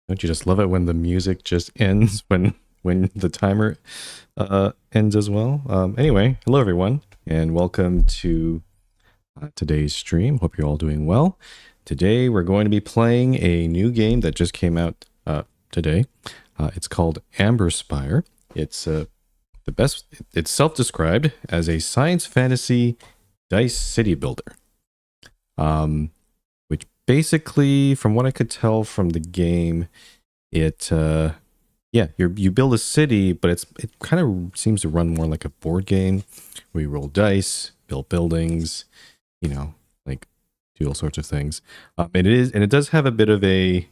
Don't you just love it when the music just ends when the timer ends as well? Anyway, hello everyone, and welcome to today's stream. Hope you're all doing well. Today we're going to be playing a new game that just came out today. It's called Amberspire. It's It's self-described as a science fantasy dice city builder. Which basically, from what I could tell from the game, you build a city, but it kind of seems to run more like a board game where you roll dice, build buildings, like do all sorts of things. And it does have a bit of a.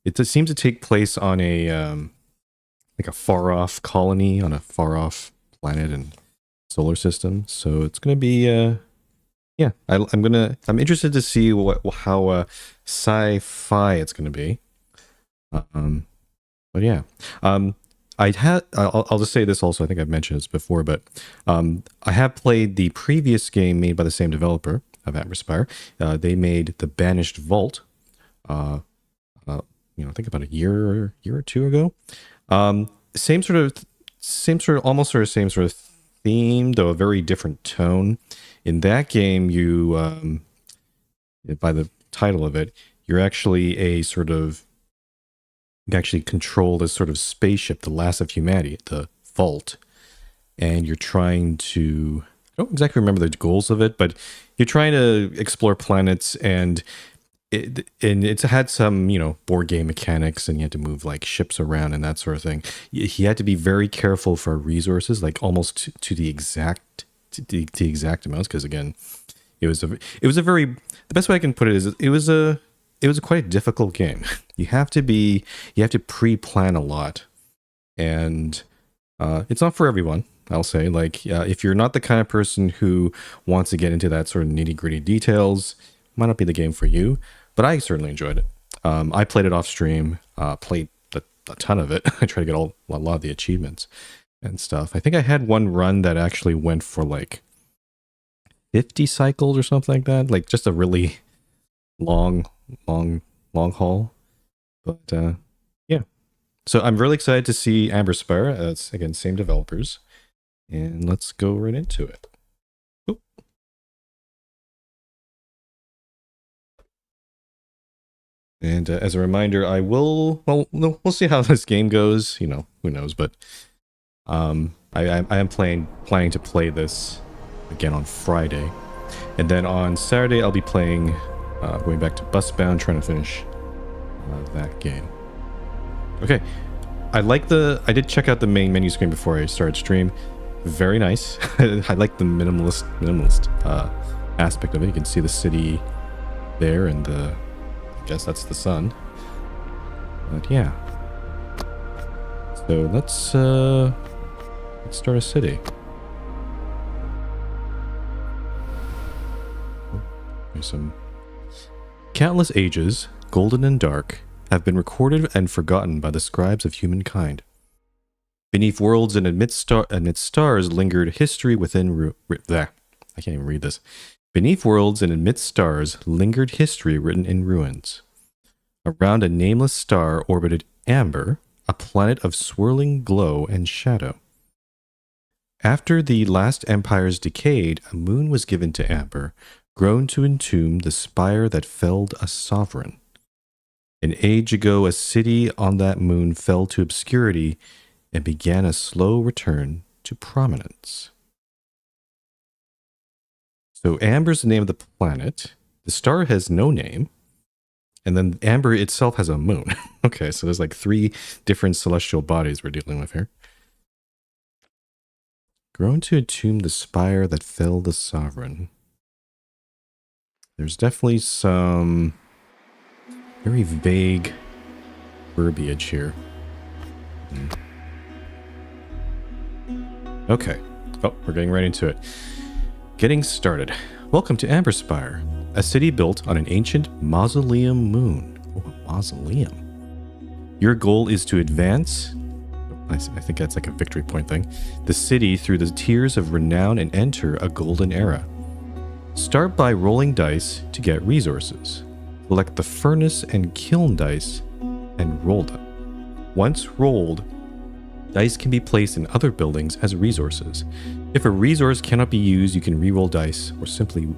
It does seem to take place on a like a far off colony on a far off planet and solar system. So it's going to be I'm interested to see how sci-fi it's going to be. But yeah, I'll just say this also. I think I've mentioned this before, but I have played the previous game made by the same developer of Amberspire. They made The Banished Vault. I think about a year or two ago. Same sort of same sort of theme, though a very different tone. In that game, you, by the title of it, you actually control this sort of spaceship, the last of humanity, the Vault, and you're trying to, I don't exactly remember the goals of it, but you're trying to explore planets, and it's had some, board game mechanics, and you had to move like ships around and that sort of thing. You had to be very careful for resources, like almost to the exact amounts, because again, it was a very, the best way I can put it is it was quite a difficult game. You have to pre-plan a lot, and it's not for everyone. I'll say, like, if you're not the kind of person who wants to get into that sort of nitty-gritty details, might not be the game for you. But I certainly enjoyed it. I played it off stream, played a ton of it. I tried to get a lot of the achievements and stuff. I think I had one run that actually went for like 50 cycles or something like that. Like just a really long haul. But yeah. So I'm really excited to see Amberspire. It's again, same developers. And let's go right into it. Oop. And as a reminder, we'll see how this game goes. Who knows, but I am planning to play this again on Friday, and then on Saturday I'll be playing, going back to Busbound, trying to finish that game. Okay, I did check out the main menu screen before I started stream. Very nice. I like the minimalist aspect of it. You can see the city there, and I guess that's the sun. But yeah, so let's start a city. There's some countless ages, golden and dark, have been recorded and forgotten by the scribes of humankind. Beneath worlds and amidst stars lingered history within I can't even read this. Beneath worlds and amidst stars lingered history written in ruins. Around a nameless star orbited Amber, a planet of swirling glow and shadow. After the last empires decayed, a moon was given to Amber, grown to entomb the spire that felled a sovereign. An age ago, a city on that moon fell to obscurity and began a slow return to prominence. So Amber's the name of the planet. The star has no name. And then Amber itself has a moon. Okay, so there's like 3 different celestial bodies we're dealing with here. Grown to entomb the spire that fell the sovereign. There's definitely some very vague verbiage here. Okay. Oh, we're getting right into it. Getting started. Welcome to Amberspire, a city built on an ancient mausoleum moon. Oh, a mausoleum. Your goal is to advance, I think that's like a victory point thing, the city through the tiers of renown and enter a golden era. Start by rolling dice to get resources. Select the furnace and kiln dice and roll them. Once rolled, dice can be placed in other buildings as resources. If a resource cannot be used, you can re-roll dice or simply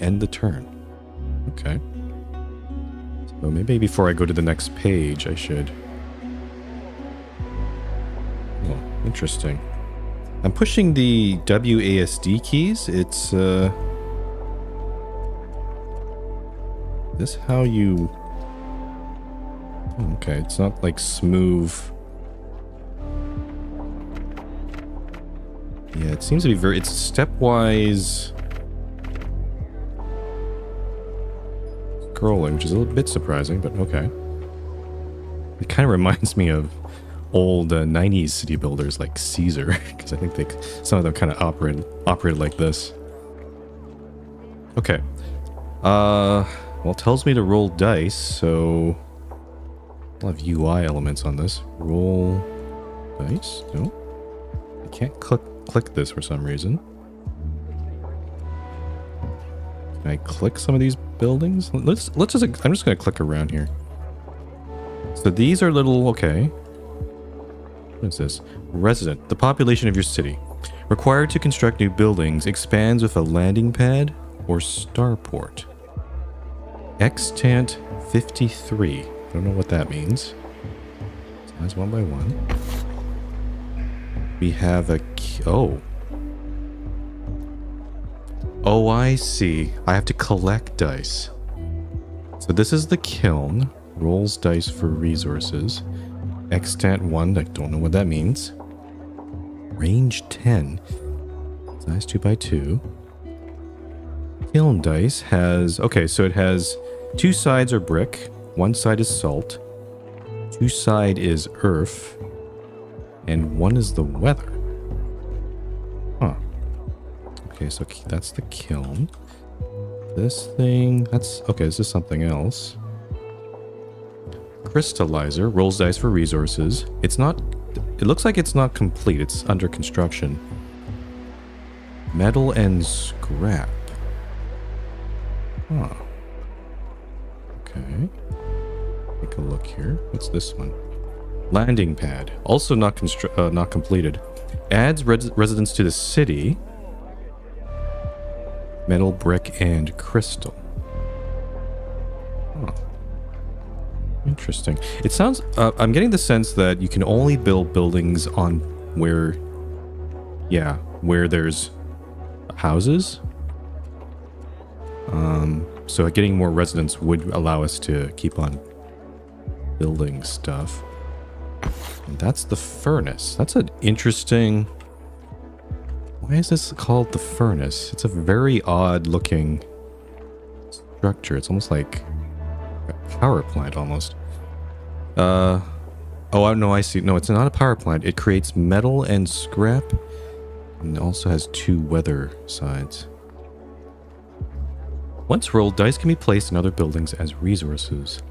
end the turn. Okay. So maybe before I go to the next page, I should... Oh, interesting. I'm pushing the WASD keys. It's, this how you... Okay, it's not like smooth. Yeah, it seems to be very... It's stepwise scrolling, which is a little bit surprising, but okay. It kind of reminds me of old 90s city builders like Caesar, because I think some of them kind of operated like this. Okay. Well, it tells me to roll dice, so I'll have UI elements on this. Roll dice? No. I can't click this for some reason. Can I click some of these buildings? Let's just... I'm just going to click around here. So these are little... Okay. What is this? Resident. The population of your city. Required to construct new buildings expands with a landing pad or starport. Extant 53. I don't know what that means. Size 1 by 1. We have a... Oh. Oh, I see. I have to collect dice. So this is the kiln. Rolls dice for resources. Extant 1. I don't know what that means. Range 10. Size 2 by 2. Kiln dice has... Okay, so it has 2 sides are brick. 1 side is salt. 2 side is earth. And 1 is the weather. Huh. Okay, so that's the kiln. This thing... That's... Okay, this is something else. Crystallizer. Rolls dice for resources. It's not... It looks like it's not complete. It's under construction. Metal and scrap. Huh. Okay. Take a look here. What's this one? Landing pad. Also not completed. Adds residents to the city. Metal, brick, and crystal. Huh. Interesting. It sounds... I'm getting the sense that you can only build buildings on where... Yeah, where there's houses. So getting more residents would allow us to keep on building stuff. And that's the furnace. That's an interesting... Why is this called the furnace? It's a very odd looking structure. It's almost like a power plant almost. Oh, no, I see. No, it's not a power plant. It creates metal and scrap. And it also has 2 weather sides. Once rolled, dice can be placed in other buildings as resources.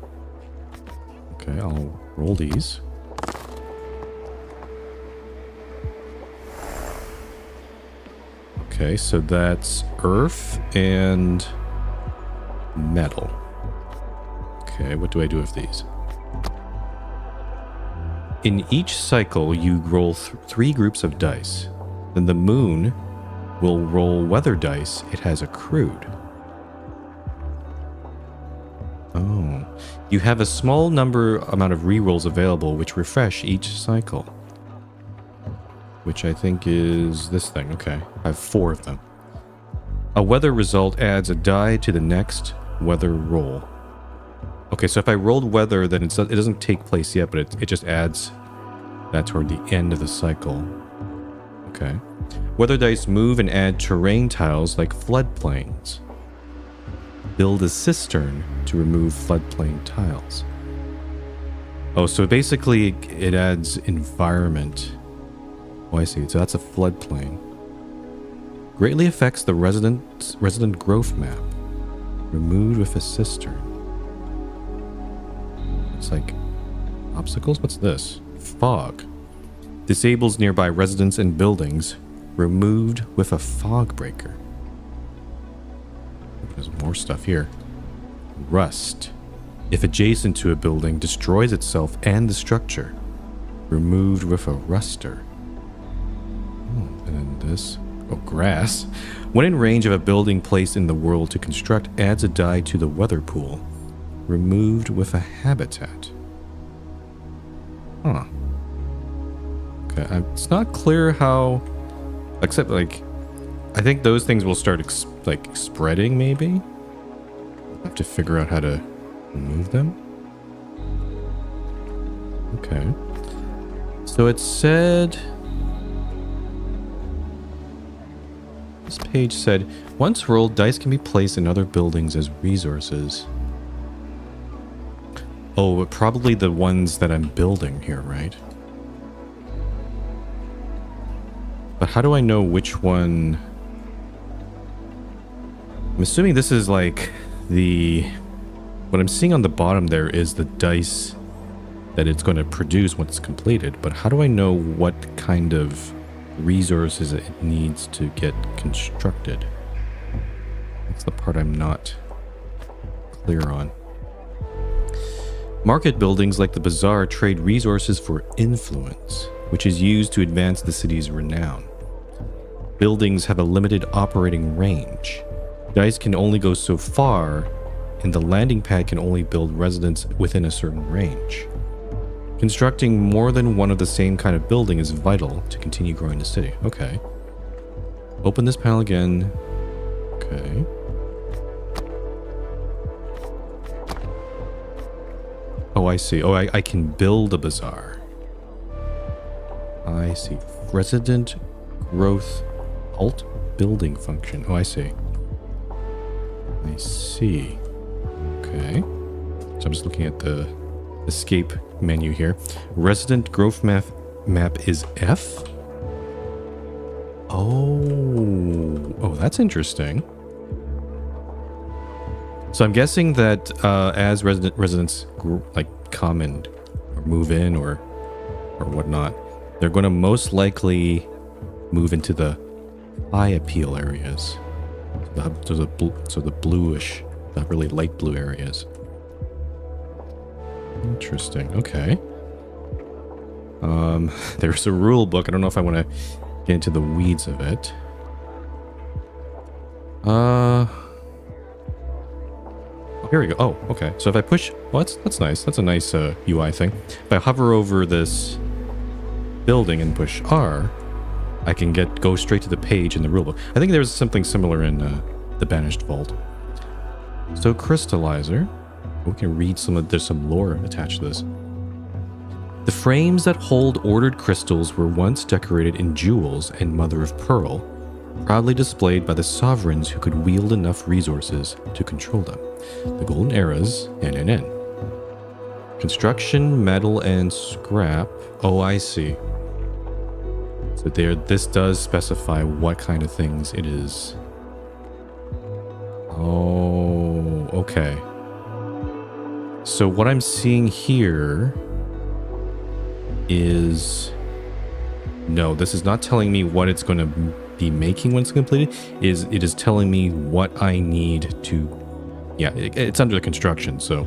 Okay, I'll roll these. Okay, so that's earth and metal. Okay, what do I do with these? In each cycle, you roll 3 groups of dice. Then the moon will roll weather dice it has accrued. Oh. You have a small amount of rerolls available which refresh each cycle. Which I think is this thing. Okay. I have 4 of them. A weather result adds a die to the next weather roll. Okay, so if I rolled weather, then it doesn't take place yet, but it just adds that toward the end of the cycle. Okay. Weather dice move and add terrain tiles like floodplains. Build a cistern to remove floodplain tiles. Oh, so basically it adds environment. Oh, I see. So that's a floodplain. Greatly affects the resident growth map. Removed with a cistern. It's like obstacles? What's this? Fog. Disables nearby residents and buildings. Removed with a fog breaker. There's more stuff here. Rust. if adjacent to a building, destroys itself and the structure. Removed with a ruster. And then this. Oh, grass. When in range of a building placed in the world to construct, adds a die to the weather pool. Removed with a habitat. Huh. Okay, it's not clear how... Except, like... I think those things will start, spreading, maybe? I have to figure out how to remove them. Okay. So it said... This page said, once rolled, dice can be placed in other buildings as resources. Oh, but probably the ones that I'm building here, right? But how do I know which one... I'm assuming this is like the... What I'm seeing on the bottom there is the dice that it's going to produce once it's completed. But how do I know what kind of resources it needs to get constructed? That's the part I'm not clear on. Market buildings like the bazaar trade resources for influence, which is used to advance the city's renown. Buildings have a limited operating range. Dice can only go so far, and the landing pad can only build residents within a certain range. Constructing more than one of the same kind of building is vital to continue growing the city. Okay. Open this panel again. Okay. Oh, I see. Oh, I can build a bazaar. I see. Resident growth alt building function. Oh, I see. I see. Okay. So I'm just looking at the escape menu here. Resident growth map is F. Oh, that's interesting. So I'm guessing that as residents come and or move in or whatnot, they're going to most likely move into the high appeal areas. So the bluish, the really light blue areas. Interesting. Okay. There's a rule book. I don't know if I want to get into the weeds of it. Here we go. Oh, okay. So if I push... Well, that's nice. That's a nice UI thing. If I hover over this building and push R, I can go straight to the page in the rulebook. I think there's something similar in the Banished Vault. So crystallizer. We can read there's some lore attached to this. The frames that hold ordered crystals were once decorated in jewels and mother of pearl, proudly displayed by the sovereigns who could wield enough resources to control them. The golden eras, NNN. Construction, metal, and scrap. Oh, I see. So this does specify what kind of things it is. Oh, okay. So what I'm seeing here is... No, this is not telling me what it's going to be making when it's completed. It is telling me what I need to... Yeah, it's under the construction, so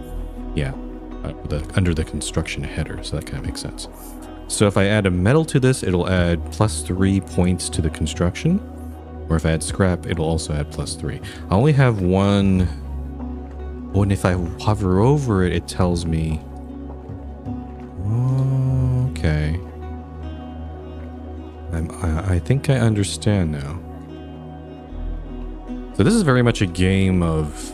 yeah. Under the construction header, so that kind of makes sense. So if I add a metal to this, it'll add +3 points to the construction. Or if I add scrap, it'll also add +3. I only have one... Oh, and if I hover over it, it tells me... Okay. I think I understand now. So this is very much a game of...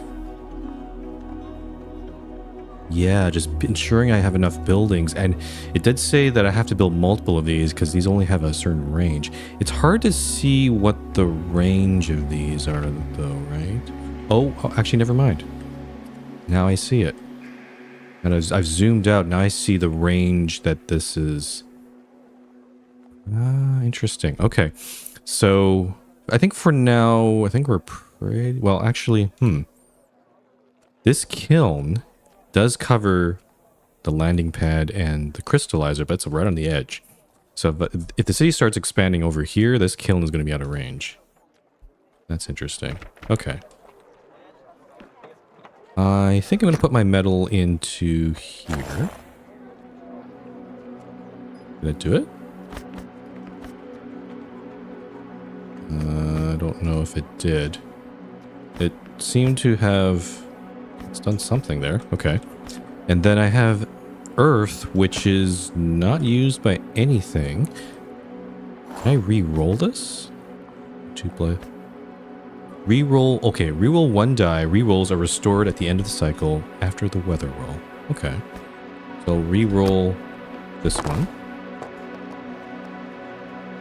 Yeah, just ensuring I have enough buildings. And it did say that I have to build multiple of these because these only have a certain range. It's hard to see what the range of these are, though, right? Oh, actually, never mind. Now I see it. And I've zoomed out. Now I see the range that this is. Interesting. Okay. So I think for now, I think we're pretty... Well, actually, this kiln does cover the landing pad and the crystallizer, but it's right on the edge. So if the city starts expanding over here, this kiln is going to be out of range. That's interesting. Okay. I think I'm going to put my metal into here. Did it do it? I don't know if it did. It seemed to have... It's done something there. Okay. And then I have earth, which is not used by anything. Can I re-roll this? To play. Re-roll. Okay, re-roll one die. Re-rolls are restored at the end of the cycle after the weather roll. Okay. So re-roll this one,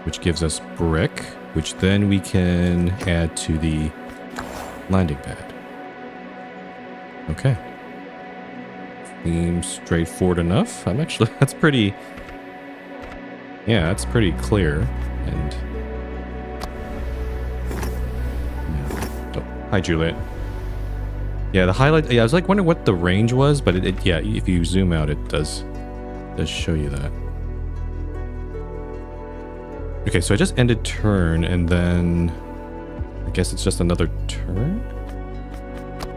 which gives us brick, which then we can add to the landing pad. Okay. Seems straightforward enough. I'm actually, that's pretty, yeah, that's pretty clear. And, yeah. Oh, hi, Juliet. Yeah, the highlight, yeah, I was like wondering what the range was, but yeah, if you zoom out, it does show you that. Okay, so I just ended turn, and then I guess it's just another turn?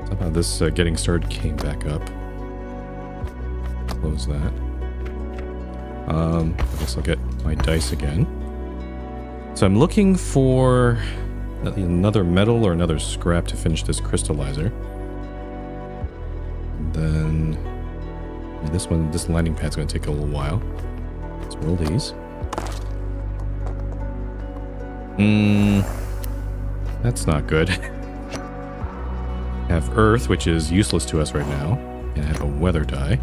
Somehow this getting started came back up. Close that. I guess I'll get my dice again. So I'm looking for another metal or another scrap to finish this crystallizer. And then this landing pad's going to take a little while. Let's roll these. That's not good. I have earth, which is useless to us right now, and I have a weather die.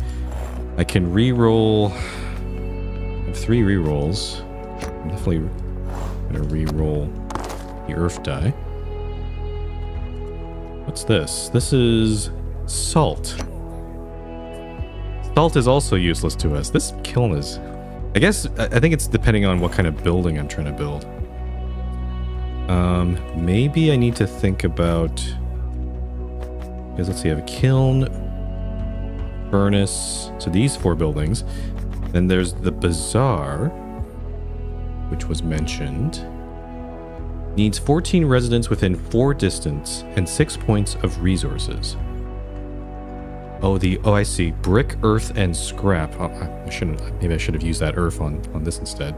I can re-roll. I have 3 re-rolls. I'm definitely going to re-roll the earth die. What's this? This is salt. Salt is also useless to us. This kiln is... I guess, I think it's depending on what kind of building I'm trying to build. Maybe I need to think about... Because let's see, I have a kiln, furnace, so these 4 buildings. Then there's the bazaar, which was mentioned. Needs 14 residents within 4 distance and 6 points of resources. Oh, I see. Brick, earth, and scrap. Oh, I shouldn't. Maybe I should have used that earth on this instead.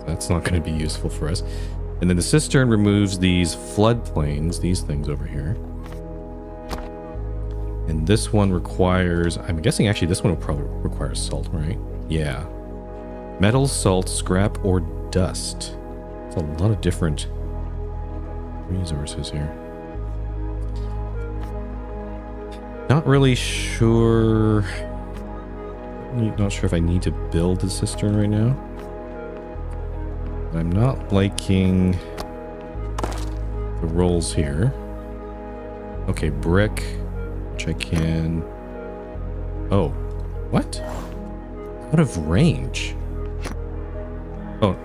That's not going to be useful for us. And then the cistern removes these floodplains, these things over here. And this one requires... I'm guessing actually this one will probably require salt, right? Yeah. Metal, salt, scrap, or dust. It's a lot of different resources here. Not really sure... Not sure if I need to build the cistern right now. I'm not liking the rolls here. Okay, brick, which I can... Oh, what? Out of range. Oh,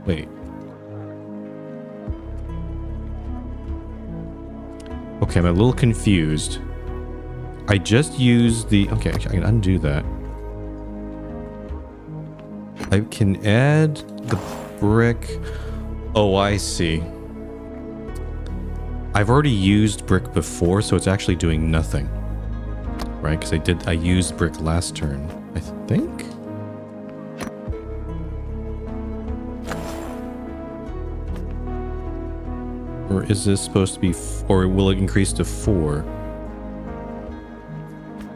Wait. Okay, I'm a little confused. I just used the... Okay, I can undo that. I can add the brick. Oh, I see. I've already used brick before, so it's actually doing nothing. Right? Because I used brick last turn, I think? Or is this supposed to be... Or will it increase to 4?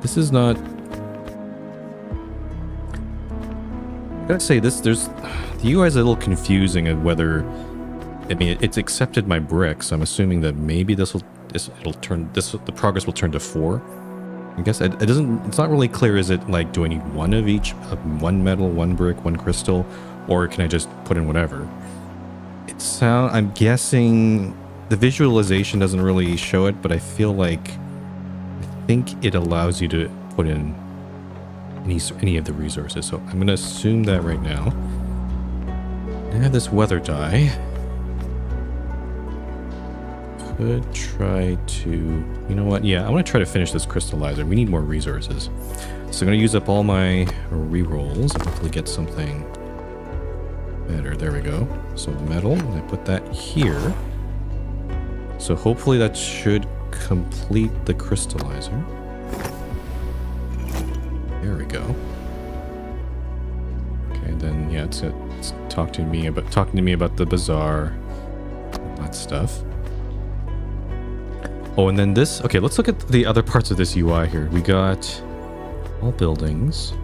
This is not... I gotta say, the UI is a little confusing of whether... I mean, it's accepted my brick, so I'm assuming that maybe the progress will turn to 4. I guess it doesn't... It's not really clear, is it like, do I need one of each? One metal, one brick, one crystal? Or can I just put in whatever? I'm guessing the visualization doesn't really show it, but I feel like... I think it allows you to put in any of the resources. So I'm going to assume that right now. I have this weather die. Could try to... You know what? Yeah, I want to try to finish this crystallizer. We need more resources. So I'm going to use up all my rerolls and hopefully get something better. There we go. So metal, and I put that here. So hopefully that should complete the crystallizer. There we go. Okay, then yeah, it's talking to me about the bazaar, all that stuff. Oh, and then this. Okay, let's look at the other parts of this UI here. We got all buildings.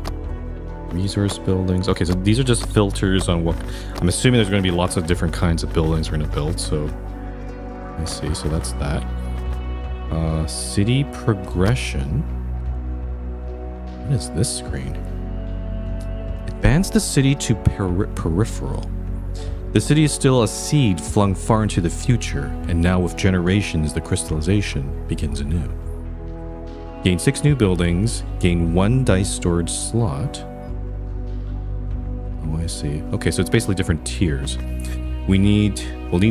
Resource buildings. Okay, so these are just filters on what... I'm assuming there's going to be lots of different kinds of buildings we're going to build, so... I see, so that's that. City progression. What is this screen? Advance the city to peripheral. The city is still a seed flung far into the future, and now with generations, the crystallization begins anew. Gain 6 new buildings, gain 1 dice storage slot. Oh, I see. Okay, so it's basically different tiers. We'll need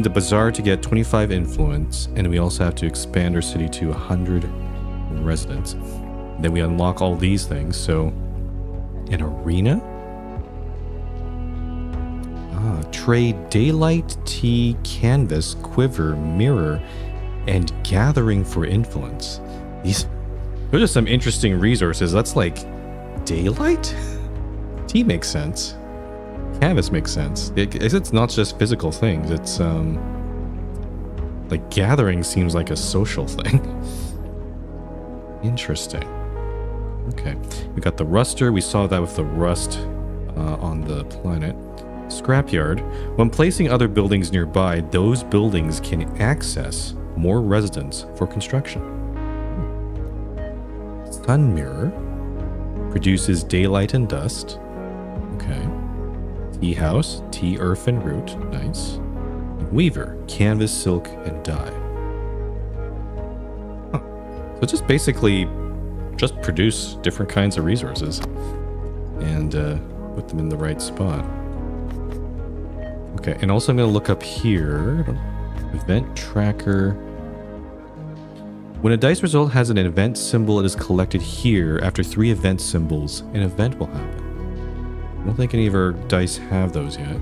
the bazaar to get 25 influence, and we also have to expand our city to 100 residents. Then we unlock all these things. So, an arena? Trade daylight, tea, canvas, quiver, mirror, and gathering for influence. Those are some interesting resources. That's like daylight? Tea makes sense. Canvas makes sense. It's not just physical things. It's like gathering seems like a social thing. Interesting. Okay, we got the ruster. We saw that with the rust on the planet. Scrapyard. When placing other buildings nearby, those buildings can access more residents for construction. Sun mirror produces daylight and dust. Okay. Tea house, tea, earth, and root. Nice. Weaver, canvas, silk, and dye. Huh. So just basically just produce different kinds of resources and put them in the right spot. Okay, and also I'm going to look up here. Event tracker. When a dice result has an event symbol, it is collected here. After 3 event symbols, an event will happen. I don't think any of our dice have those yet.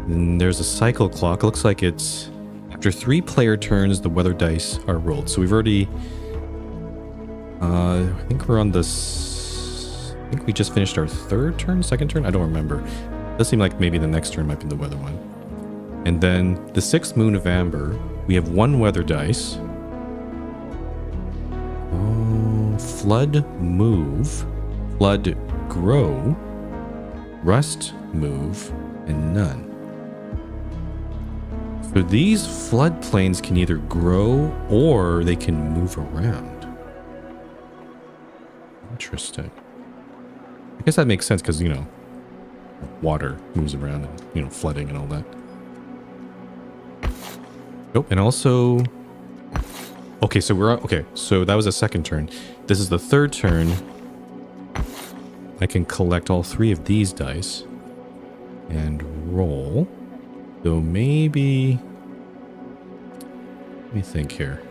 And there's a cycle clock. It looks like it's after 3 player turns, the weather dice are rolled. So we've already... I think we're on this... I think we just finished our 3rd turn, 2nd turn? I don't remember. It does seem like maybe the next turn might be the weather one. And then the 6th moon of Amber, we have 1 weather dice. Oh, flood move, flood grow, rust move, and none. So these floodplains can either grow or they can move around. Interesting. I guess that makes sense because, you know, water moves around and, you know, flooding and all that. Oh, and also... Okay, so so that was a 2nd turn. This is the 3rd turn. I can collect all 3 of these dice and roll. So maybe... Let me think here.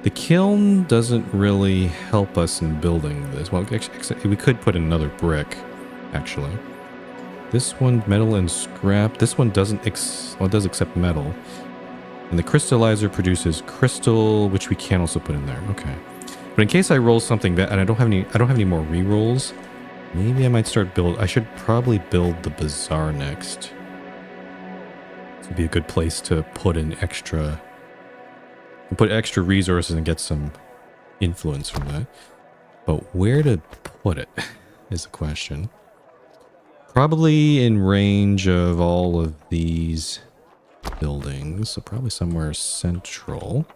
The kiln doesn't really help us in building this. Well, actually, we could put in another brick, actually. This one, metal and scrap. This one doesn't it does accept metal. And the crystallizer produces crystal, which we can also put in there. Okay. But in case I roll something bad, and I don't have any more rerolls, maybe I might start I should probably build the bazaar next. This would be a good place to put in extra resources and get some influence from that. But where to put it is the question. Probably in range of all of these buildings, so probably somewhere central.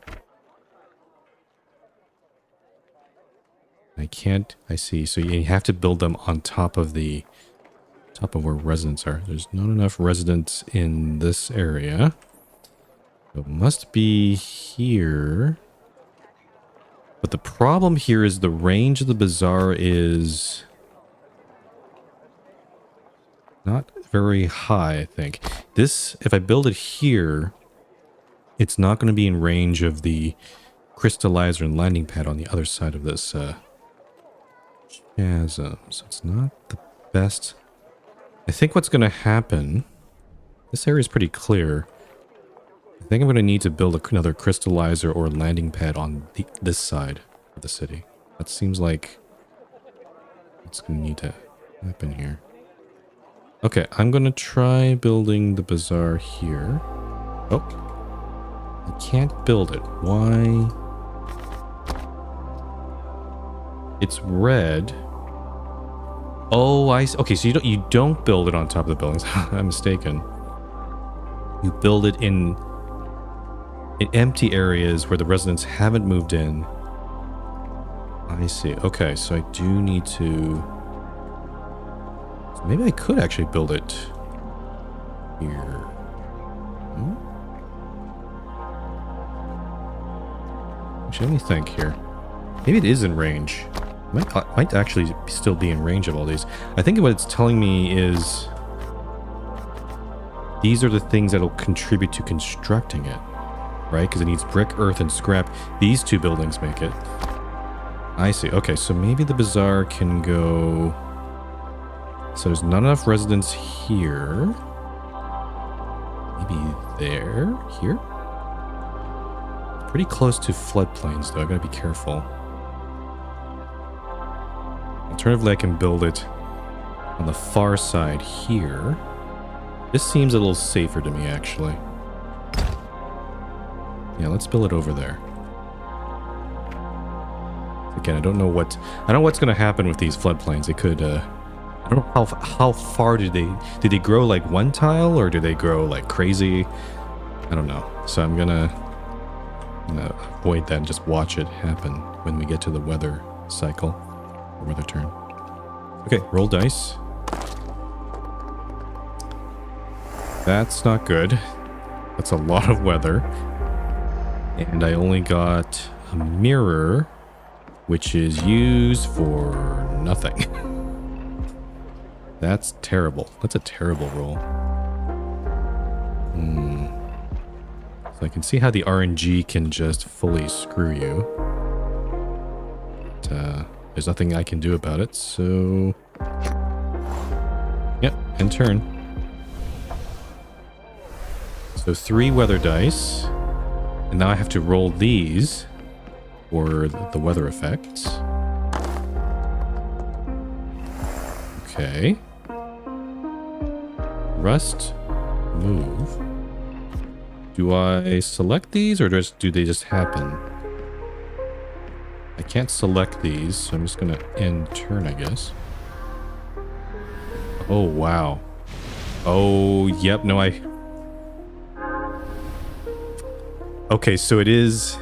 I see, so you have to build them on top of where residents are. There's not enough residents in this area. So it must be here. But the problem here is the range of the bazaar is not very high, I think. This, if I build it here, it's not going to be in range of the crystallizer and landing pad on the other side of this chasm. So it's not the best I think what's going to happen... This area is pretty clear. I think I'm going to need to build another crystallizer or landing pad on this side of the city. That seems like what's going to need to happen here. Okay, I'm going to try building the bazaar here. Oh. I can't build it. Why? It's red. Oh, I see. Okay, so you don't build it on top of the buildings. I'm mistaken. You build it in empty areas where the residents haven't moved in. I see. Okay, so I do need to... So maybe I could actually build it here. Hmm? Actually, let me think here. Maybe it is in range. Might actually still be in range of all these. I think what it's telling me is these are the things that'll contribute to constructing it, right? Because it needs brick, earth, and scrap. These two buildings make it. I see. Okay, so maybe the bazaar can go... So there's not enough residents here. Maybe there? Here? Pretty close to floodplains, though. I gotta be careful. Alternatively, I can build it on the far side here. This seems a little safer to me, actually. Yeah, let's build it over there. Again, I don't know what's going to happen with these floodplains. They could, I don't know how far did they grow like one tile, or do they grow like crazy? I don't know. So I'm gonna avoid that and just watch it happen when we get to the weather cycle or weather turn. Okay, roll dice. That's not good. That's a lot of weather. And I only got a mirror, which is used for nothing. That's terrible. That's a terrible roll. So I can see how the RNG can just fully screw you. But, there's nothing I can do about it, so... Yep, end turn. So 3 weather dice. And now I have to roll these for the weather effects. Okay. Rust. Move. Do I select these, or do they just happen? I can't select these, so I'm just gonna end turn, I guess. Oh, wow. Oh, yep, no, Okay, so it's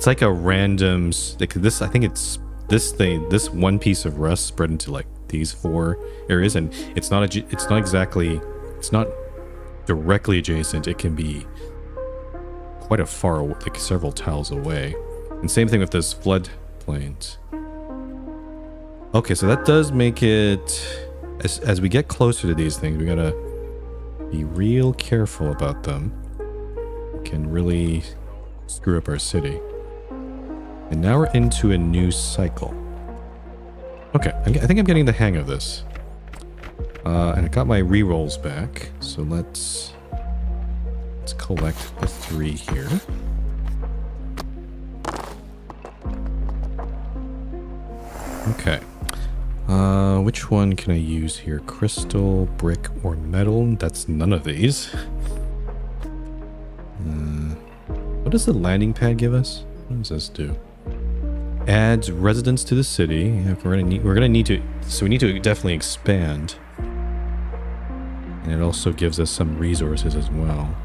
like a random, like this, I think it's this one piece of rust spread into like these 4 areas, and it's not directly adjacent. It can be quite a far, like several tiles away. And same thing with those flood plains. Okay, so that does make it, as we get closer to these things, we gotta be real careful about them. Can really screw up our city. And now we're into a new cycle. Okay, I think I'm getting the hang of this. And I got my rerolls back, so let's collect the 3 here. Okay. Which one can I use here? Crystal, brick, or metal? That's none of these. What does the landing pad give us? What does this do? Adds residents to the city. Yeah, we're gonna need to. So we need to definitely expand. And it also gives us some resources as well.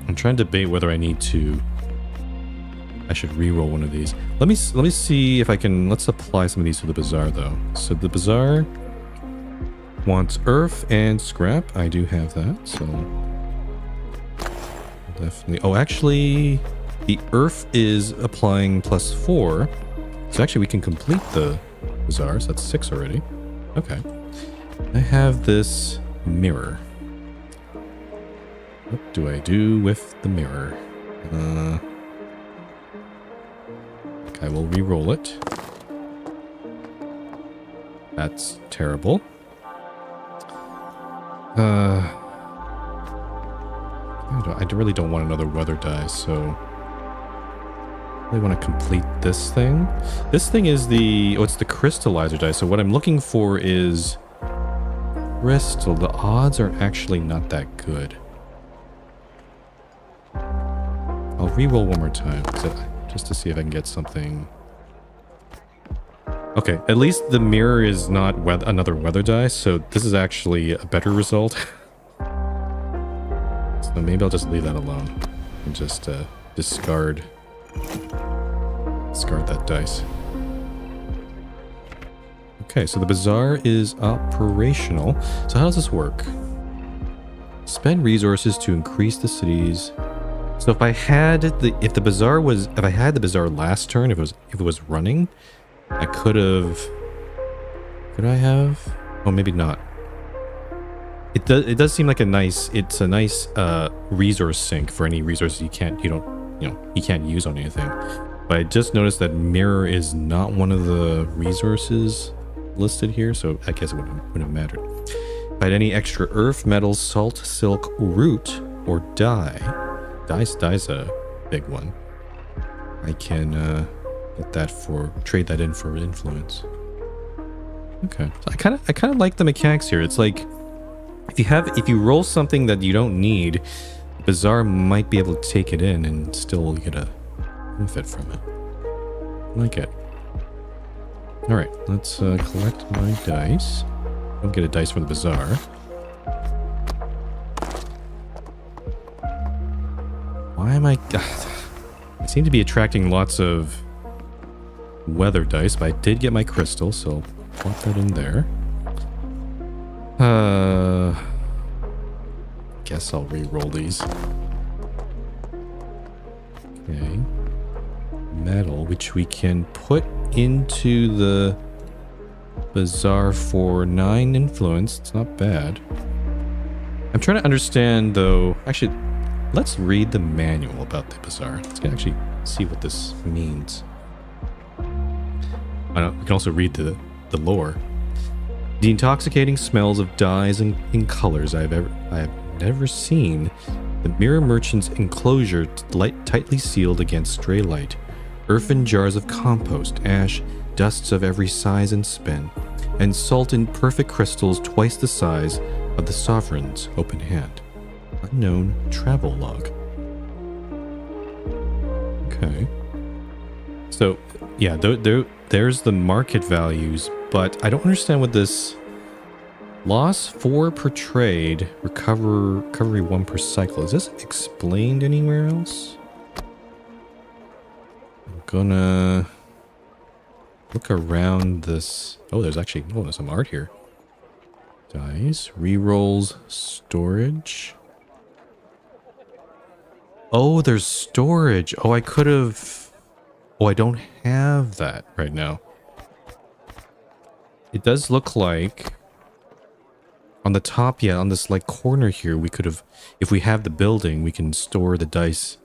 I'm trying to debate whether I should reroll one of these. Let me see if I can. Let's apply some of these to the bazaar though. So the bazaar wants earth and scrap. I do have that, so definitely. Oh, actually, the earth is applying +4. So actually, we can complete the bazaar. So that's 6 already. Okay. I have this mirror. What do I do with the mirror? I will re-roll it. That's terrible. I really don't want another weather die, so I really want to complete this thing. This thing is the... Oh, it's the crystallizer die. So what I'm looking for is crystal. The odds are actually not that good. I'll re-roll one more time just to see if I can get something. Okay, at least the mirror is not another weather die, so this is actually a better result. So maybe I'll just leave that alone and just discard that dice. Okay, so the bazaar is operational. So how does this work? Spend resources to increase the city's... So if I had the bazaar last turn, if it was running, I could have... Could I have? Oh, maybe not. It does seem like a nice resource sink for any resources you can't use on anything. But I just noticed that mirror is not one of the resources listed here, so I guess it wouldn't have mattered. If I had any extra earth, metal, salt, silk, root, or dye. Dye's a big one. I can trade that in for influence. Okay. So I kind of like the mechanics here. It's like if you roll something that you don't need, Bazaar might be able to take it in and still get a benefit from it. I like it. Alright, let's collect my dice. Don't get a dice from the Bazaar. Why am I... I seem to be attracting lots of weather dice, but I did get my crystal, so I'll plop that in there. Guess I'll re-roll these. Okay. Metal, which we can put into the Bazaar for 9 influence. It's not bad. I'm trying to understand, though... Actually, let's read the manual about the Bazaar. Let's actually see what this means. We can also read the lore. The intoxicating smells of dyes and colors I have never seen. The mirror merchant's enclosure tightly sealed against stray light. Earthen jars of compost, ash, dusts of every size and spin, and salt in perfect crystals twice the size of the sovereign's open hand. Unknown travel log. Okay. So, yeah, there's the market values, but I don't understand what this... Loss 4 per trade, recovery 1 per cycle. Is this explained anywhere else? I'm gonna look around this. Oh, there's some art here. Dice, rerolls, storage. Oh, there's storage. Oh, I could have... Oh, I don't have that right now. It does look like... On the top, yeah, on this like corner here, we could have... If we have the building, we can store the dice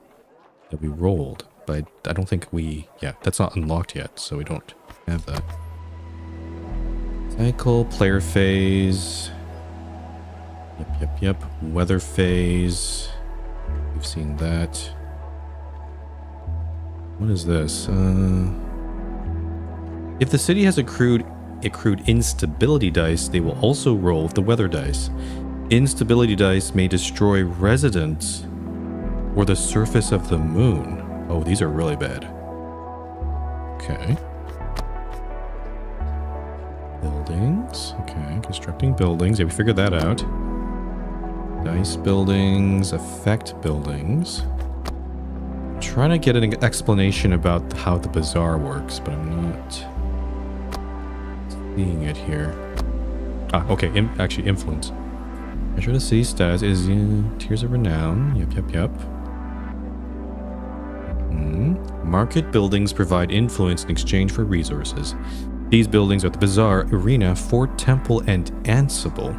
that we rolled. But I don't think we... Yeah, that's not unlocked yet, so we don't have that. Cycle, player phase... Yep. Weather phase... We've seen that. What is this? If the city has accrued instability dice, they will also roll the weather dice. Instability dice may destroy residents or the surface of the moon. Oh, these are really bad. Okay. Buildings. Okay, constructing buildings. Yeah, we figured that out. Dice buildings, effect buildings. I'm trying to get an explanation about how the bazaar works, but I'm not seeing it here. Ah, okay. Actually, influence. Measure the city status is tiers of renown. Yep. Market buildings provide influence in exchange for resources. These buildings are the Bazaar, Arena, Fort Temple, and Ansible.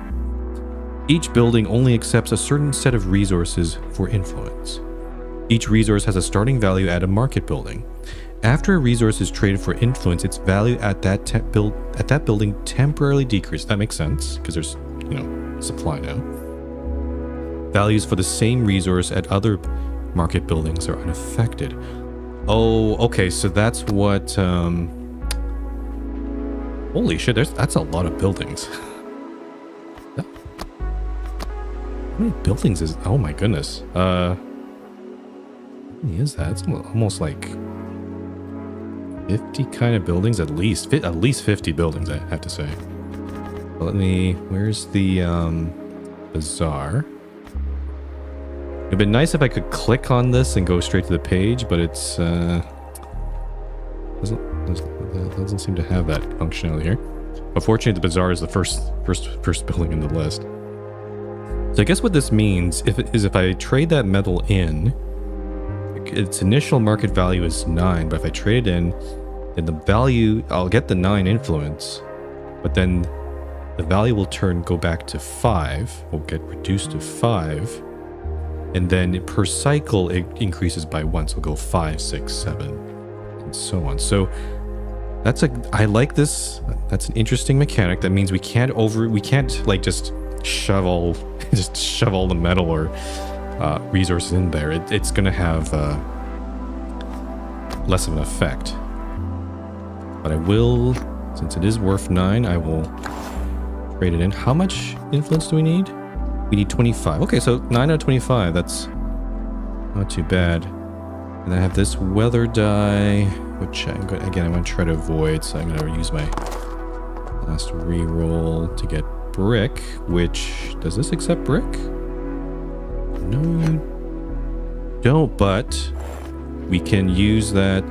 Each building only accepts a certain set of resources for influence. Each resource has a starting value at a market building. After a resource is traded for influence, its value at that building temporarily decreases. That makes sense because there's, supply now. Values for the same resource at other market buildings are unaffected. Oh, okay, so that's what... Holy shit, that's a lot of buildings. How many buildings is... Oh my goodness. How many is that? It's almost like 50 kind of buildings at least. At least 50 buildings, I have to say. Let me... Where's the bazaar? It'd been nice if I could click on this and go straight to the page, but it's doesn't seem to have that functionality here. But fortunately, the bazaar is the first building in the list. So I guess what this means if I trade that metal in, its initial market value is 9, but if I trade it in, then the value, I'll get the 9 influence, but then the value will go back to 5, will get reduced to 5, and then per cycle it increases by 1, so it'll go 5, 6, 7, and so on. So I like this. That's an interesting mechanic. That means we can't like just shove all the metal or resources in there. It's going to have less of an effect. But I will, since it is worth 9, I will trade it in. How much influence do we need? We need 25. Okay, so 9 out of 25. That's not too bad. And I have this weather die, which I want to try to avoid. So I'm going to use my last reroll to get brick, which... Does this accept brick? No, don't, but we can use that...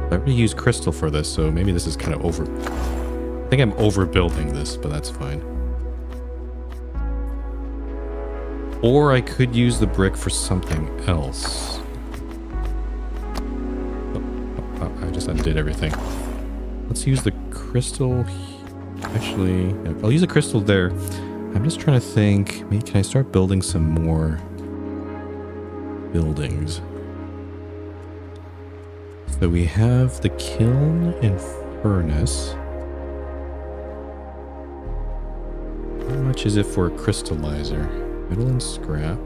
I already used crystal for this, so maybe this is kind of over... I think I'm overbuilding this, but that's fine. Or I could use the brick for something else. I just undid everything. Let's use the crystal. Actually, I'll use a crystal there. I'm just trying to think. Maybe can I start building some more buildings? So we have the kiln and furnace. How much is it for a crystallizer? Metal and scrap.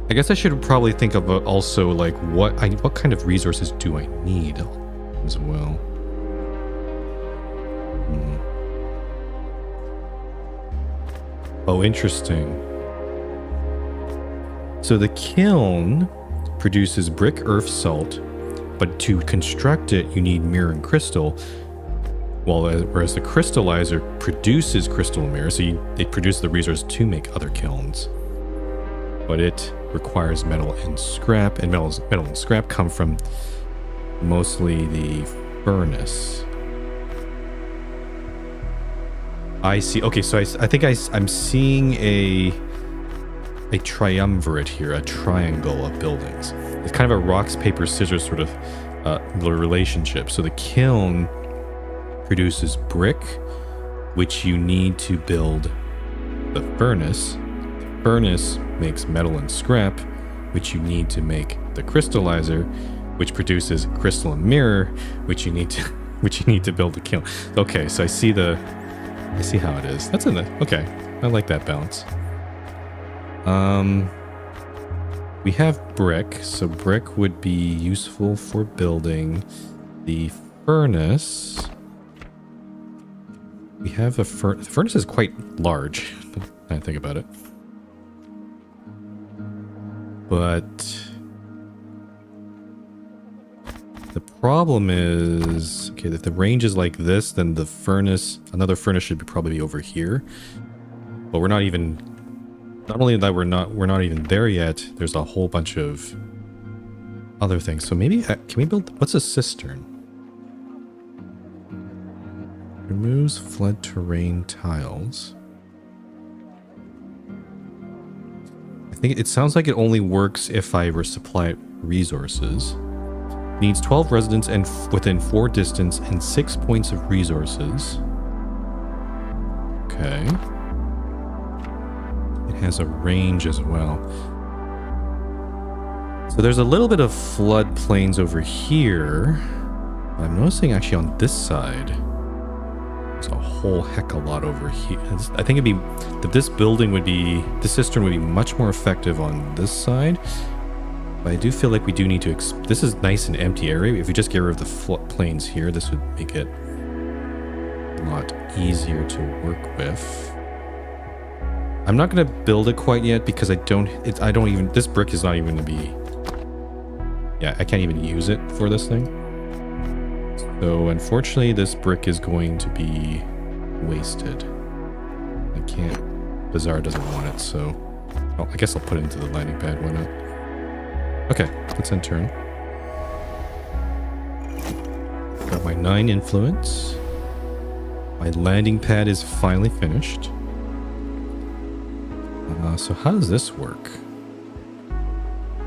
I guess I should probably think of also like what kind of resources do I need as well. Oh, interesting. So the kiln produces brick, earth, salt, but to construct it you need mirror and crystal. Whereas the crystallizer produces crystal and mirror, so it produces the resource to make other kilns. But it requires metal and scrap, and metal and scrap come from mostly the furnace. I see. Okay, so I think I'm seeing a triumvirate here, a triangle of buildings. It's kind of a rocks, paper, scissors sort of relationship. So the kiln produces brick, which you need to build the furnace. The furnace makes metal and scrap, which you need to make the crystallizer, which produces crystal and mirror, which you need to build the kiln. Okay, so I see how it is. That's okay. I like that balance. We have brick, so brick would be useful for building the furnace. We have the furnace is quite large, I think about it. But the problem is, okay, if the range is like this, then the furnace, another furnace should probably be over here. But we're not only that we're not even there yet, there's a whole bunch of other things. So maybe, can we build, what's a cistern? Removes flood terrain tiles. I think it sounds like it only works if I resupply resources. Needs 12 residents and within 4 distance and 6 points of resources. Okay. It has a range as well. So there's a little bit of floodplains over here. I'm noticing actually on this side, there's a whole heck of a lot over here. I think it'd be that this building would be, this cistern would be much more effective on this side. But I do feel like we do need to, this is nice and empty area. If we just get rid of the floodplains here, this would make it a lot easier to work with. I'm not going to build it quite yet because I don't even, this brick is not even going to be, yeah, I can't even use it for this thing. So unfortunately, this brick is going to be wasted. I can't, Bazaar doesn't want it, so oh, I guess I'll put it into the landing pad, why not? Okay, let's end turn. Got my 9 influence. My landing pad is finally finished. So how does this work?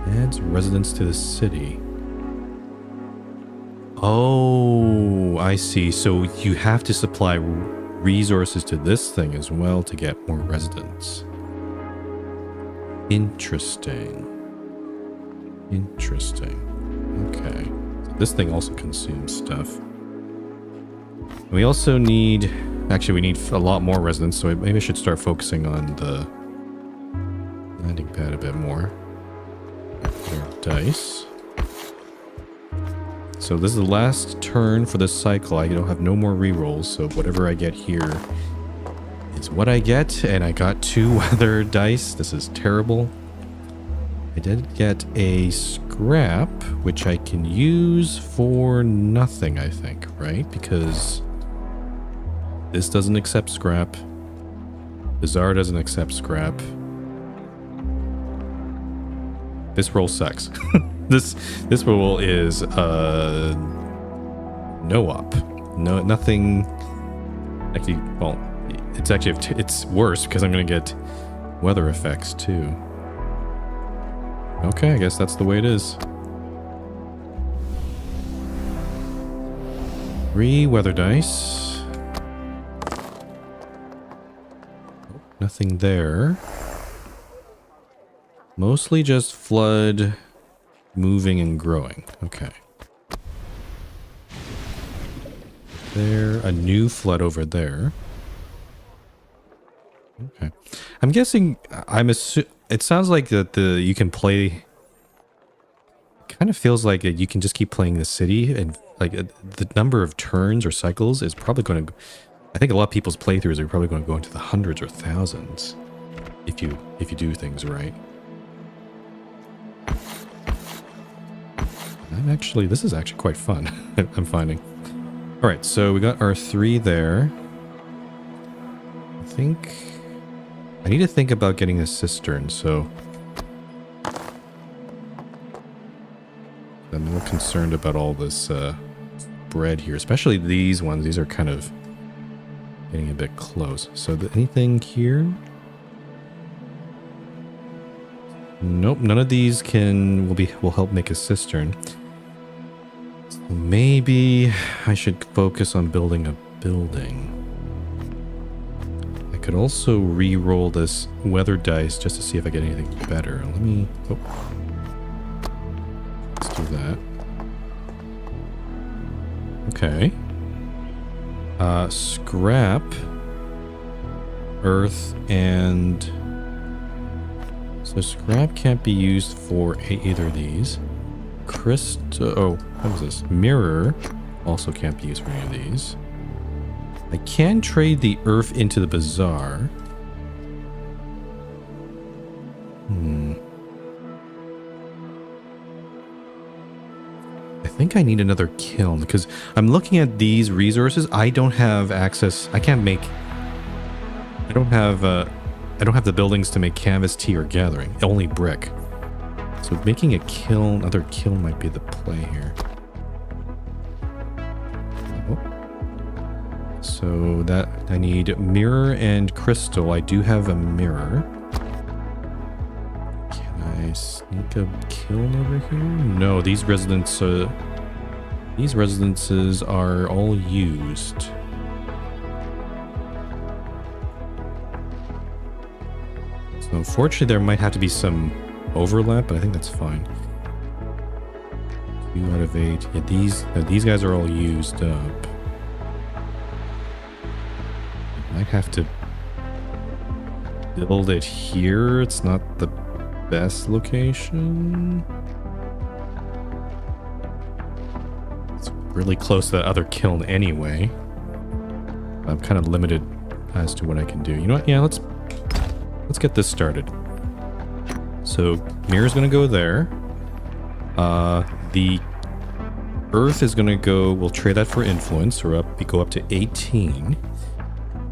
Adds residents to the city. Oh, I see. So you have to supply resources to this thing as well to get more residents. Interesting. Interesting. Okay. So this thing also consumes stuff. We also need... Actually, we need a lot more residents, so maybe I should start focusing on the landing pad a bit more. Dice. So this is the last turn for this cycle. I don't have no more rerolls, so whatever I get here is what I get. And I got 2 weather dice. This is terrible. I did get a scrap, which I can use for nothing, I think, right? Because this doesn't accept scrap. Bazaar doesn't accept scrap. This roll sucks. This roll is no op. No, nothing. Actually, well, it's actually it's worse because I'm gonna get weather effects too. Okay, I guess that's the way it is. 3 weather dice. Oh, nothing there. Mostly just flood, moving and growing. Okay. There, a new flood over there. Okay. I'm guessing, it sounds like that you can play, kind of feels like you can just keep playing the city, and like the number of turns or cycles is probably going to, I think a lot of people's playthroughs are probably going to go into the hundreds or thousands if you do things right. This is actually quite fun. I'm finding. All right, so we got our 3 there. I think I need to think about getting a cistern, so I'm more concerned about all this bread here, especially these ones. These are kind of getting a bit close. So anything here? Nope, none of these will help make a cistern. So maybe I should focus on building a building. I could also re-roll this weather dice just to see if I get anything better. Let me... Oh. Let's do that. Okay. Scrap, earth, and... So scrap can't be used for either of these. Oh, what was this? Mirror also can't be used for any of these. I can trade the earth into the bazaar. I think I need another kiln because I'm looking at these resources. I don't have access. I can't make... I don't have the buildings to make canvas, tea, or gathering. Only brick. So making a kiln, another kiln might be the play here. Oh. So that I need mirror and crystal. I do have a mirror. Can I sneak a kiln over here? No, these residences are all used. So unfortunately, there might have to be some overlap, but I think that's fine. 2 out of 8. Yeah, these guys are all used up. I might have to build it here. It's not the best location. It's really close to that other kiln anyway. I'm kind of limited as to what I can do. You know what? Yeah, let's get this started. So mirror's gonna go there. The earth is gonna go. We'll trade that for influence, or we go up to 18.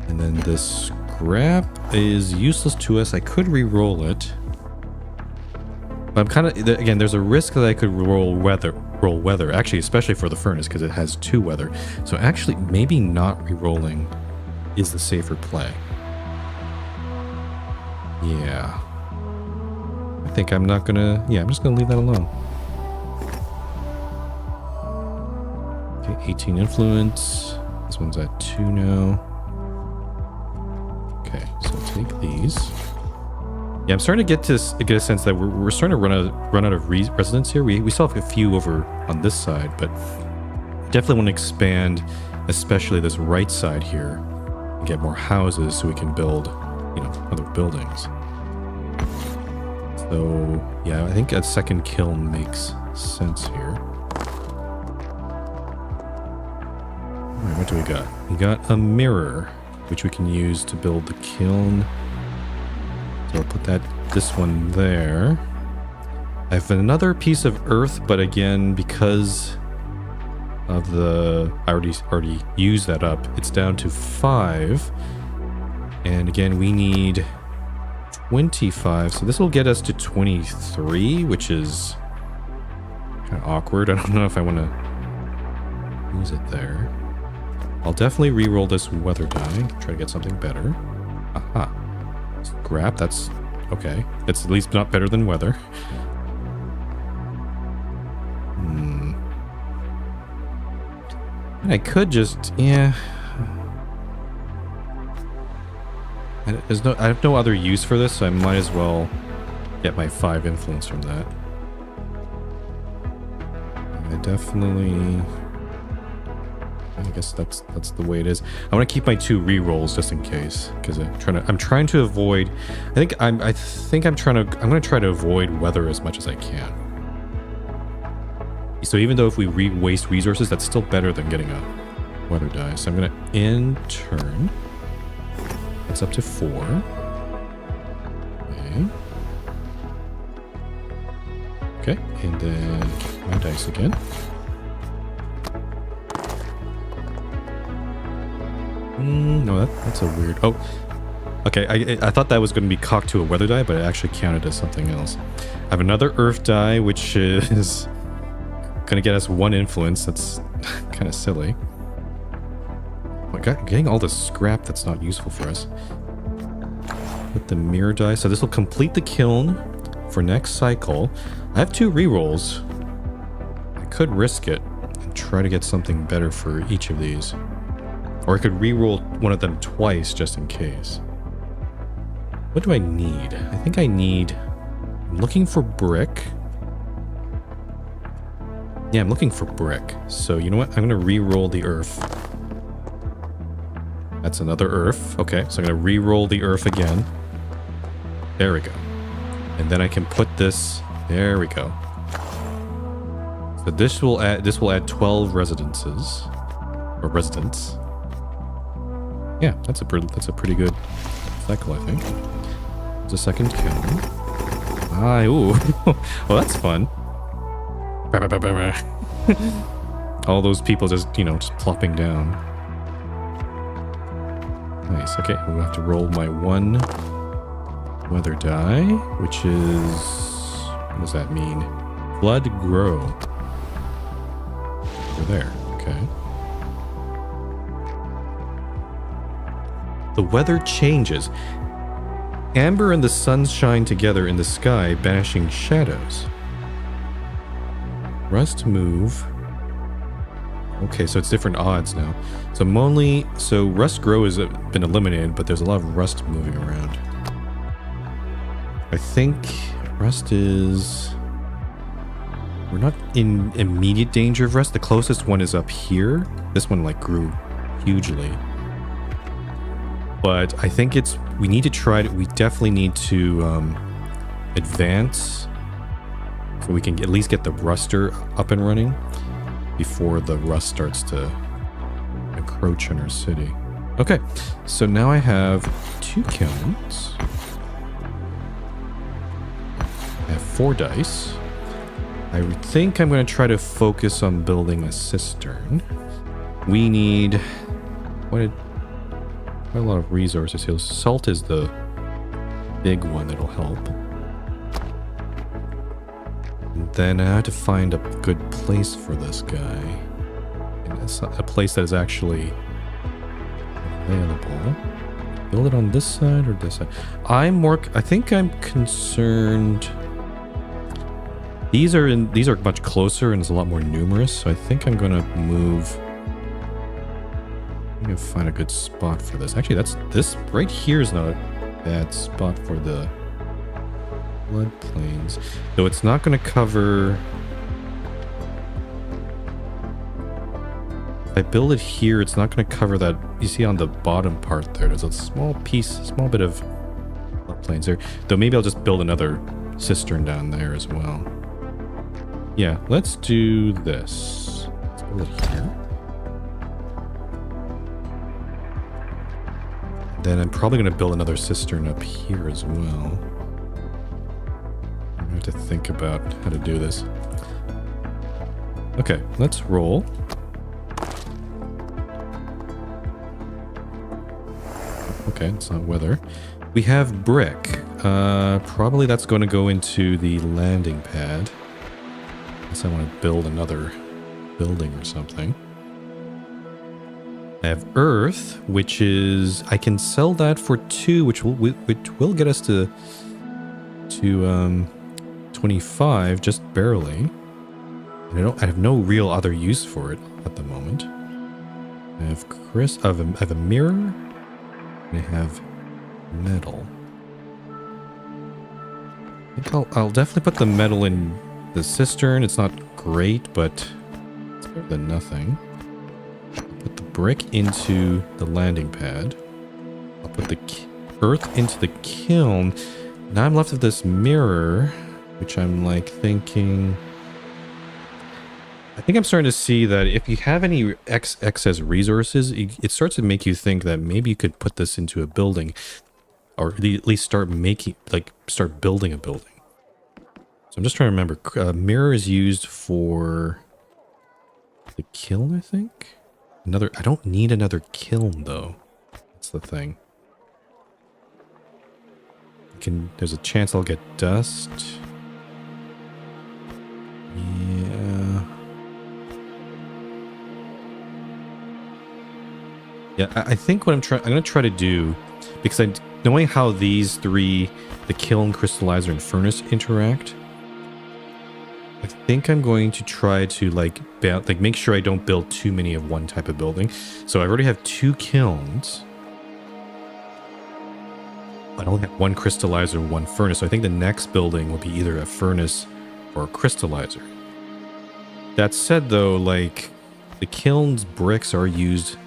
And then this scrap is useless to us. I could re-roll it. I'm kind of, again, there's a risk that I could roll weather, actually, especially for the furnace, because it has 2 weather. So actually, maybe not re-rolling is the safer play. Yeah. I think I'm not gonna, yeah, I'm just gonna leave that alone. Okay, 18 influence. This one's at 2 now. Okay, so take these. Yeah, I'm starting to get a sense that we're starting to run out of residents here. We still have a few over on this side, but definitely want to expand, especially this right side here, and get more houses so we can build, you know, other buildings. So yeah, I think a second kiln makes sense here. All right, what do we got? We got a mirror, which we can use to build the kiln. So I'll put this one there. I have another piece of earth, but again, because of I already used that up, it's down to 5. And again, we need 25. So this will get us to 23, which is kind of awkward. I don't know if I want to use it there. I'll definitely re-roll this weather die, try to get something better. Aha. Scrap, that's okay. It's at least not better than weather. I could just, yeah. I have no other use for this, so I might as well get my 5 influence from that. I definitely, I guess that's the way it is. I want to keep my 2 re-rolls just in case, because I'm trying to avoid. I'm going to try to avoid weather as much as I can. So even though if we waste resources, that's still better than getting a weather die. So I'm going to end turn. That's up to 4. Okay, and then get my dice again. No, that's a weird. Oh, okay. I thought that was going to be cocked to a weather die, but it actually counted as something else. I have another earth die, which is going to get us 1 influence. That's kind of silly. Getting all the scrap that's not useful for us. With the mirror die. So this will complete the kiln for next cycle. I have 2 rerolls. I could risk it and try to get something better for each of these. Or I could reroll one of them twice just in case. What do I need? I think I'm looking for brick. Yeah, I'm looking for brick. So you know what? I'm going to re-roll the earth. That's another earth. Okay, so I'm going to re-roll the earth again. There we go. And then I can put this. There we go. So this will add 12 residences or residents. Yeah, that's a pretty good cycle, I think. There's a second kiln. Ooh. Well, that's fun. All those people just plopping down. Nice. Okay, we'll have to roll my 1 weather die, which is, what does that mean? Flood grow. Over there. Okay. The weather changes. Amber and the sun shine together in the sky, banishing shadows. Rust move. Okay, so it's different odds now. So Rust Grow has been eliminated, but there's a lot of rust moving around. I think rust is we're not in immediate danger of rust. The closest one is up here. This one like grew hugely. But I think we need to try to, we definitely need to advance so we can at least get the ruster up and running before the rust starts to encroach on our city. Okay, so now I have 2 kilns. I have 4 dice. I think I'm going to try to focus on building a cistern. We need quite a lot of resources here. Salt is the big one that'll help. And then I have to find a good place for this guy. And it's a place that is actually available. Build it on this side or this side? I think I'm concerned. These are much closer and it's a lot more numerous, so I think I'm gonna move. I'm gonna find a good spot for this. Actually, this right here is not a bad spot for the floodplains. Though it's not gonna cover. If I build it here, it's not gonna cover that. You see on the bottom part there's a small bit of floodplains there. Though maybe I'll just build another cistern down there as well. Yeah, let's do this. Let's build it here. Then I'm probably going to build another cistern up here as well. I have to think about how to do this. Okay, let's roll. Okay, it's not weather. We have brick. Probably that's going to go into the landing pad. Unless I want to build another building or something. I have earth, which is I can sell that for 2, which will get us to 25 just barely. And I have no real other use for it at the moment. I have I have a mirror. And I have metal. I think I'll definitely put the metal in the cistern. It's not great, but it's better than nothing. I'll put the brick into the landing pad. I'll put the earth into the kiln. Now I'm left with this mirror, which I'm like thinking. I think I'm starting to see that if you have any excess resources, it starts to make you think that maybe you could put this into a building, or at least start building a building. So I'm just trying to remember. Mirror is used for the kiln, I think. I don't need another kiln though. That's the thing. There's a chance I'll get dust. Yeah. Yeah, I think what I'm going to try to do, because knowing how these three, the kiln, crystallizer, and furnace interact, I think I'm going to try to make sure I don't build too many of one type of building. So I already have 2 kilns. I only have 1 crystallizer and 1 furnace. So I think the next building will be either a furnace or a crystallizer. That said, though, like the kiln's bricks are used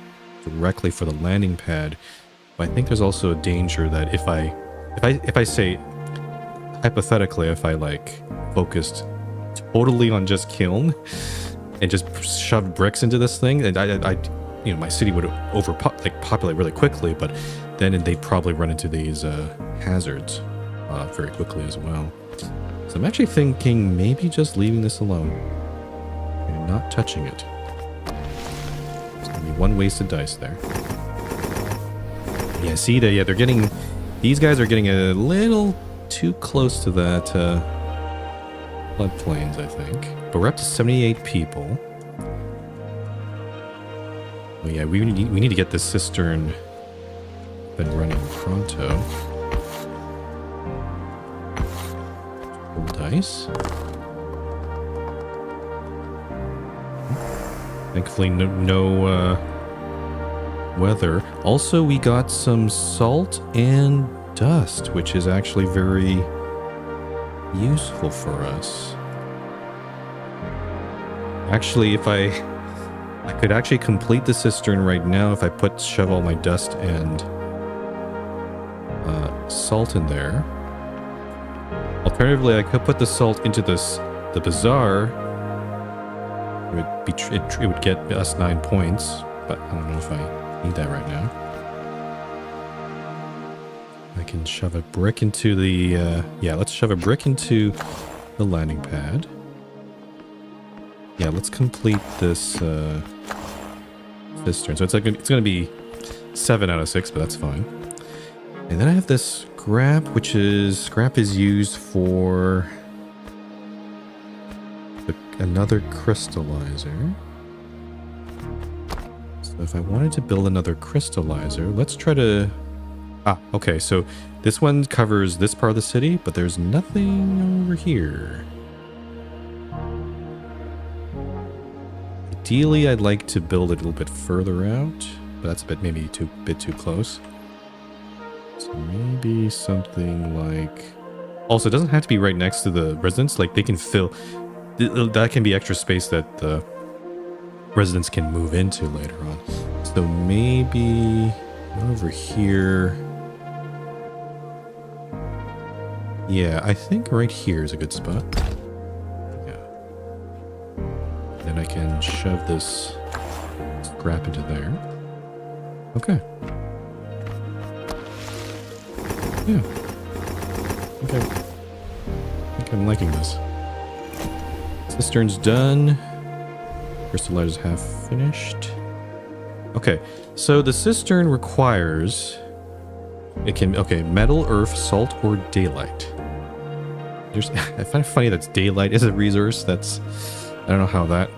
directly for the landing pad, but I think there's also a danger that if I say hypothetically, if I focused totally on just kiln and just shoved bricks into this thing, and I my city would populate really quickly, but then they'd probably run into these hazards very quickly as well. So I'm actually thinking maybe just leaving this alone and not touching it. There's 1 wasted dice there. Yeah, see, they're getting, these guys are getting a little too close to that floodplains, I think. But we're up to 78 people. Oh yeah, we need to get this cistern up and running pronto. Roll dice. Thankfully, no weather. Also, we got some salt and dust, which is actually very useful for us. Actually, if I could actually complete the cistern right now if I shove all my dust and salt in there. Alternatively, I could put the salt into the bazaar. It would get us 9 points, but I don't know if I need that right now. I can shove a brick into the yeah, let's shove a brick into the landing pad. Yeah, let's complete this cistern. So it's going to be 7 out of 6, but that's fine. And then I have this scrap, which is used for another crystallizer. So if I wanted to build another crystallizer, let's try to... okay, so this one covers this part of the city, but there's nothing over here. Ideally, I'd like to build it a little bit further out, but that's maybe a bit too close. So maybe something like... Also, it doesn't have to be right next to the residents. Like, they can fill... That can be extra space that the residents can move into later on. So maybe over here... Yeah, I think right here is a good spot. Then I can shove this scrap into there. Okay. Yeah. Okay. I think I'm liking this. Cistern's done. Crystallizer's half finished. Okay, so the cistern requires... It can... Okay, metal, earth, salt, or daylight. I find it funny that daylight is a resource. That's... I don't know how that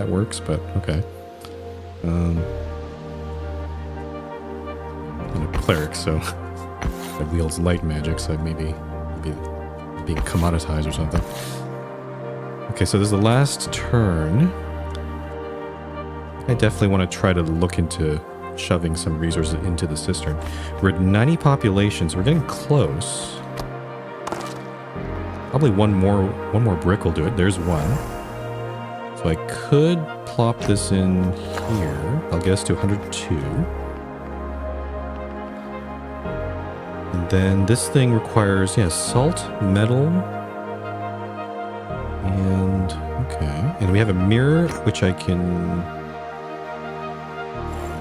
works, but okay. I'm a cleric, so that wields light magic, so maybe being commoditized or something. Okay, so this is the last turn. I definitely want to try to look into shoving some resources into the cistern. We're at 90 population, so we're getting close. Probably one more brick will do it. There's one. So I could plop this in here. I'll get us to 102. And then this thing requires, yeah, salt, metal, and okay. And we have a mirror, which I can...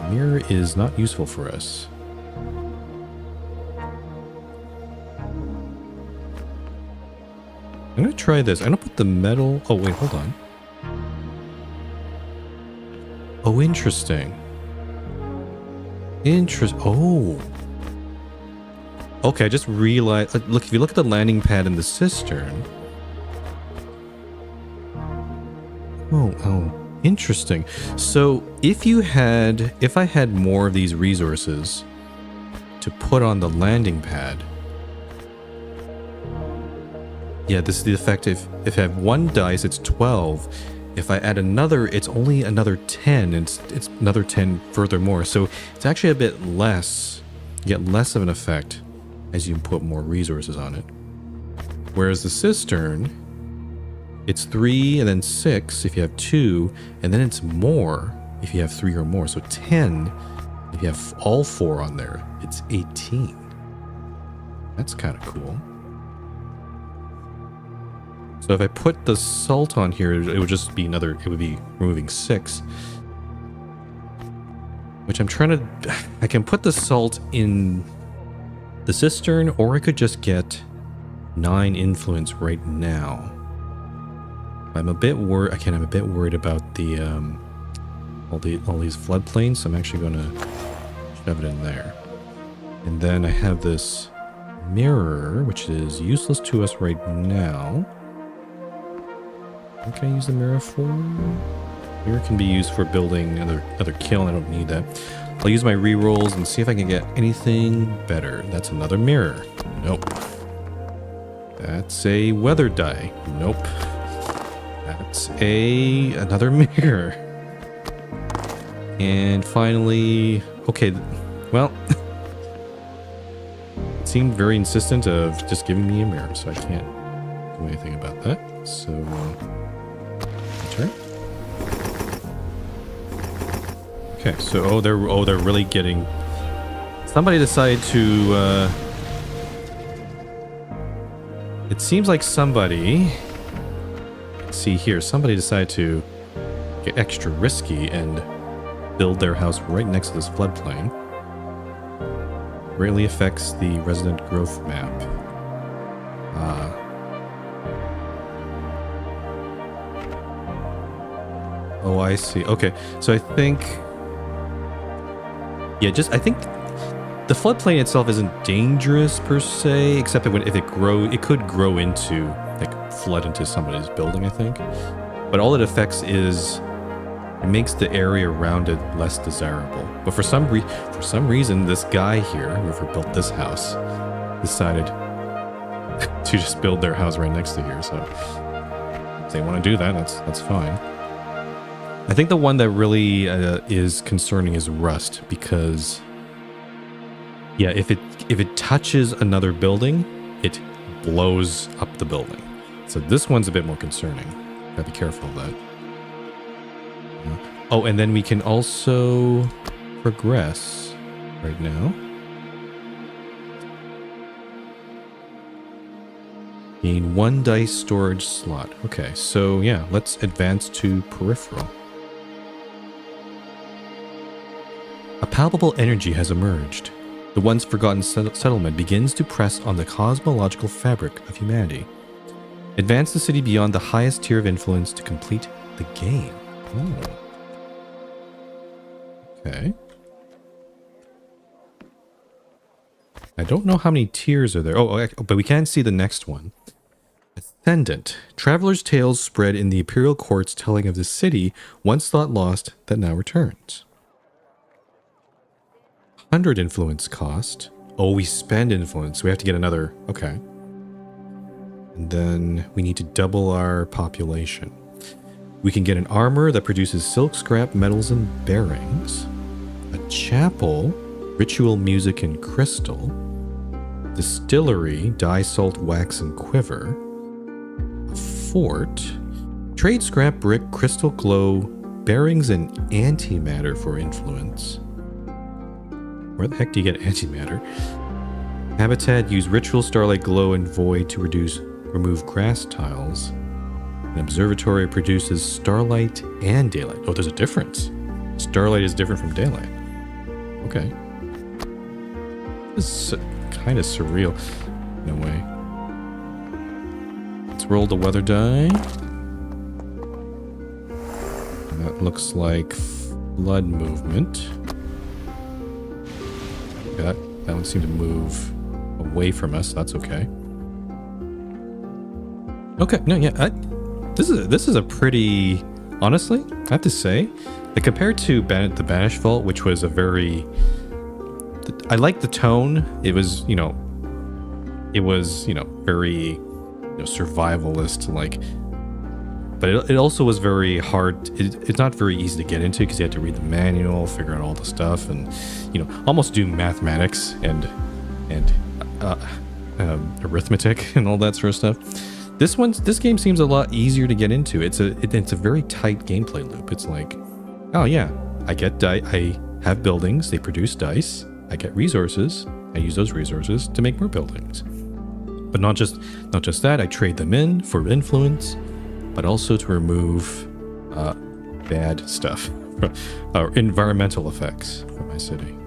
Mirror is not useful for us. I'm gonna try this. I'm gonna put the metal... Oh, wait, hold on. Oh, interesting. Oh. Okay, I just realized... Look, if you look at the landing pad in the cistern... Oh, interesting. So, if I had more of these resources to put on the landing pad... Yeah, this is the effect. If I have one dice, it's 12. If I add another, it's only another 10. And it's another 10 furthermore. So it's actually a bit less. You get less of an effect as you put more resources on it. Whereas the cistern, it's 3 and then 6 if you have 2. And then it's more if you have 3 or more. So 10 if you have all 4 on there. It's 18. That's kind of cool. So if I put the salt on here, it would just be it would be removing 6. Which I'm trying to... I can put the salt in the cistern, or I could just get 9 influence right now. I'm a bit worried... Again, I'm a bit worried about the... all these floodplains, so I'm actually going to shove it in there. And then I have this mirror, which is useless to us right now. What can I use the mirror for? Mirror can be used for building another kiln. I don't need that. I'll use my rerolls and see if I can get anything better. That's another mirror. Nope. That's a weather die. Nope. That's another mirror. And finally, okay, well, it seemed very insistent of just giving me a mirror, so I can't do anything about that. So, turn. Okay, so they're really getting. Somebody decided to. It seems like somebody. Let's see here, somebody decided to get extra risky and build their house right next to this floodplain. Greatly affects the resident growth map. Oh, I see. Okay, so I think... Yeah, I think the floodplain itself isn't dangerous per se, except that if it could grow into, like, flood into somebody's building, I think. But all it affects is it makes the area around it less desirable. But for some reason, this guy here, whoever built this house, decided to just build their house right next to here. So if they want to do that, that's fine. I think the one that really is concerning is rust, because yeah, if it touches another building, it blows up the building. So this one's a bit more concerning. Gotta be careful of that. Oh, and then we can also progress right now. Gain 1 dice storage slot. Okay, so yeah, let's advance to peripheral. A palpable energy has emerged. The once forgotten settlement begins to press on the cosmological fabric of humanity. Advance the city beyond the highest tier of influence to complete the game. Ooh. Okay. I don't know how many tiers are there. Oh, but we can see the next one. Ascendant. Travelers' tales spread in the imperial courts telling of the city once thought lost that now returns. 100 influence cost. Oh, we spend influence. We have to get another. Okay. And then we need to double our population. We can get an armor that produces silk scrap, metals, and bearings. A chapel, ritual music and crystal. Distillery, dye, salt, wax, and quiver. A fort. Trade scrap, brick, crystal glow, bearings, and antimatter for influence. Where the heck do you get antimatter? Habitat, use ritual, starlight, glow, and void to remove grass tiles. An observatory produces starlight and daylight. Oh, there's a difference. Starlight is different from daylight. Okay. This is kind of surreal in a way. Let's roll the weather die. That looks like flood movement. Okay, that one seemed to move away from us. That's okay. Okay, no, yeah, this is a pretty, honestly, I have to say, like compared to the Banished Vault, which was a very, I like the tone. It was, very, survivalist, like, but it also was very hard. It's not very easy to get into because you had to read the manual, figure out all the stuff, and almost do mathematics and arithmetic and all that sort of stuff. This game seems a lot easier to get into. It's a very tight gameplay loop. It's like, oh yeah, I have buildings, they produce dice, I get resources, I use those resources to make more buildings. But not just that, I trade them in for influence, but also to remove bad stuff, or environmental effects from my city.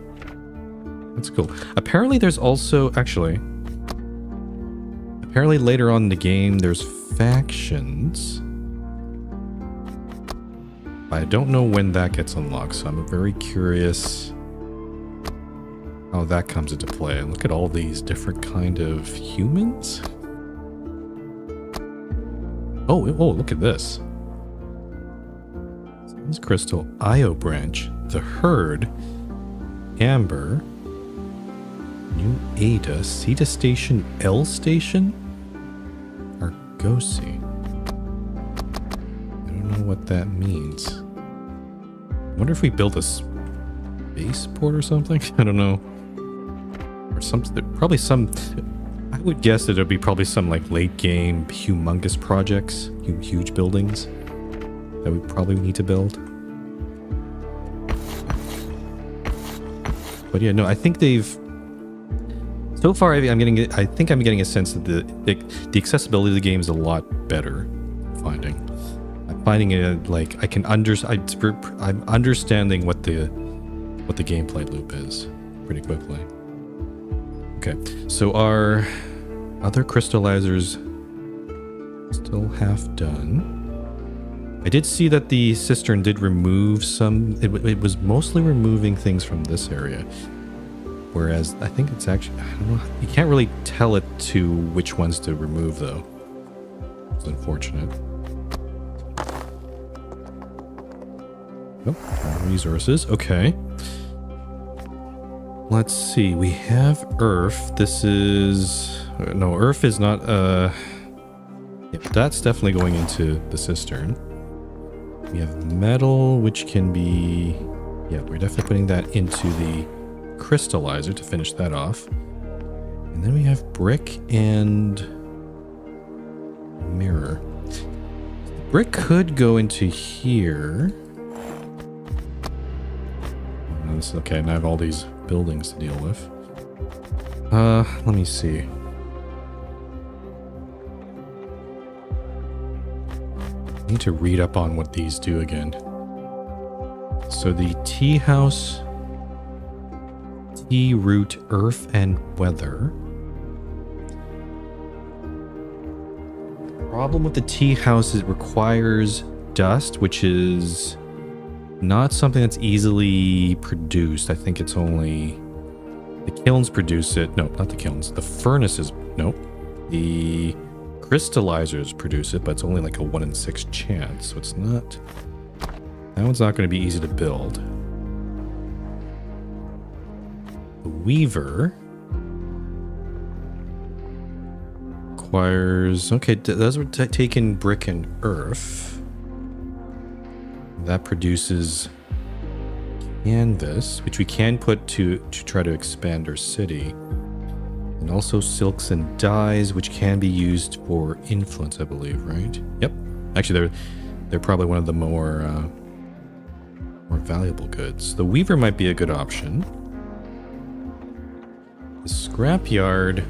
That's cool. Apparently there's also, apparently later on in the game, there's factions. I don't know when that gets unlocked, so I'm very curious how that comes into play. And look at all these different kind of humans. Oh, look at this. This crystal, Io branch, the herd, Amber, New Ada, Ceta Station, L Station, Argosy. I don't know what that means. I wonder if we build a spaceport or something. I don't know. Or probably some. I would guess that there'd be probably some like late game humongous projects, huge buildings that we probably need to build. But yeah, no, I think they've... So far, I think I'm getting a sense that the accessibility of the game is a lot better. I'm finding it like I'm understanding what the gameplay loop is pretty quickly. Okay, so our other crystallizers still half done. I did see that the cistern did remove some. It was mostly removing things from this area. Whereas I think it's actually, I don't know, you can't really tell it to which ones to remove though. It's unfortunate. Oh, resources, okay. Let's see, we have earth. This is, no, earth is not, yeah, that's definitely going into the cistern. We have metal, which can be, yeah, we're definitely putting that into the crystallizer to finish that off. And then we have brick and mirror. Brick could go into here. Oh, this is okay. Now I have all these buildings to deal with. Let me see. I need to read up on what these do again. So the tea house, tea root, earth, and weather. Problem with the tea house is it requires dust, which is not something that's easily produced. I think it's only the kilns produce it. No, not the kilns. The furnaces. Nope. The crystallizers produce it, but it's only like a 1 in 6 chance. So it's not. That one's not going to be easy to build. The weaver requires. Okay, those were taking brick and earth. That produces canvas, which we can put to try to expand our city. And also silks and dyes, which can be used for influence, I believe, right? Yep. Actually, they're probably one of the more valuable goods. The weaver might be a good option. The scrapyard.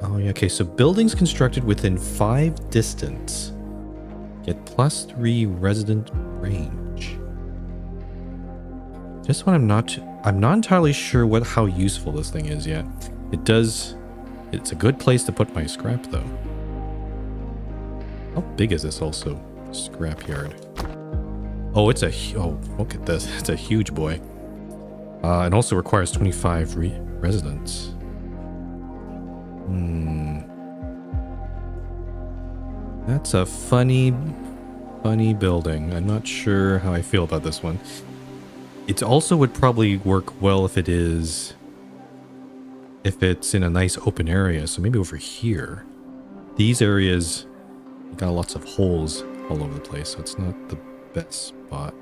Oh, yeah, okay, so buildings constructed within 5 distance get +3 resident range. This one I'm not entirely sure how useful this thing is yet. It's a good place to put my scrap though. How big is this also? Scrapyard. Oh, look at this. It's a huge boy. It also requires 25 residents. That's a funny building. I'm not sure how I feel about this one. It also would probably work well if it's in a nice open area. So maybe over here. These areas got lots of holes all over the place, so it's not the best spot.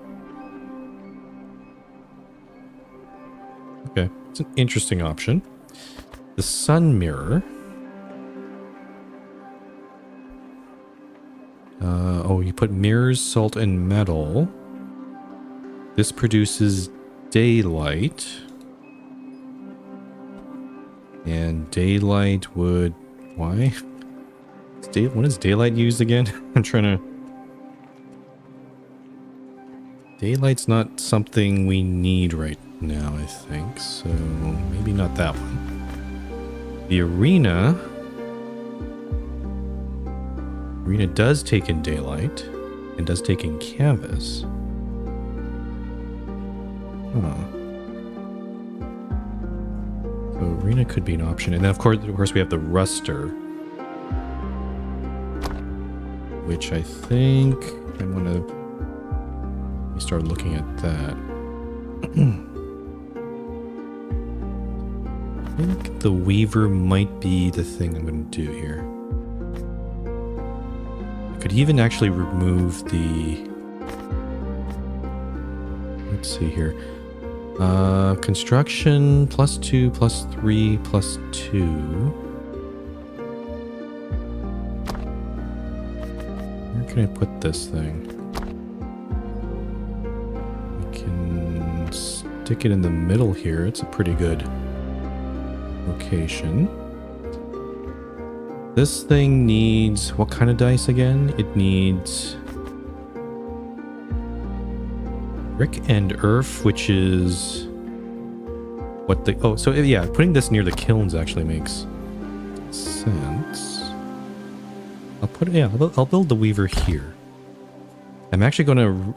Okay, it's an interesting option. The sun mirror. You put mirrors, salt, and metal. This produces daylight. And daylight would... Why? When is daylight used again? I'm trying to... Daylight's not something we need right now, I think. So maybe not that one. The arena... Arena does take in daylight and does take in canvas. Huh. So arena could be an option. And then of course we have the ruster, which I think I'm gonna start looking at that. I think the weaver might be the thing I'm gonna do here. Could even actually remove the... Let's see here. Construction +2, +3, +2. Where can I put this thing? We can stick it in the middle here. It's a pretty good location. This thing needs what kind of dice again? It needs brick and earth, which is what the... Oh, so yeah, putting this near the kilns actually makes sense. I'll put it... Yeah, I'll build the weaver here. I'm actually going to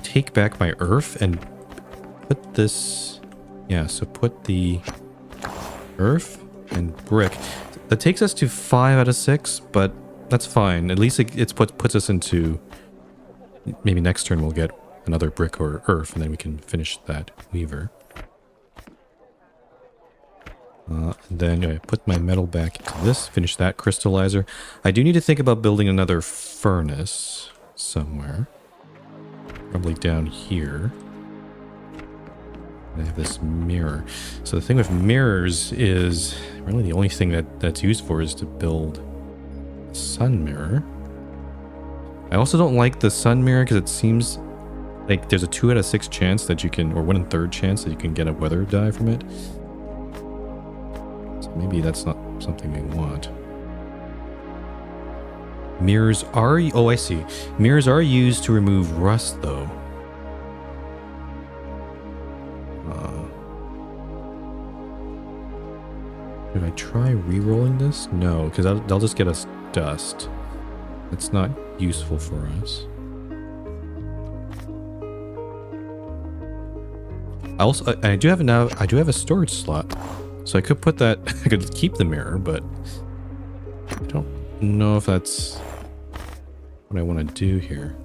take back my earth and put this... Yeah, so put the earth and brick. That takes us to 5 out of 6, but that's fine. At least it's what puts us into... Maybe next turn we'll get another brick or earth, and then we can finish that weaver. Then I put my metal back into this, finish that crystallizer. I do need to think about building another furnace somewhere. Probably down here. I have this mirror. So the thing with mirrors is really the only thing that's used for is to build a sun mirror. I also don't like the sun mirror because it seems like there's a 2 out of 6 chance that you can, or 1 1/3 chance that you can get a weather die from it. So maybe that's not something we want. Mirrors are... Oh, I see. Mirrors are used to remove rust, though. Should I try re-rolling this? No, because that'll just get us dust. That's not useful for us. I do have a storage slot, so I could put that... I could keep the mirror, but I don't know if that's what I want to do here.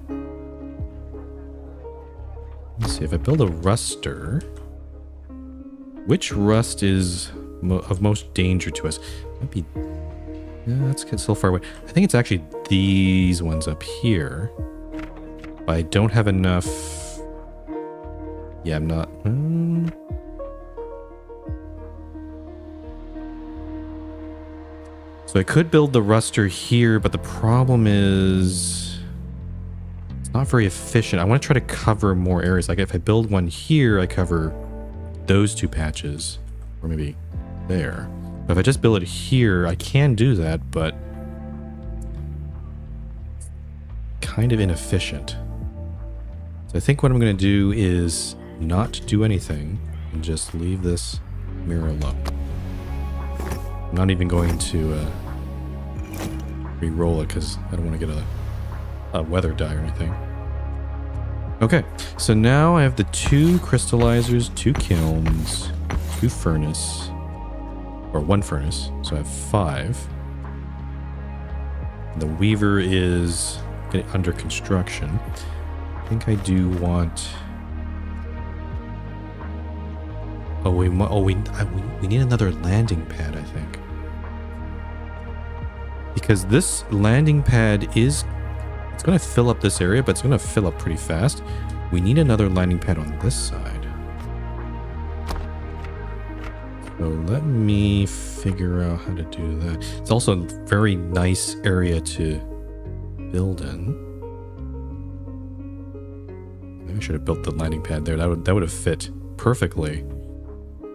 Let's see, if I build a ruster, which rust is of most danger to us? Might be... Yeah, that's so far away. I think it's actually these ones up here. But I don't have enough... Yeah, I'm not... So I could build the ruster here, but the problem is... It's not very efficient. I want to try to cover more areas. Like if I build one here, I cover those 2 patches. Or maybe there. But if I just build it here, I can do that, but... kind of inefficient. So I think what I'm going to do is not do anything and just leave this mirror alone. I'm not even going to re-roll it because I don't want to get a weather die or anything. Okay, so now I have the 2 crystallizers, 2 kilns, 2 furnace, or 1 furnace, so I have 5. The weaver is under construction. I think I do want... Oh, we need another landing pad, I think. Because this landing pad is... It's going to fill up this area, but it's going to fill up pretty fast. We need another landing pad on this side. So let me figure out how to do that. It's also a very nice area to build in. Maybe I should have built the landing pad there. That would have fit perfectly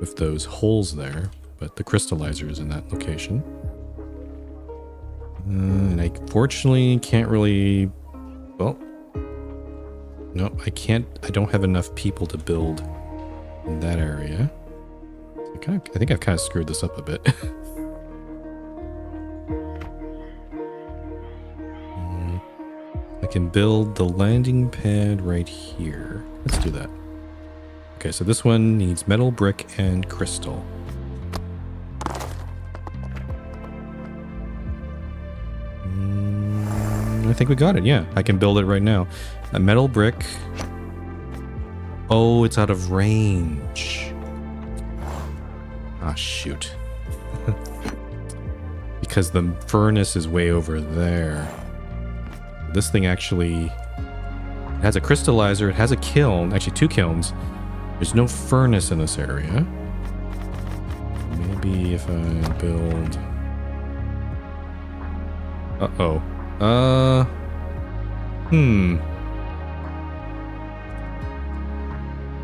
with those holes there, but the crystallizer is in that location. And I fortunately can't really... Well... No, I can't... I don't have enough people to build in that area. I think I've kind of screwed this up a bit. I can build the landing pad right here. Let's do that. Okay, so this one needs metal, brick, and crystal. I think we got it, yeah. I can build it right now. A metal brick. Oh, it's out of range. Ah, shoot. Because the furnace is way over there. This thing actually has a crystallizer, it has a kiln, actually 2 kilns. There's no furnace in this area. Maybe if I build... Uh-oh.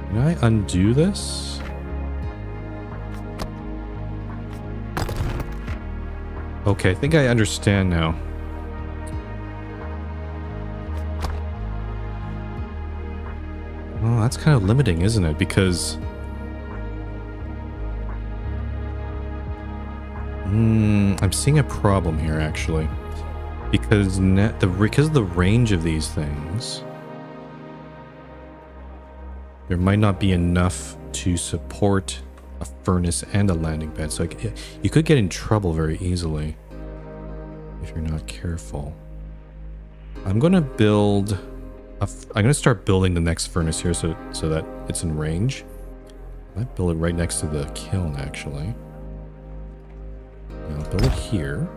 Can I undo this? Okay, I think I understand now. Oh, that's kind of limiting, isn't it? Because... I'm seeing a problem here, actually. Because because of the range of these things, there might not be enough to support a furnace and a landing pad. So you could get in trouble very easily if you're not careful. I'm going to build... I'm going to start building the next furnace here so that it's in range. I might build it right next to the kiln, actually. I'll build it here.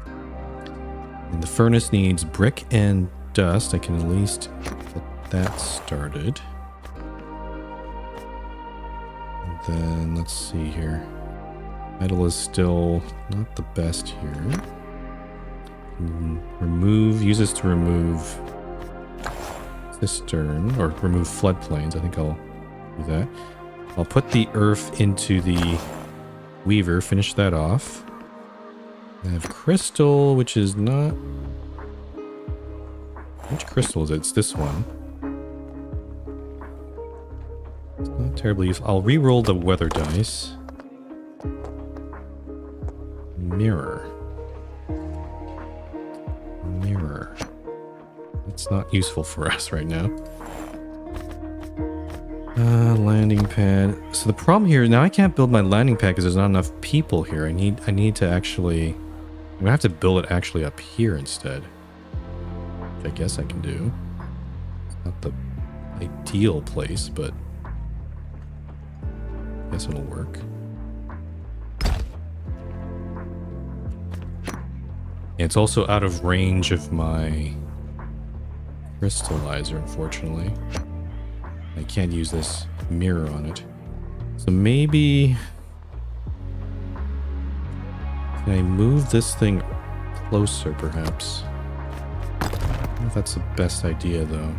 And the furnace needs brick and dust. I can at least get that started. And then, let's see here. Metal is still not the best here. Use this to remove cistern, or remove floodplains. I think I'll do that. I'll put the earth into the weaver, finish that off. I have crystal, which is not... Which crystal is it? It's this one. It's not terribly useful. I'll re-roll the weather dice. Mirror. It's not useful for us right now. Landing pad. So the problem here, now I can't build my landing pad because there's not enough people here. I need to actually... I'm gonna have to build it actually up here instead. Which I guess I can do. It's not the ideal place, but I guess it'll work. It's also out of range of my crystallizer, unfortunately. I can't use this mirror on it. So maybe... Can I move this thing closer, perhaps? I don't know if that's the best idea, though.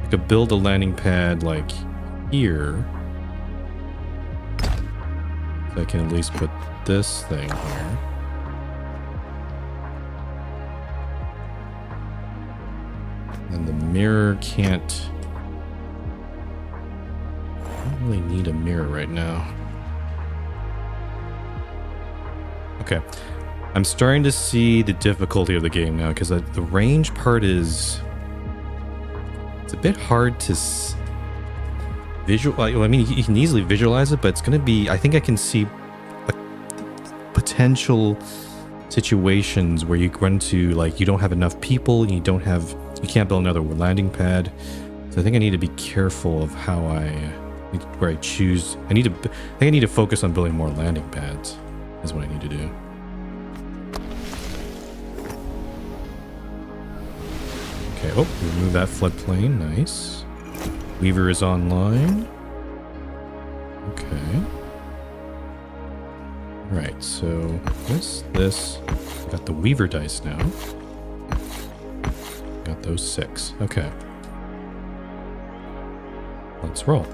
I could build a landing pad, like, here. So I can at least put this thing here. And the mirror can't... I don't really need a mirror right now. Okay. I'm starting to see the difficulty of the game now, because the range part is... It's a bit hard to visualize. I mean, you can easily visualize it, but it's going to be... I think I can see potential situations where you run to, like, you don't have enough people, and you can't build another landing pad. So I think I need to be careful of how where I choose. I think I need to focus on building more landing pads, is what I need to do. Okay, oh, remove that floodplain, nice. Weaver is online. Okay. Right, so this. Got the Weaver dice now. Got those 6. Okay. Let's roll.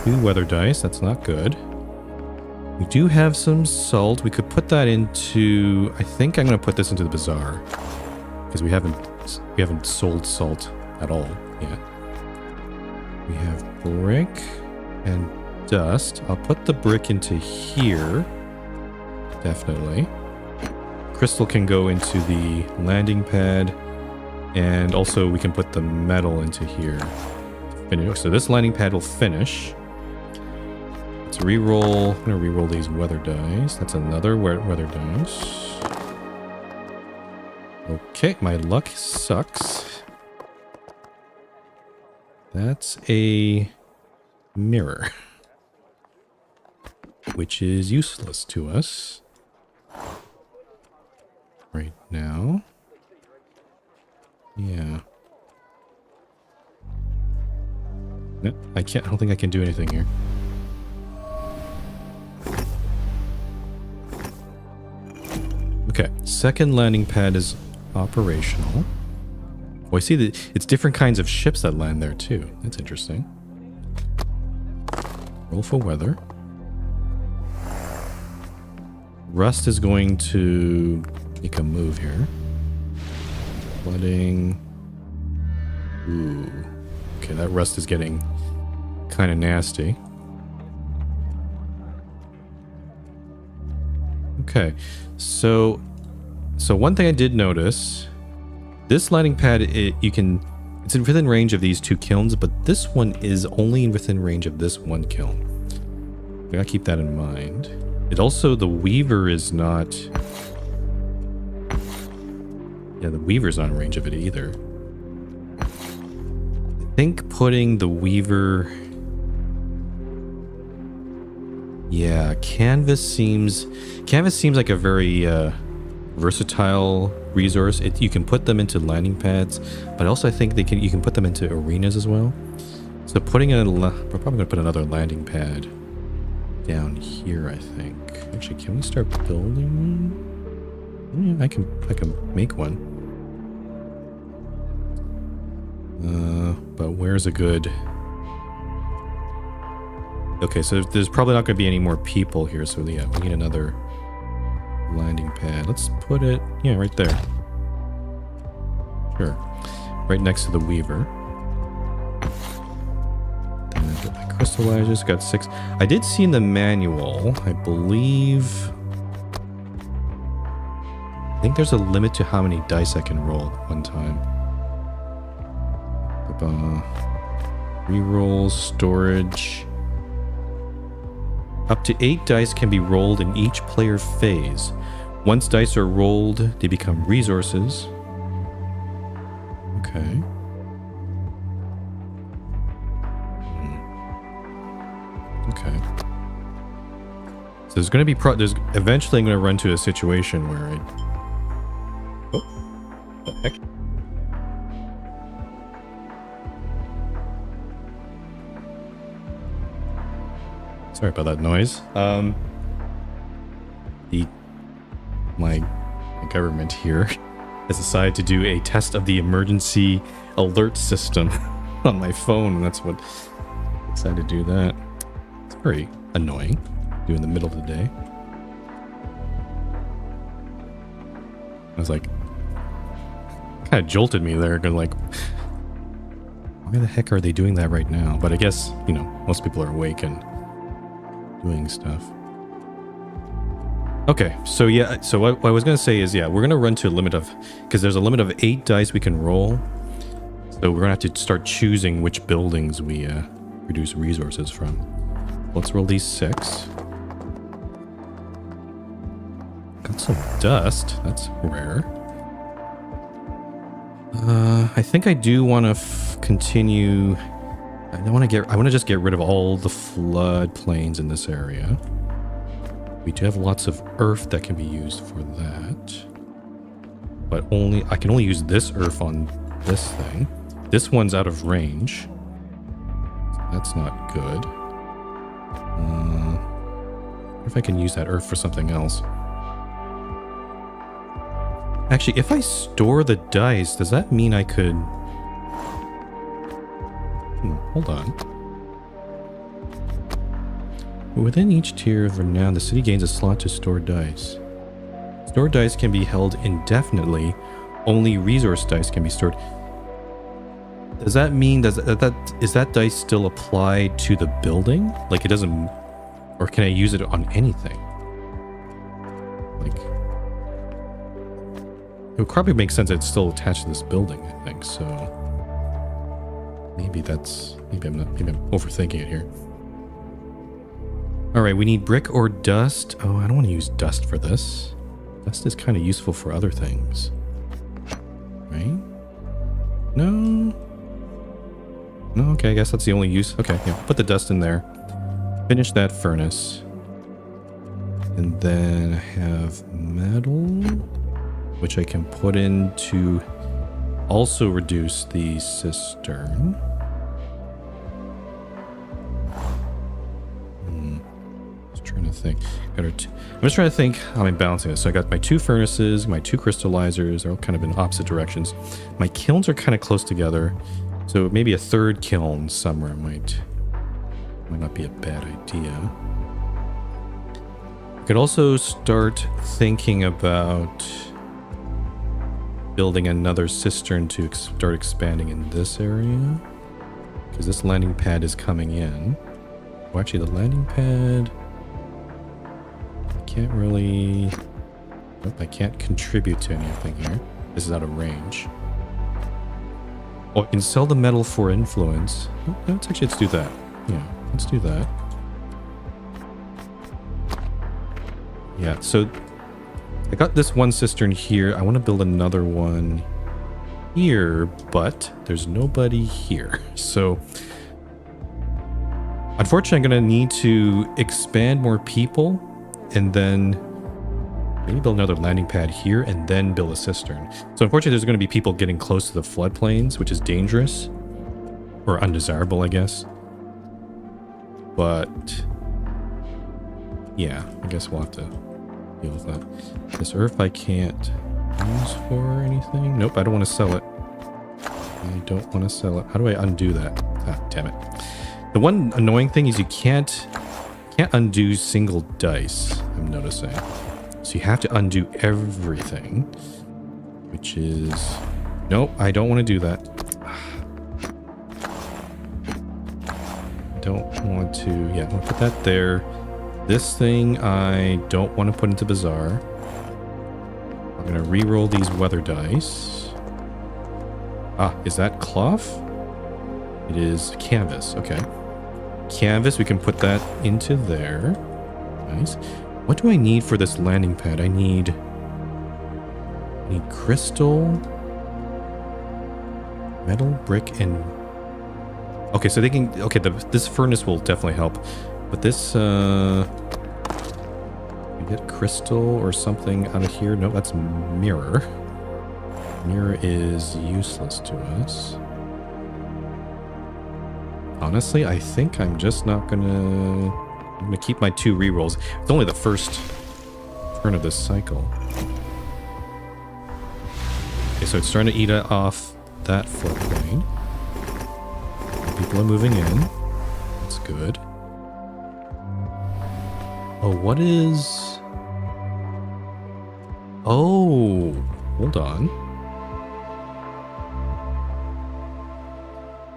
2 weather dice, that's not good. We do have some salt. We could put that into... I think I'm going to put this into the bazaar. Because we haven't sold salt at all yet. We have brick and dust. I'll put the brick into here. Definitely. Crystal can go into the landing pad. And also we can put the metal into here. So this landing pad will finish. Let's re-roll. I'm going to re-roll these weather dice. That's another weather dice. Okay, my luck sucks. That's a mirror. Which is useless to us right now. Yeah. No, I don't think I can do anything here. Okay, second landing pad is operational. Oh, I see that it's different kinds of ships that land there too. That's interesting. Roll for weather. Rust is going to make a move here. Flooding. Ooh. Okay, that rust is getting kind of nasty. Okay, so one thing I did notice, this landing pad, it's within range of these two kilns, but this one is only within range of this one kiln. I gotta keep that in mind. It also, the weaver is not... Yeah, the weaver's not in range of it either. I think putting the weaver... Yeah, canvas seems like a very versatile resource. You can put them into landing pads, but also I think you can put them into arenas as well. So we're probably gonna put another landing pad down here, I think. Actually, can we start building? Yeah, I can make one. But where's a good... Okay, so there's probably not going to be any more people here, so yeah, we need another landing pad. Let's put it, yeah, right there. Sure. Right next to the weaver. And get my crystallizers, got 6. I did see in the manual, I believe... I think there's a limit to how many dice I can roll at one time. Rerolls, storage... Up to 8 dice can be rolled in each player phase. Once dice are rolled, they become resources. Okay. Okay. So there's going to be eventually I'm going to run to a situation where oh, what the heck? Sorry about that noise. My government here has decided to do a test of the emergency alert system on my phone, and that's what decided to do that. It's very annoying, do in the middle of the day. I was like, kind of jolted me there, going like, why the heck are they doing that right now? But I guess, you know, most people are awake and doing stuff. Okay, so yeah, so what I was going to say is, yeah, we're going to run to a limit of, because there's a limit of 8 dice we can roll. So we're going to have to start choosing which buildings we produce resources from. Let's roll these 6. Got some dust. That's rare. I think I do want to continue... I want to just get rid of all the flood plains in this area. We do have lots of earth that can be used for that. But I can only use this earth on this thing. This one's out of range. So that's not good. What if I can use that earth for something else? Actually, if I store the dice, does that mean I could... hold on. Within each tier of renown, the city gains a slot to store dice. Stored dice can be held indefinitely. Only resource dice can be stored. Does that mean is that dice still applied to the building? Like it doesn't, or can I use it on anything? Like it would probably make sense that it's still attached to this building, I think. So maybe I'm overthinking it here. All right, we need brick or dust. Oh, I don't want to use dust for this. Dust is kind of useful for other things. Right? No. No, okay, I guess that's the only use. Okay, yeah, put the dust in there. Finish that furnace. And then I have metal, which I can put in to also reduce the cistern. Just trying trying to think. I'm just trying to think how I'm balancing this. So I got my 2 furnaces, my 2 crystallizers. They're all kind of in opposite directions. My kilns are kind of close together. So maybe a 3rd kiln somewhere might not be a bad idea. I could also start thinking about building another cistern to start expanding in this area. Because this landing pad is coming in. Oh, actually, the landing pad... I can't really... Nope, I can't contribute to anything here. This is out of range. Oh, I can sell the metal for influence. Oh, let's do that. Yeah, let's do that. Yeah, so I got this one cistern here. I want to build another one here, but there's nobody here. So unfortunately, I'm going to need to expand more people and then maybe build another landing pad here and then build a cistern. So unfortunately, there's going to be people getting close to the floodplains, which is dangerous or undesirable, I guess. But yeah, I guess we'll have to deal with that. This earth I can't use for anything. Nope, I don't want to sell it. I don't want to sell it. How do I undo that? Ah, damn it. The one annoying thing is you can't undo single dice, I'm noticing. So you have to undo everything, which is... Nope, I don't want to do that. I don't want to... Yeah, I'm going to put that there. This thing I don't want to put into Bazaar. I'm going to re-roll these weather dice. Ah, is that cloth? It is canvas. Okay. Canvas, we can put that into there. Nice. What do I need for this landing pad? I need crystal, metal, brick, and... Okay, so they can... Okay, this furnace will definitely help. But this, we get crystal or something out of here. No, that's mirror. Mirror is useless to us. Honestly, I think I'm just not gonna... I'm gonna keep my 2 rerolls. It's only the first turn of this cycle. Okay, so it's starting to eat off that floodplain. People are moving in. That's good. Oh, what is... Oh, hold on.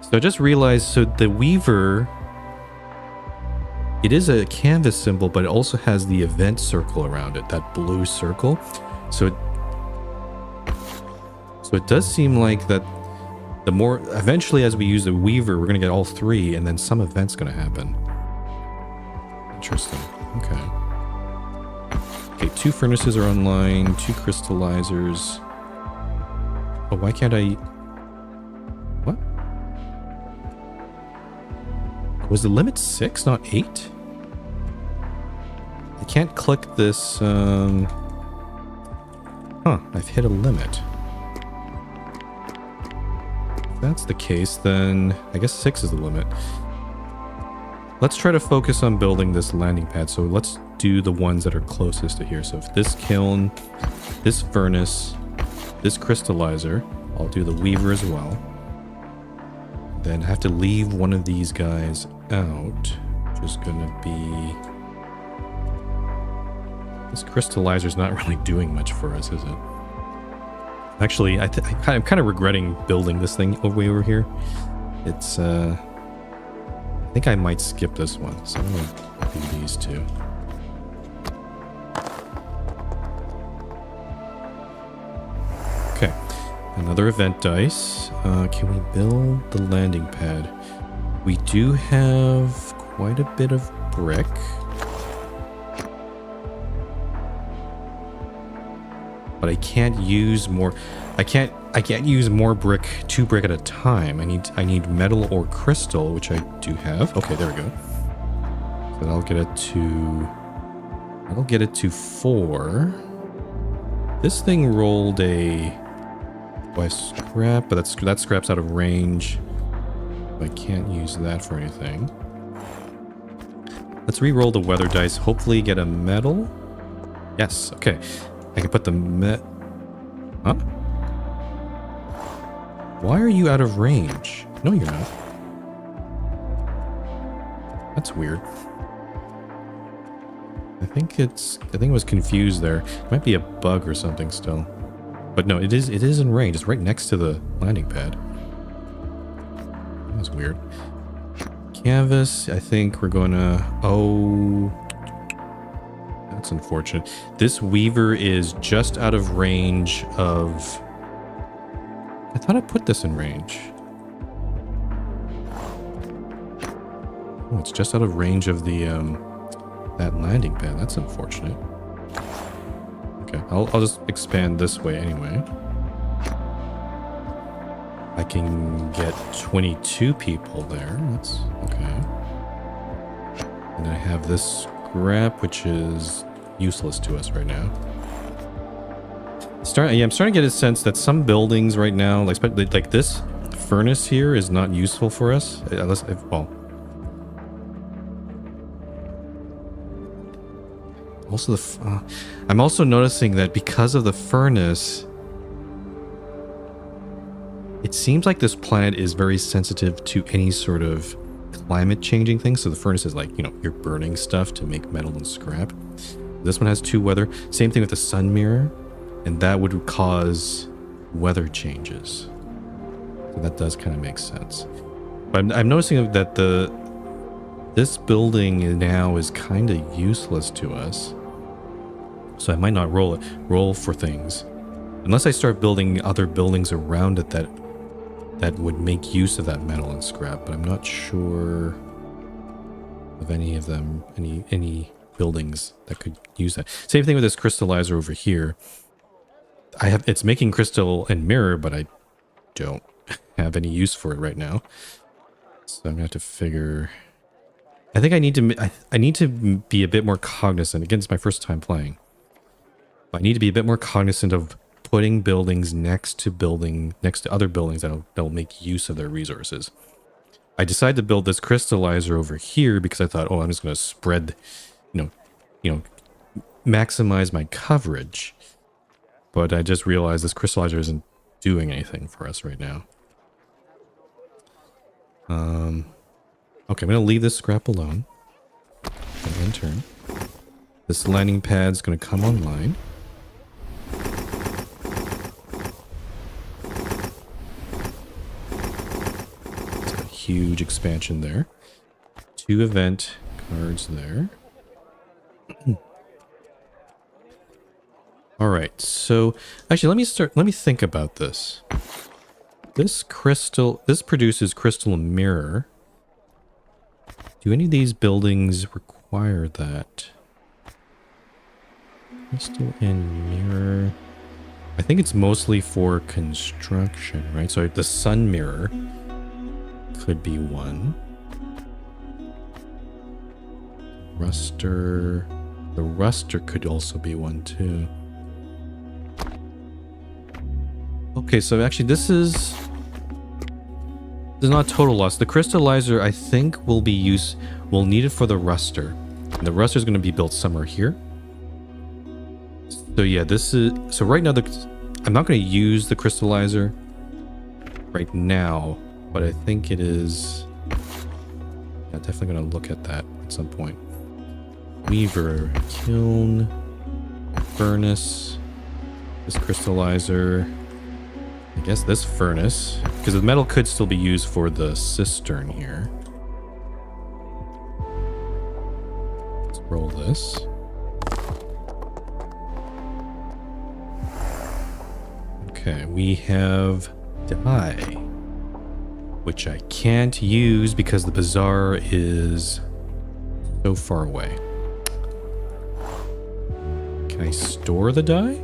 So I just realized, so the Weaver, it is a canvas symbol, but it also has the event circle around it, that blue circle. So it does seem like that the more, eventually as we use the Weaver, we're going to get all 3, and then some event's going to happen. Interesting. Okay. Okay, 2 furnaces are online, 2 crystallizers. Oh, why can't I... What? Was the limit 6, not 8? I can't click this, Huh, I've hit a limit. If that's the case, then I guess 6 is the limit. Let's try to focus on building this landing pad. So let's do the ones that are closest to here. So if this kiln, this furnace, this crystallizer, I'll do the Weaver as well. Then I have to leave one of these guys out, which is going to be... This crystallizer's not really doing much for us, is it? Actually, I'm kind of regretting building this thing way over here. It's, I think I might skip this one, so I'm going to do these 2. Okay, another event dice. Can we build the landing pad? We do have quite a bit of brick. But I can't use more. I can't use more brick, 2 brick at a time. I need metal or crystal, which I do have. Okay, there we go. So I'll get it to 4. This thing rolled a scrap, but that scrap's out of range. I can't use that for anything. Let's re-roll the weather dice. Hopefully get a metal. Yes, okay. I can put the Huh? Why are you out of range? No, you're not. That's weird. I think it was confused there. It might be a bug or something still. But no, it is in range. It's right next to the landing pad. That was weird. Canvas, I think we're gonna... Oh... That's unfortunate. This weaver is just out of range of... I thought I put this in range. Oh, it's just out of range of the, that landing pad. That's unfortunate. Okay, I'll just expand this way anyway. I can get 22 people there. That's okay. And I have this scrap, which is useless to us right now. I'm starting to get a sense that some buildings right now, like this furnace here, is not useful for us. Well. Also, I'm also noticing that because of the furnace, it seems like this planet is very sensitive to any sort of climate changing thing. So the furnace is like, you know, you're burning stuff to make metal and scrap. This one has 2 weather. Same thing with the sun mirror. And that would cause weather changes. So that does kind of make sense. But I'm noticing that this building now is kind of useless to us. So I might not roll for things. Unless I start building other buildings around it that would make use of that metal and scrap, but I'm not sure of any of them, any buildings that could use that. Same thing with this crystallizer over here. It's making crystal and mirror, but I don't have any use for it right now. So I'm gonna have to figure. I think I need to be a bit more cognizant. Again, it's my first time playing. But I need to be a bit more cognizant of putting buildings next to other buildings that'll make use of their resources. I decided to build this crystallizer over here because I thought, oh, I'm just going to spread, you know, maximize my coverage. But I just realized this crystallizer isn't doing anything for us right now. Okay, I'm going to leave this scrap alone. And turn. This landing pad's going to come online. Huge expansion there. 2 event cards there. All right, so actually let me think about this. This produces crystal and mirror. Do any of these buildings require that? Crystal and mirror. I think it's mostly for construction, right? So the sun mirror could be one. Ruster. The ruster could also be one too. Okay, so actually this is not total loss. The crystallizer, I think, will need it for the ruster. And the ruster is going to be built somewhere here. So yeah, so right now I'm not going to use the crystallizer right now, but I think it is. Yeah, definitely going to look at that at some point. Weaver, kiln, furnace, this crystallizer. I guess this furnace, because the metal could still be used for the cistern here. Let's roll this. Okay, we have dye, which I can't use because the bazaar is so far away. Can I store the dye?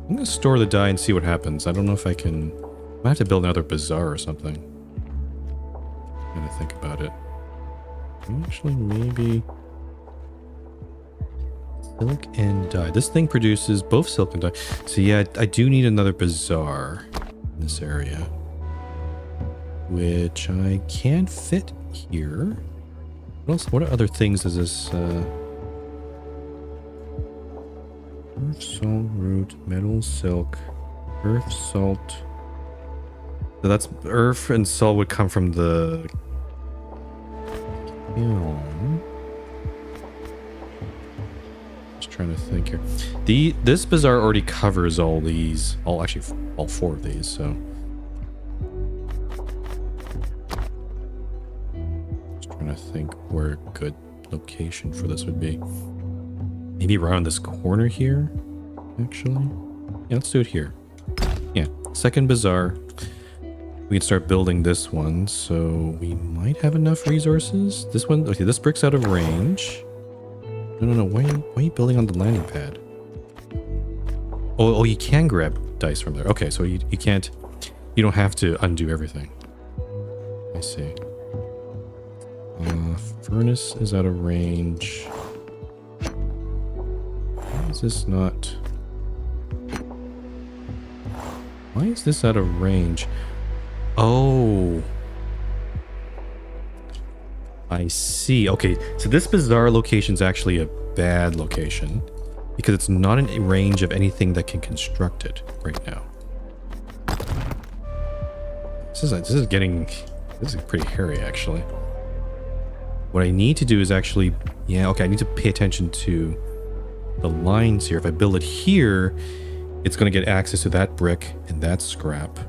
I'm going to store the dye and see what happens. I don't know if I can. I might have to build another bazaar or something. I'm going to think about it. Actually, maybe silk and dye. This thing produces both silk and dye. So yeah, I do need another bazaar in this area. which I can't fit here. What else? What other things is this? Earth, salt, root, metal, silk, earth, salt. So that's earth and salt would come from the kiln. Just trying to think here. This bazaar already covers all these. Actually all 4 of these. So just trying to think where a good location for this would be. Maybe around this corner here, actually. Yeah, let's do it here. Yeah, second bazaar. We can start building this one, so we might have enough resources. This one, okay, this brick's out of range. No. Why are you building on the landing pad? Oh, you can grab dice from there. Okay, so you can't, you don't have to undo everything. I see. Furnace is out of range. Why is this not... Why is this out of range? Oh. I see. Okay, so this bazaar location is actually a bad location because it's not in range of anything that can construct it right now. This is pretty hairy, actually. What I need to do is actually... Yeah, okay, I need to pay attention to the lines here. If I build it here, it's going to get access to that brick and that scrap.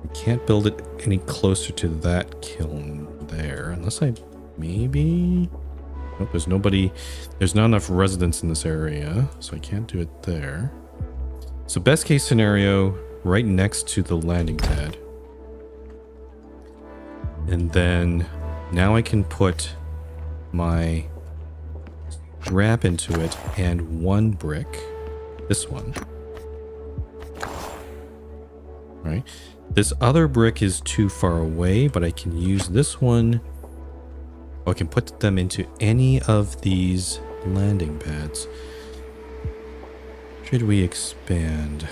I can't build it any closer to that kiln there, unless I maybe... Nope, there's nobody... There's not enough residents in this area, so I can't do it there. So best case scenario, right next to the landing pad. And then now I can put my scrap into it and 1 brick. This one. Right. This other brick is too far away, but I can use this one. I can put them into any of these landing pads. Should we expand?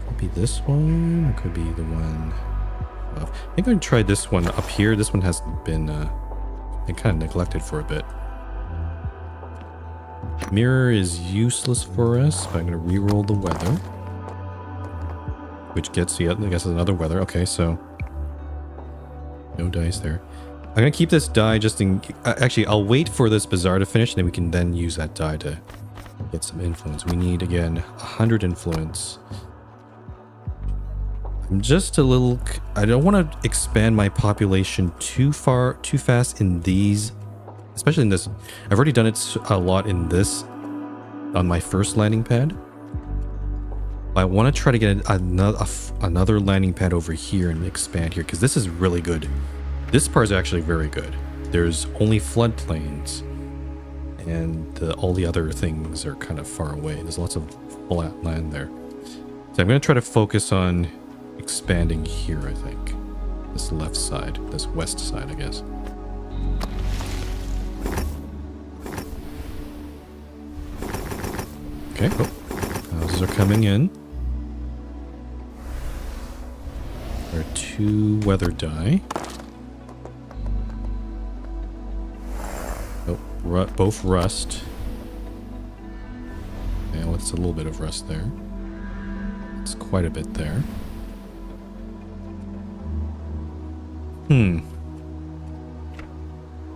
Could be this one, or could be the one above. I think I'm gonna try this one up here. This one has been kind of neglected for a bit. Mirror is useless for us, but I'm gonna re-roll the weather. Which gets the, I guess, another weather. Okay, so no dice there. I'm gonna keep this die just in... actually, I'll wait for this bazaar to finish, and then we can then use that die to get some influence. We need, again, 100 influence. I'm just a little... I don't want to expand my population too fast in these... Especially in this... I've already done it a lot in this, on my first landing pad. I want to try to get another landing pad over here and expand here, because this is really good. This part is actually very good. There's only floodplains, and all the other things are kind of far away. There's lots of flat land there. So I'm going to try to focus on expanding here, I think. This left side, this west side, I guess. Okay, houses are coming in. There are 2 weather die. Oh, both rust. Yeah, well, it's a little bit of rust there. It's quite a bit there.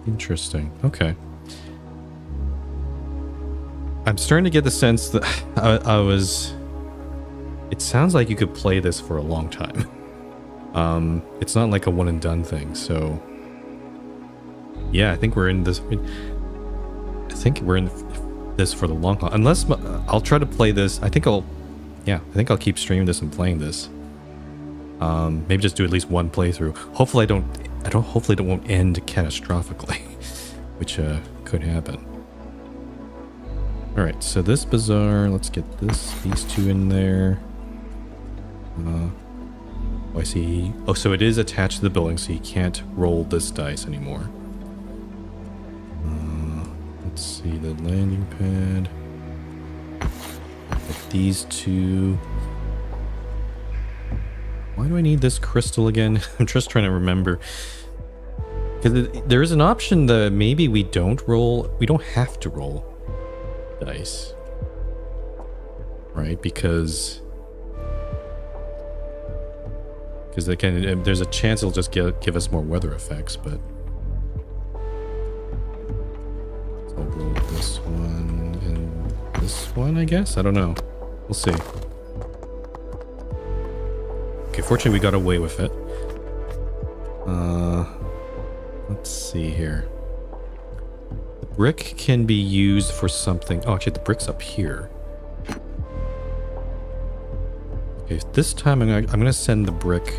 Interesting. Okay. I'm starting to get the sense that I was... It sounds like you could play this for a long time. It's not like a one and done thing, so... Yeah, I think we're in this... I think we're in this for the long haul. Unless... I'll try to play this. I think I'll keep streaming this and playing this. Maybe just do at least one playthrough. Hopefully hopefully it won't end catastrophically. Which, could happen. Alright, so this bazaar, let's get these 2 in there. Oh, I see. Oh, so it is attached to the building, so you can't roll this dice anymore. Let's see, the landing pad. Get these 2. Why do I need this crystal again? I'm just trying to remember. Because there is an option that maybe we don't have to roll dice. Right? Because again, there's a chance it'll just give us more weather effects, but... So I'll roll this one and this one, I guess? I don't know. We'll see. Okay, fortunately we got away with it. Let's see here. The brick can be used for something... Oh, actually, the brick's up here. Okay, this time I'm gonna send the brick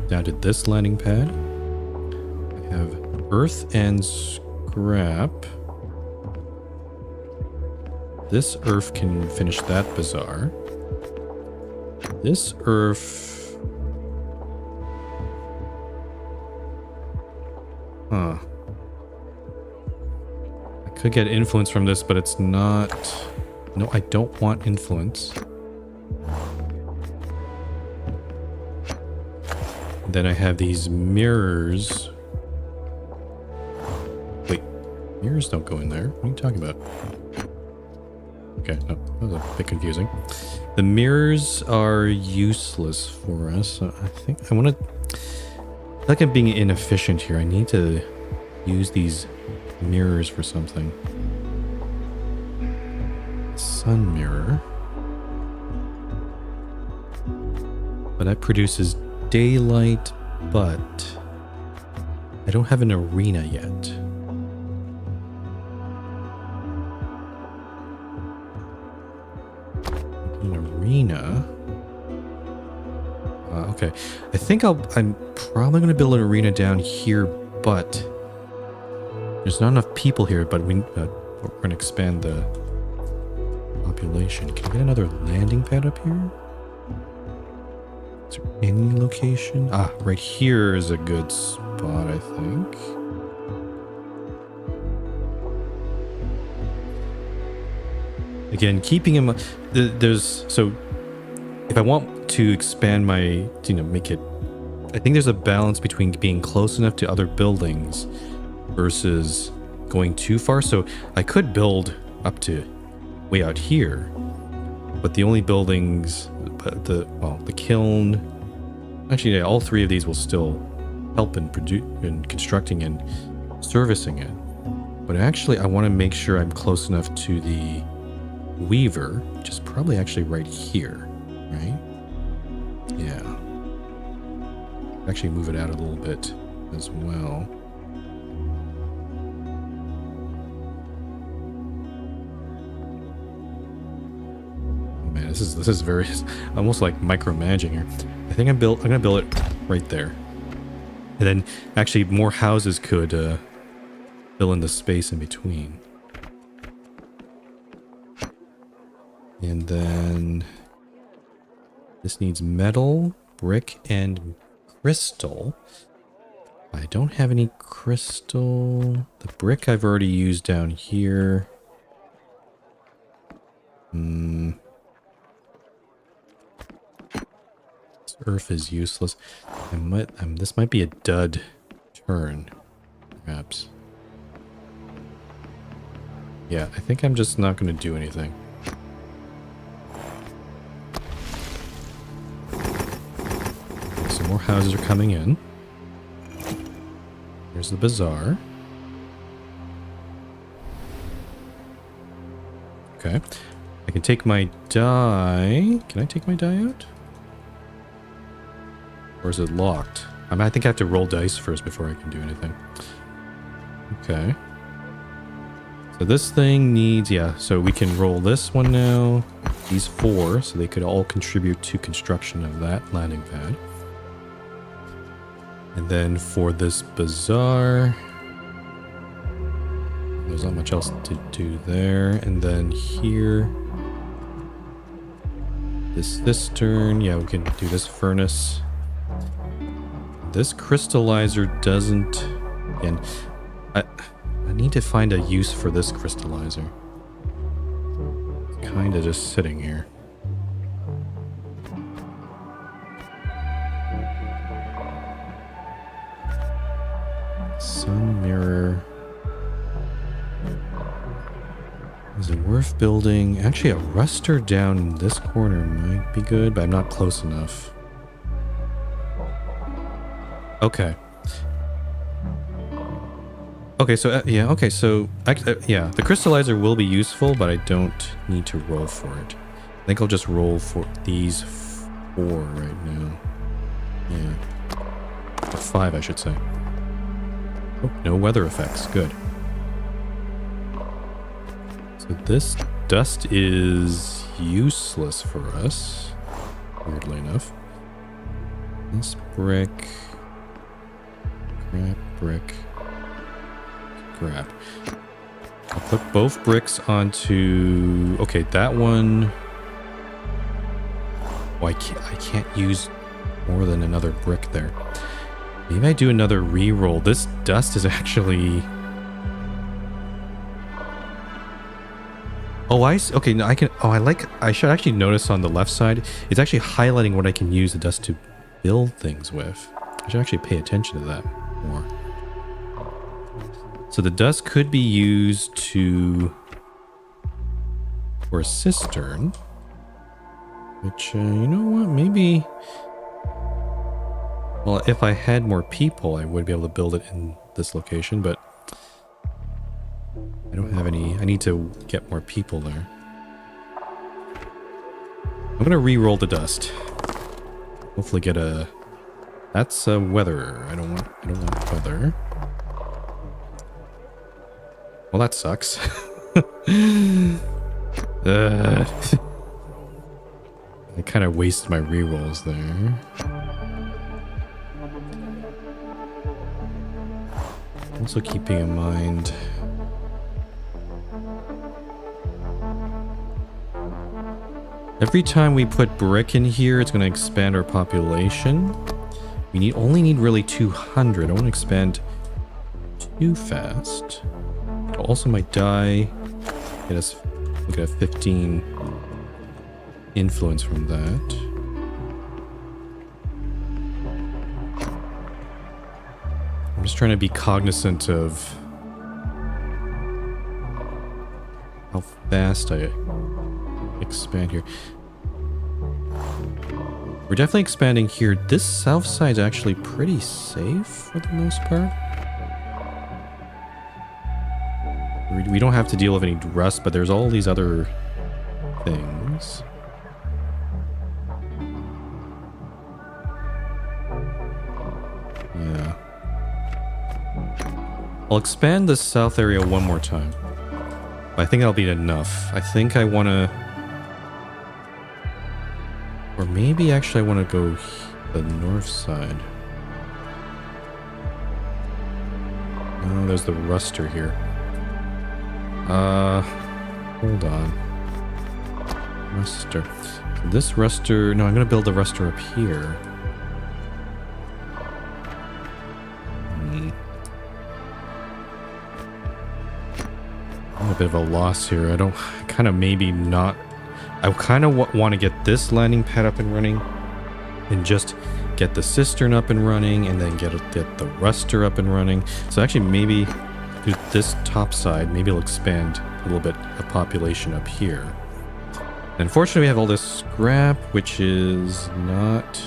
down to this landing pad. I have earth and scrap. This earth can finish that bazaar. This earth... Huh. I could get influence from this, but it's not... No, I don't want influence. Then I have these mirrors. Wait, mirrors don't go in there. What are you talking about? Okay, no, that was a bit confusing. The mirrors are useless for us. So I think I want to... I feel like I'm being inefficient here. I need to use these mirrors for something. Sun mirror. But that produces daylight, but I don't have an arena yet. An arena? Okay. I think I'm probably going to build an arena down here, but there's not enough people here, but we're going to expand the population. Can I get another landing pad up here? Is there any location? Ah, right here is a good spot, I think. Again, keeping him... So, if I want to expand my... make it... I think there's a balance between being close enough to other buildings versus going too far. So, I could build up to way out here, but the only buildings... the kiln... Actually, yeah, all three of these will still help in constructing and servicing it. But actually, I want to make sure I'm close enough to the weaver, which is probably actually right here, right? Yeah. Actually move it out a little bit as well. Man, this is very almost like micromanaging here. I think I'm gonna build it right there, and then actually more houses could fill in the space in between. And then this needs metal, brick, and crystal. I don't have any crystal. The brick I've already used down here. This earth is useless. This might be a dud turn, perhaps. Yeah, I think I'm just not going to do anything. Some more houses are coming in. Here's the bazaar. Okay. I can take my die. Can I take my die out? Or is it locked? I think I have to roll dice first before I can do anything. Okay. So this thing needs... Yeah, so we can roll this one now. These 4, so they could all contribute to construction of that landing pad. And then for this bazaar, there's not much else to do there. And then here, this cistern, yeah, we can do this furnace. This crystallizer doesn't, again, I need to find a use for this crystallizer. It's kind of just sitting here. Worth building. Actually, a ruster down in this corner might be good, but I'm not close enough. Okay. Okay, so yeah, okay, so yeah, the crystallizer will be useful, but I don't need to roll for it. I think I'll just roll for these 4 right now. Yeah. Or 5, I should say. Oh, no weather effects. Good. So this dust is useless for us, weirdly enough. This brick. Scrap, brick. Scrap. I'll put both bricks onto... Okay, that one... Oh, I can't use more than another brick there. Maybe I do another re-roll. This dust is actually... Oh, okay, no, I can... Oh, I should actually notice on the left side, it's actually highlighting what I can use the dust to build things with. I should actually pay attention to that more. So the dust could be used for a cistern. Which, you know what, maybe... Well, if I had more people, I would be able to build it in this location, but... I don't have any... I need to get more people there. I'm gonna re-roll the dust. Hopefully get a... That's weather. I don't want weather. Well, that sucks. I kind of wasted my re-rolls there. Also keeping in mind... Every time we put brick in here, it's going to expand our population. We only need really 200. I don't want to expand too fast. It also might die. Get us look at a 15 influence from that. I'm just trying to be cognizant of how fast I expand here. We're definitely expanding here. This south side's actually pretty safe for the most part. We don't have to deal with any rust, but there's all these other things. Yeah. I'll expand this south area one more time. I think that'll be enough. I think I want to... Or maybe actually I want to go the north side. Oh, there's the ruster here. Hold on. Ruster. This ruster... No, I'm going to build a ruster up here. I'm a bit of a loss here. I don't... Kind of maybe not... I kind of want to get this landing pad up and running. And just get the cistern up and running. And then get the ruster up and running. So actually maybe... do this top side, maybe it'll expand a little bit of population up here. And unfortunately, we have all this scrap, which is not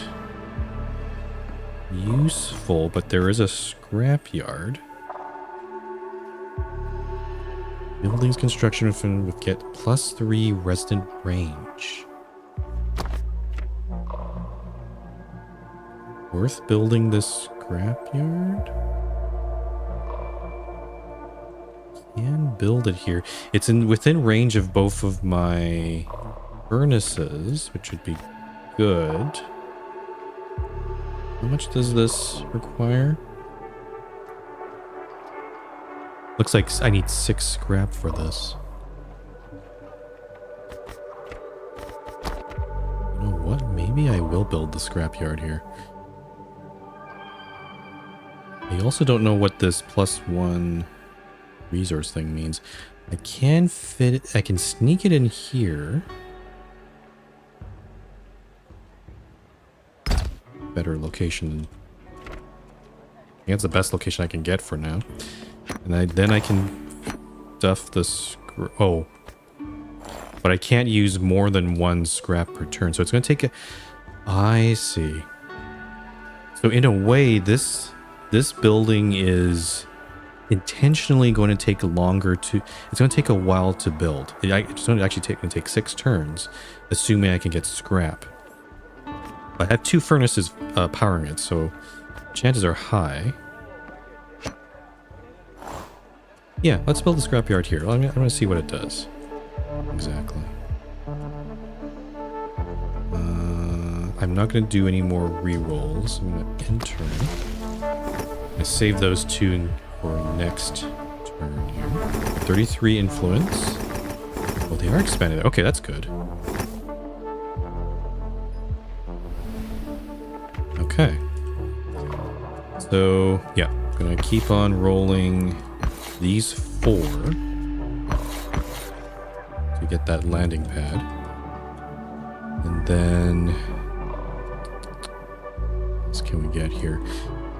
useful, but there is a scrap yard. Buildings construction would get +3 resident range. Worth building this scrap yard? Can build it here. It's within range of both of my furnaces, which would be good. How much does this require? Looks like I need 6 scrap for this. You know what? Maybe I will build the scrapyard here. I also don't know what this +1 resource thing means. I can fit it. I can sneak it in here. Better location. I think that's the best location I can get for now. And then I can stuff the oh. but I can't use more than one scrap per turn. So it's going to take a... I see. So in a way, this building is intentionally going to take longer to... It's going to take a while to build. It's going to actually take 6 turns, assuming I can get scrap. I have 2 furnaces powering it, so chances are high. Yeah, let's build the scrapyard here. I'm going to see what it does. Exactly. I'm not going to do any more rerolls. I'm going to enter. I'm going to save those 2 for next turn here. 33 influence. Well, they are expanded. Okay, that's good. Okay. So, yeah. I'm going to keep on rolling these 4 to get that landing pad. And then what can we get here?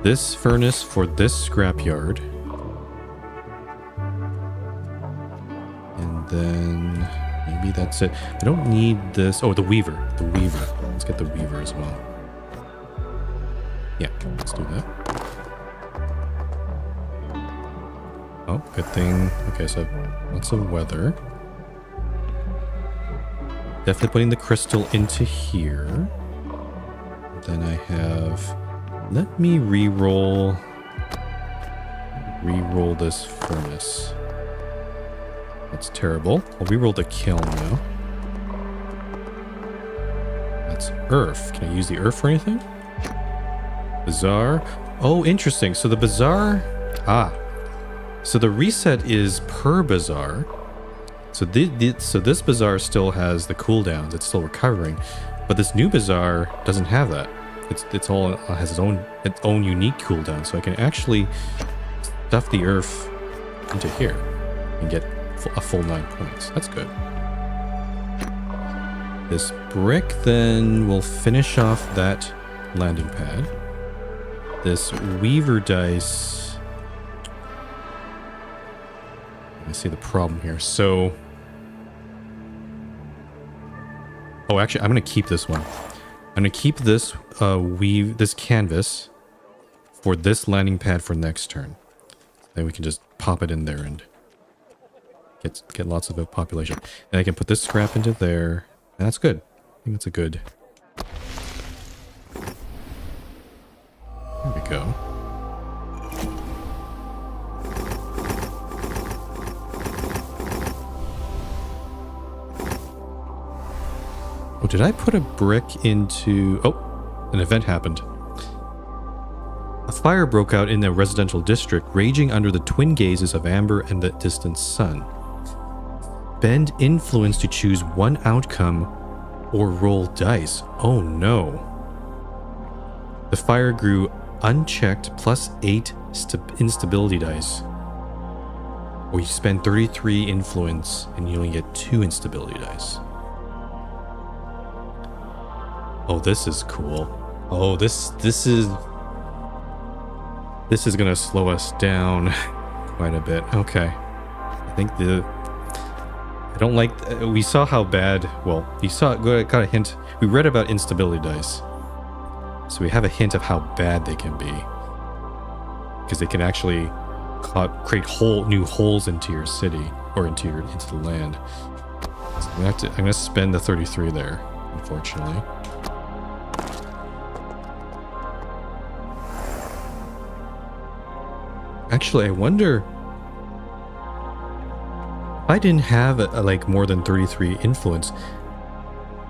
This furnace for this scrapyard. And then maybe that's it. I don't need this. Oh, the weaver. The weaver. Let's get the weaver as well. Yeah, let's do that. Oh, good thing. Okay, so lots of weather. Definitely putting the crystal into here. Then I have... Let me re-roll this furnace. That's terrible. I'll re-roll the kiln now. That's earth. Can I use the earth for anything? Bazaar. Oh, interesting. So the bazaar... So the reset is per bazaar. So this bazaar still has the cooldowns. It's still recovering, but this new bazaar doesn't have that. It's all has its own unique cooldown. So I can actually stuff the earth into here and get a full 9 points. That's good. This brick then will finish off that landing pad. This weaver dice. I see the problem here. So, oh, actually, I'm going to keep this one. I'm going to keep this this canvas for this landing pad for next turn. Then we can just pop it in there and get lots of population. And I can put this scrap into there. And that's good. I think that's a good. There we go. Oh, did I put a brick into... Oh, an event happened. A fire broke out in the residential district, raging under the twin gazes of Amber and the distant sun. Spend influence to choose one outcome or roll dice. Oh no. The fire grew unchecked +8 instability dice. Or you spend 33 influence and you only get 2 instability dice. Oh, this is cool. Oh, this is gonna slow us down quite a bit. Okay. I think I don't like... we saw how bad... Well, got a hint. We read about instability dice. So we have a hint of how bad they can be. Because they can actually create new holes into your city. Or into the land. So I'm gonna spend the 33 there, unfortunately. Actually, I wonder if I didn't have like more than 33 influence,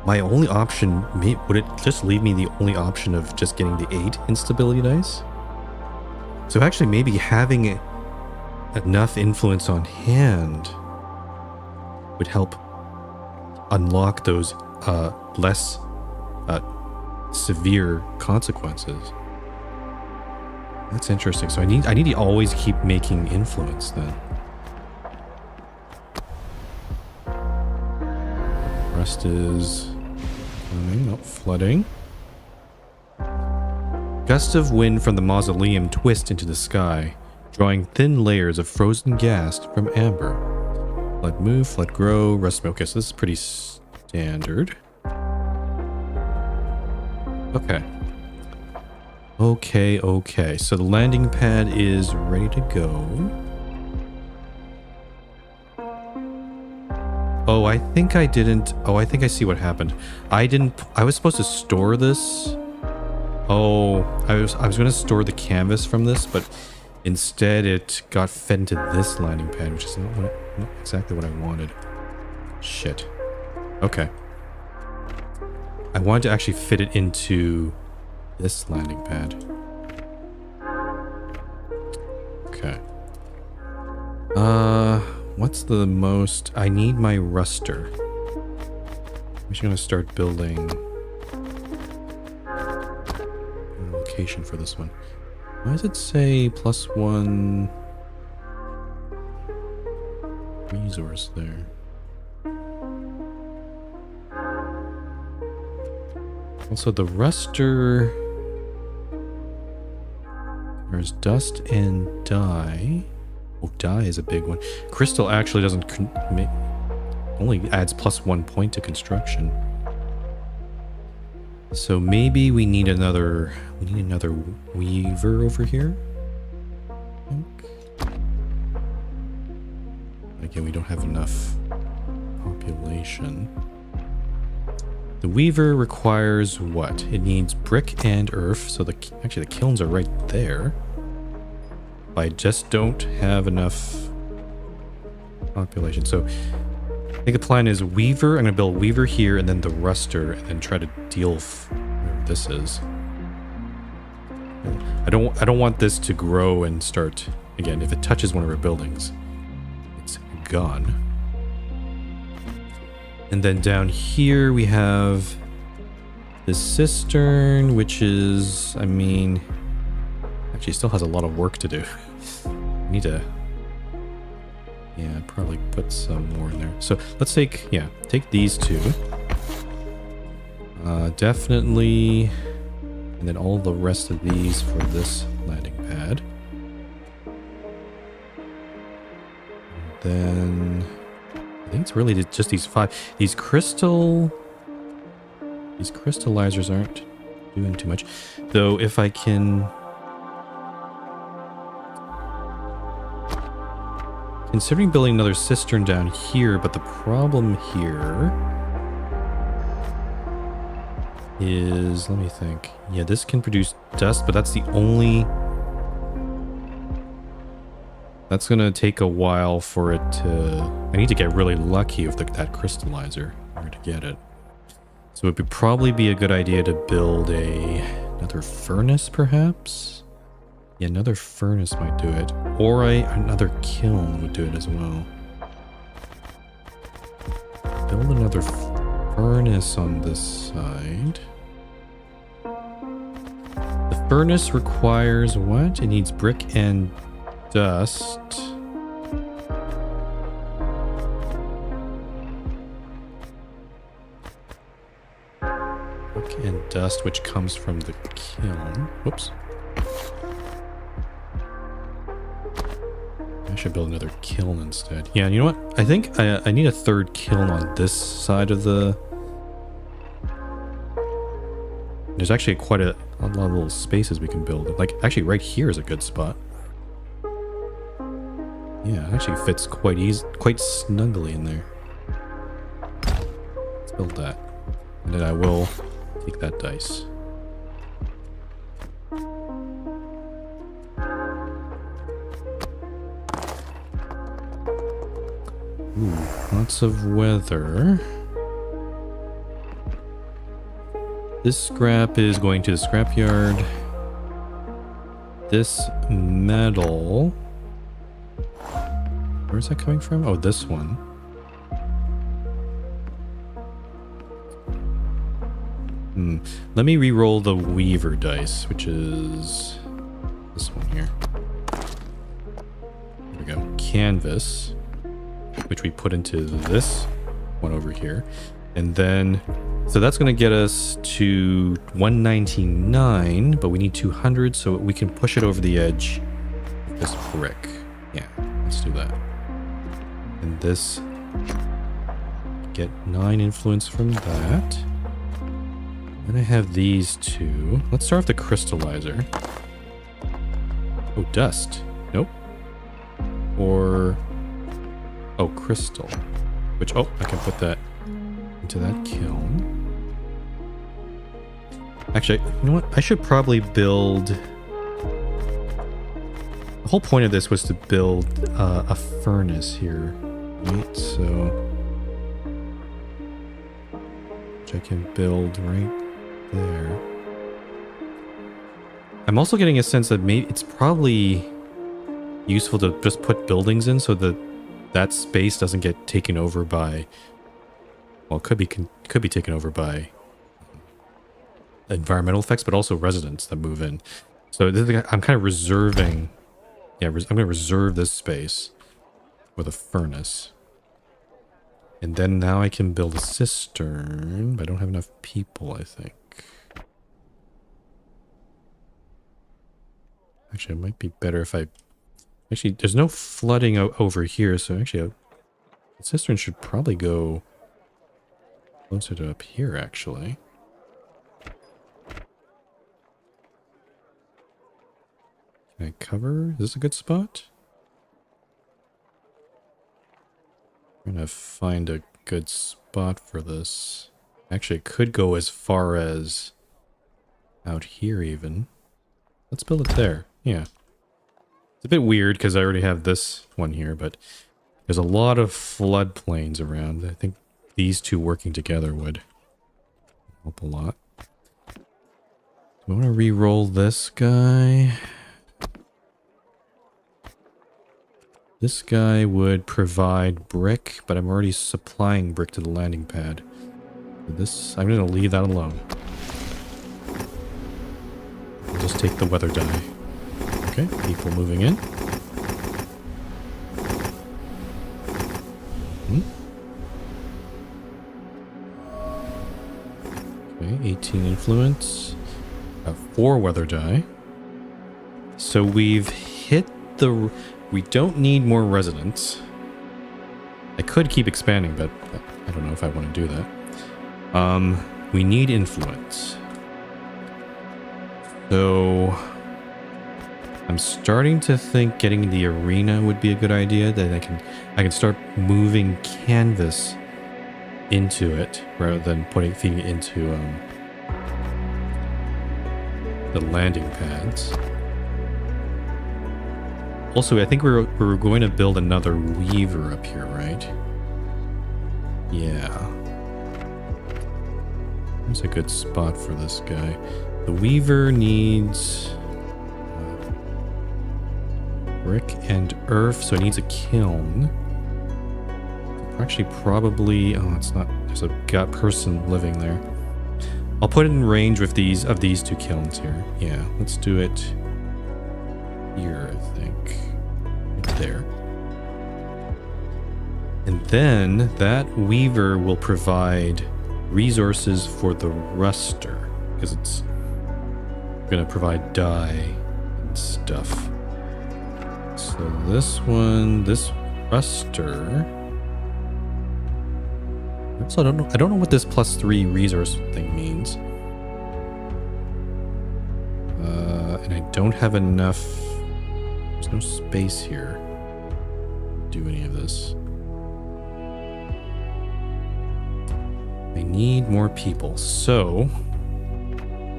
my only option, would it just leave me the only option of just getting the 8 instability dice? So actually maybe having enough influence on hand would help unlock those less severe consequences. That's interesting. So I need to always keep making influence then. Rest is coming, not flooding. Gusts of wind from the mausoleum twist into the sky, drawing thin layers of frozen gas from Amber. Flood move, flood grow, rust. Okay, so this is pretty standard. Okay. Okay. So the landing pad is ready to go. Oh, I think I didn't. Oh, I think I see what happened. I was supposed to store this. Oh, I was going to store the canvas from this, but instead it got fed into this landing pad, which is not exactly what I wanted. Shit. Okay. I wanted to actually fit it into this landing pad. Okay. What's the most? I need my ruster. I'm just gonna start building a location for this one. Why does it say +1 resource there? Also, the ruster, there's dust and dye. Oh, dye is a big one. Crystal actually doesn't only adds +1 point to construction. So maybe we need another weaver over here. Again, we don't have enough population. The weaver requires what? It needs brick and earth. So actually the kilns are right there. I just don't have enough population. So I think the plan is weaver. I'm going to build weaver here and then the ruster and then try to deal whatever this is. I don't want this to grow and start again. If it touches one of our buildings, it's gone. And then down here we have this cistern, which is, I mean, actually still has a lot of work to do. I need to, yeah, probably put some more in there. So let's take these two. Definitely, and then all the rest of these for this landing pad. And then I think it's really just these 5. These crystallizers aren't doing too much. Though if I can considering building another cistern down here, but the problem here is, let me think. Yeah, this can produce dust, but that's the only. That's gonna take a while for it to. I need to get really lucky with that crystallizer in order to get it. So it would probably be a good idea to build another furnace, perhaps. Yeah, another furnace might do it, or another kiln would do it as well. Build another furnace on this side. The furnace requires what? It needs brick and dust. Brick and dust, which comes from the kiln. Whoops. I should build another kiln instead. Yeah, you know what? I think I need a third kiln on this side of the. There's actually quite a lot of little spaces we can build. Like, actually, right here is a good spot. Yeah, it actually fits quite snugly in there. Let's build that. And then I will take that dice. Ooh, lots of weather. This scrap is going to the scrapyard. This metal. Where's that coming from? Oh, this one. Let me re-roll the Weaver dice, which is this one here. There we go. Canvas, which we put into this one over here. And then, so that's going to get us to 199, but we need 200, so we can push it over the edge with this brick. Yeah, let's do that. And this Get 9 influence from that. Then I have these two. Let's start with the crystallizer. Oh, dust. Nope. Or... oh, crystal. Which, oh, I can put that into that kiln. Actually, you know what? I should probably build... the whole point of this was to build a furnace here. Right, so... which I can build right there. I'm also getting a sense that maybe it's probably useful to just put buildings in so that that space doesn't get taken over by... well, it could be taken over by environmental effects, but also residents that move in. So I'm kind of reserving... yeah, I'm going to reserve this space for the furnace. And then now I can build a cistern, but I don't have enough people, I think. Actually, it might be better if I... actually, there's no flooding over here, so actually the cistern should probably go closer to up here, actually. Can I cover? Is this a good spot? I'm gonna find a good spot for this. Actually, it could go as far as out here even. Let's build it there. Yeah. It's a bit weird because I already have this one here, but there's a lot of floodplains around. I think these two working together would help a lot. Do I want to re-roll this guy? This guy would provide brick, but I'm already supplying brick to the landing pad. This, I'm going to leave that alone. I'll just take the weather die. Okay, people moving in. Okay, 18 influence. 4 weather die. So we've hit the... we don't need more residents. I could keep expanding, but I don't know if I want to do that. We need influence. So I'm starting to think getting the arena would be a good idea. That I can start moving canvas into it rather than feeding it into the landing pads. Also, I think we're going to build another weaver up here, right? Yeah. There's a good spot for this guy. The weaver needs brick and earth, so it needs a kiln. Actually, probably... oh, it's not... there's a person living there. I'll put it in range with these two kilns here. Yeah, let's do it here, I think. Right there. And then that weaver will provide resources for the ruster, because it's going to provide dye and stuff. So this one, this ruster... also, I don't know what this +3 resource thing means. And I don't have enough... there's no space here to do any of this. I need more people, so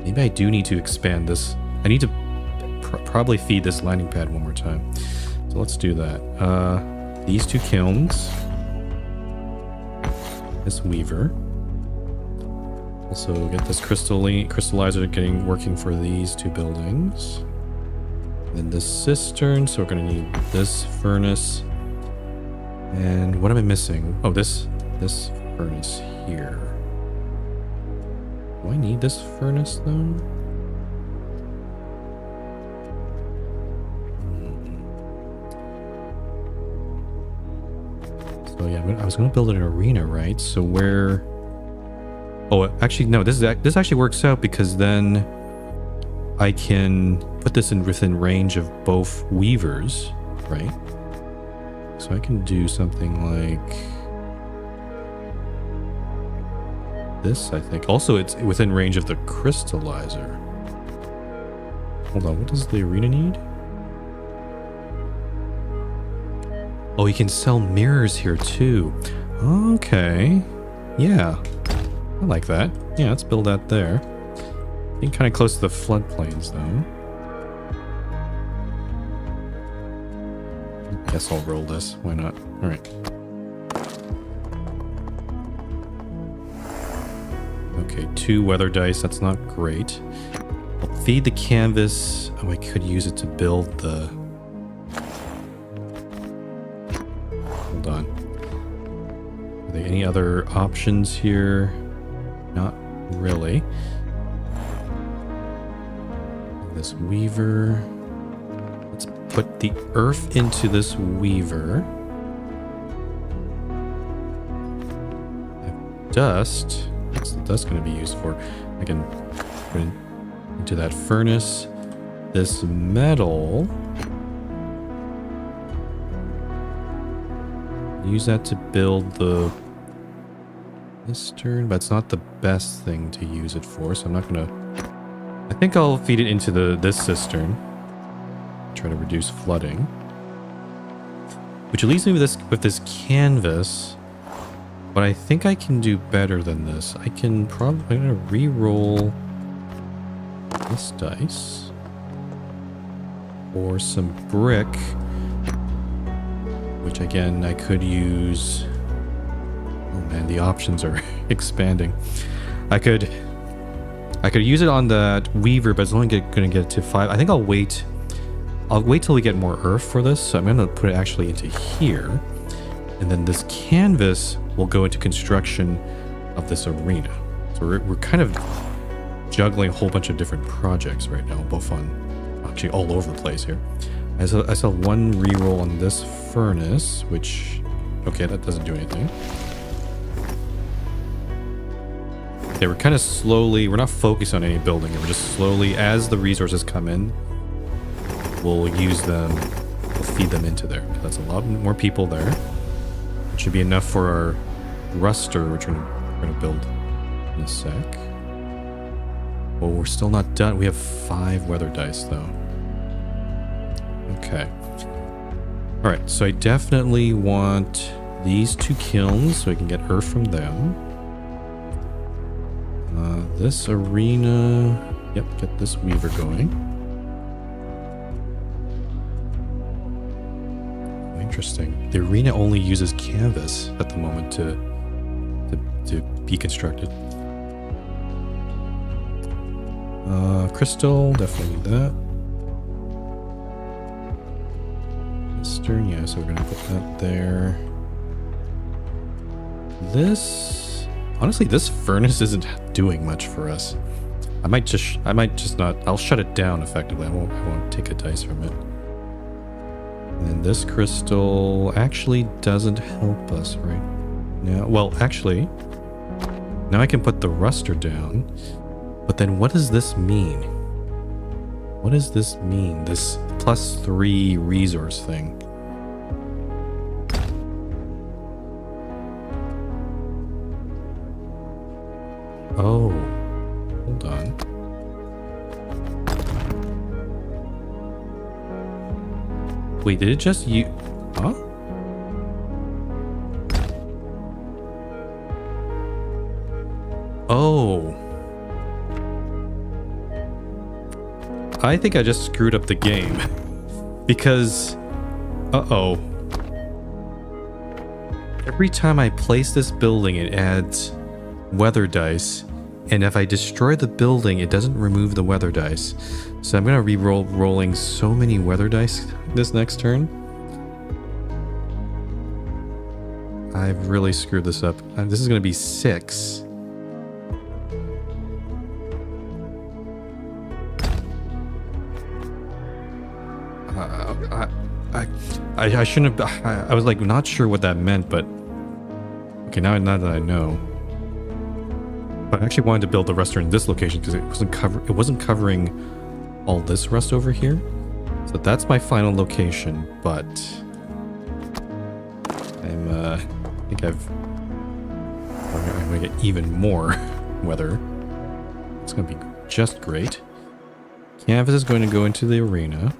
maybe I do need to expand this. I need to probably feed this landing pad one more time. So let's do that. These two kilns. This weaver. Also get this crystallizer working for these two buildings. Then this cistern, so we're gonna need this furnace. And what am I missing? Oh, this furnace here. Do I need this furnace though? So yeah, I was going to build an arena, right? So where... oh, actually, no, this actually works out because then I can put this within range of both weavers, right? So I can do something like this, I think. Also, it's within range of the crystallizer. Hold on, what does the arena need? Oh, you can sell mirrors here too. Okay. Yeah. I like that. Yeah, let's build that there. I think kind of close to the floodplains though. Guess I'll roll this. Why not? Alright. Okay, 2 weather dice. That's not great. I'll feed the canvas. Oh, I could use it to build the... Hold on. Are there any other options here? Not really. This weaver. Let's put the earth into this weaver. Dust. What's the dust going to be used for? I can put it into that furnace. This metal. Use that to build the cistern, but it's not the best thing to use it for, so I'm not going to... I think I'll feed it into this cistern. Try to reduce flooding. Which leaves me with this canvas. But I think I can do better than this. I can probably... I'm going to re-roll this dice. Or some brick. Which again, I could use... Oh man, the options are expanding. I could use it on that weaver, but it's only going to get to 5. I think I'll wait. I'll wait till we get more earth for this. So I'm going to put it actually into here. And then this canvas will go into construction of this arena. So we're kind of juggling a whole bunch of different projects right now, both on actually all over the place here. I saw 1 reroll on this furnace, which, okay, that doesn't do anything. Okay, we're kind of slowly, we're not focused on any building. We're just slowly, as the resources come in, we'll use them, we'll feed them into there. That's a lot more people there. It should be enough for our ruster, which we're going to build in a sec. Well, we're still not done. We have 5 weather dice, though. Okay. Alright, so I definitely want these 2 kilns so we can get earth from them. This arena... Yep, get this weaver going. Interesting. The arena only uses canvas at the moment to be constructed. Crystal, definitely need that. Cistern, yeah, so we're gonna put that there. This, honestly, this furnace isn't doing much for us. I might just not. I'll shut it down effectively. I won't take a dice from it. And this crystal actually doesn't help us right now. Well, actually, now I can put the ruster down. But then what does this mean? What does this mean? This +3 resource thing. Oh, hold on. Wait, did it just huh? Oh. I think I just screwed up the game. Because... Uh-oh. Every time I place this building, it adds weather dice. And if I destroy the building, it doesn't remove the weather dice. So I'm going to re-roll rolling so many weather dice this next turn. I've really screwed this up. This is going to be 6. I shouldn't have... I was like not sure what that meant, but... Okay, now that I know. But I actually wanted to build the ruster in this location because it wasn't covering all this rust over here. So that's my final location, but... I think I'm gonna get even more. weather. It's going to be just great. Canvas is going to go into the arena.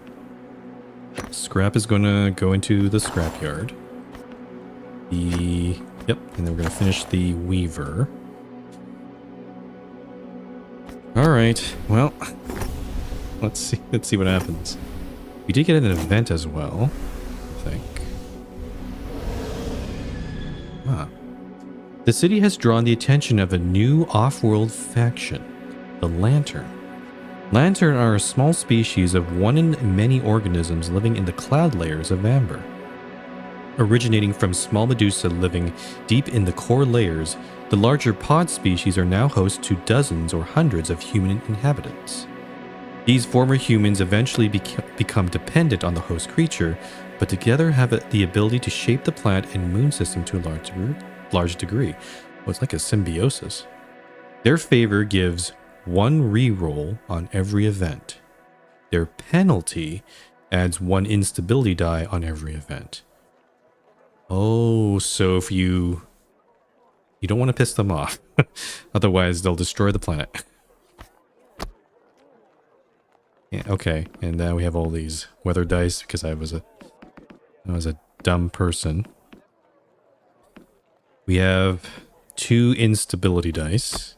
Scrap is going to go into the scrapyard. Yep, and then we're going to finish the weaver. All right, well, let's see what happens. We did get an event as well, I think. The city has drawn the attention of a new off-world faction, the Lantern. Lantern are a small species of one in many organisms living in the cloud layers of Amber. Originating from small medusa living deep in the core layers, the larger pod species are now host to dozens or hundreds of human inhabitants. These former humans eventually become dependent on the host creature, but together have the ability to shape the planet and moon system to a large degree. Well, it's like a symbiosis. Their favor gives 1 reroll on every event. Their penalty adds 1 instability die on every event. Oh, so if you don't want to piss them off. Otherwise, they'll destroy the planet. Yeah, okay, and now we have all these weather dice because I was a dumb person. We have 2 instability dice.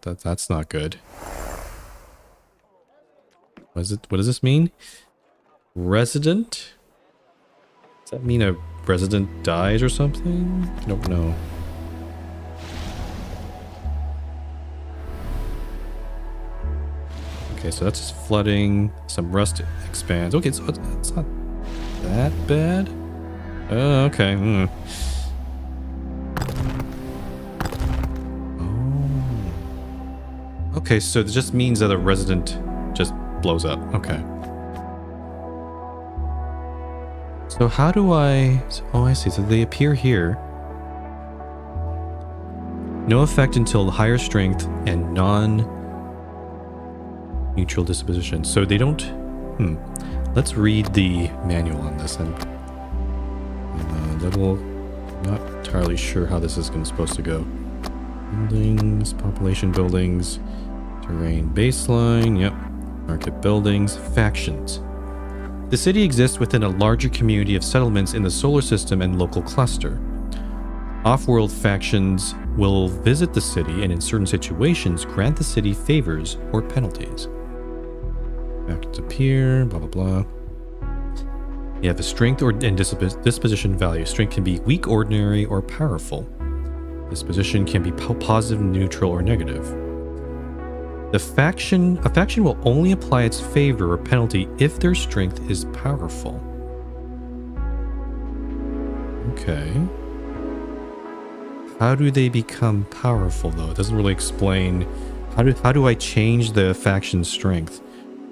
That's not good. What does this mean? Resident? Does that mean a resident dies or something? I don't know. Okay, so that's just flooding. Some rust expands. Okay, so it's not that bad. Oh, okay. Oh. Okay, so it just means that a resident just blows up. Okay. So how do I... Oh, I see. So they appear here. No effect until higher strength and non-neutral disposition. So they don't... Let's read the manual on this. And not entirely sure how this is supposed to go. Buildings, population buildings, terrain baseline, yep. Market buildings, factions. The city exists within a larger community of settlements in the solar system and local cluster. Off-world factions will visit the city and in certain situations grant the city favors or penalties. Factions appear, blah blah blah. You have a strength and disposition value. Strength can be weak, ordinary, or powerful. Disposition can be positive, neutral, or negative. A faction will only apply its favor or penalty if their strength is powerful. Okay. How do they become powerful, though? It doesn't really explain. How do I change the faction's strength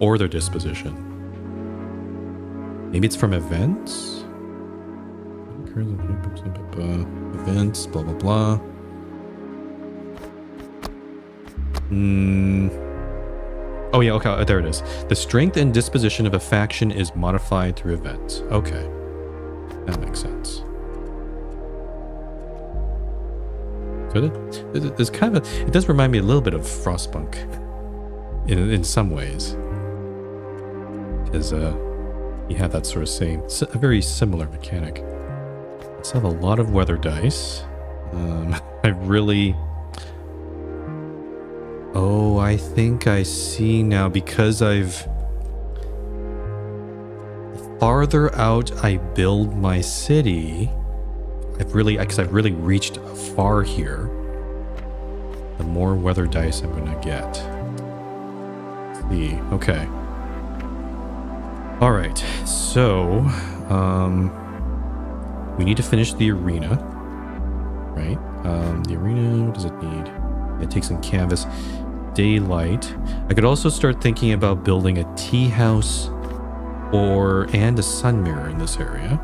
or their disposition? Maybe it's from events? Events, blah, blah, blah. Oh yeah, okay, there it is. The strength and disposition of a faction is modified through events. Okay. That makes sense. So there's kind of it does remind me a little bit of Frostpunk in some ways. Because you have that sort of a very similar mechanic. Let's have a lot of weather dice. Oh, I think I see now, because the farther out I build my city, I've really reached far here, the more weather dice I'm gonna get. Let's see, okay. All right, so we need to finish the arena, right? The arena, what does it need? It takes in canvas, daylight. I could also start thinking about building a tea house and a sun mirror in this area.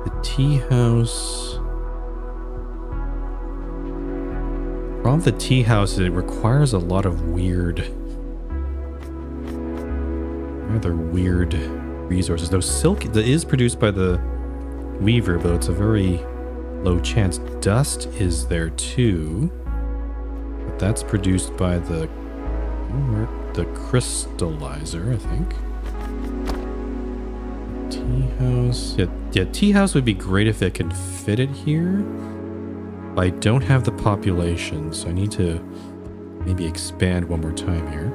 The tea house. Problem with the tea house is it requires a lot of rather weird resources. Though silk that is produced by the weaver, but it's a very low chance. Dust is there too, but that's produced by the crystallizer, I think. Tea house. Yeah, tea house would be great if it can fit it here. But I don't have the population, so I need to maybe expand one more time here.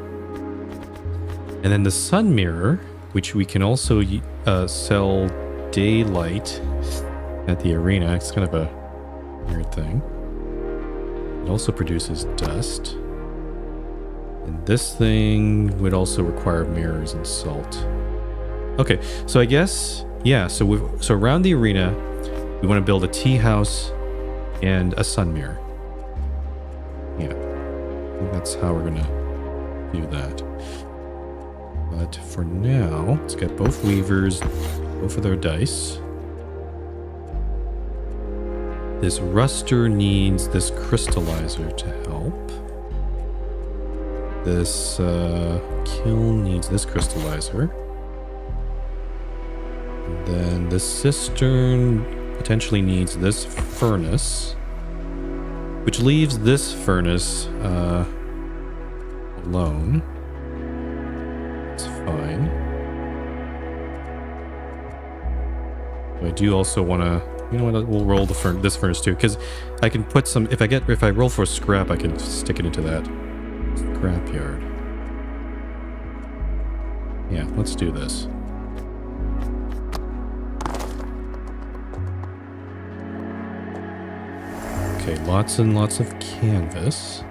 And then the sun mirror, which we can also sell daylight at the arena. It's kind of a weird thing. It also produces dust. And this thing would also require mirrors and salt. Okay, so I guess, yeah, so around the arena, we want to build a tea house and a sun mirror. Yeah, I think that's how we're going to do that. But for now, let's get both weavers, both of their dice. This ruster needs this crystallizer to help. This kiln needs this crystallizer. And then this cistern potentially needs this furnace, which leaves this furnace alone. It's fine. But I do also want to, you know what? We'll roll this furnace too, because I can put some. If I roll for scrap, I can stick it into that scrapyard. Yeah, let's do this. Okay, lots and lots of canvas.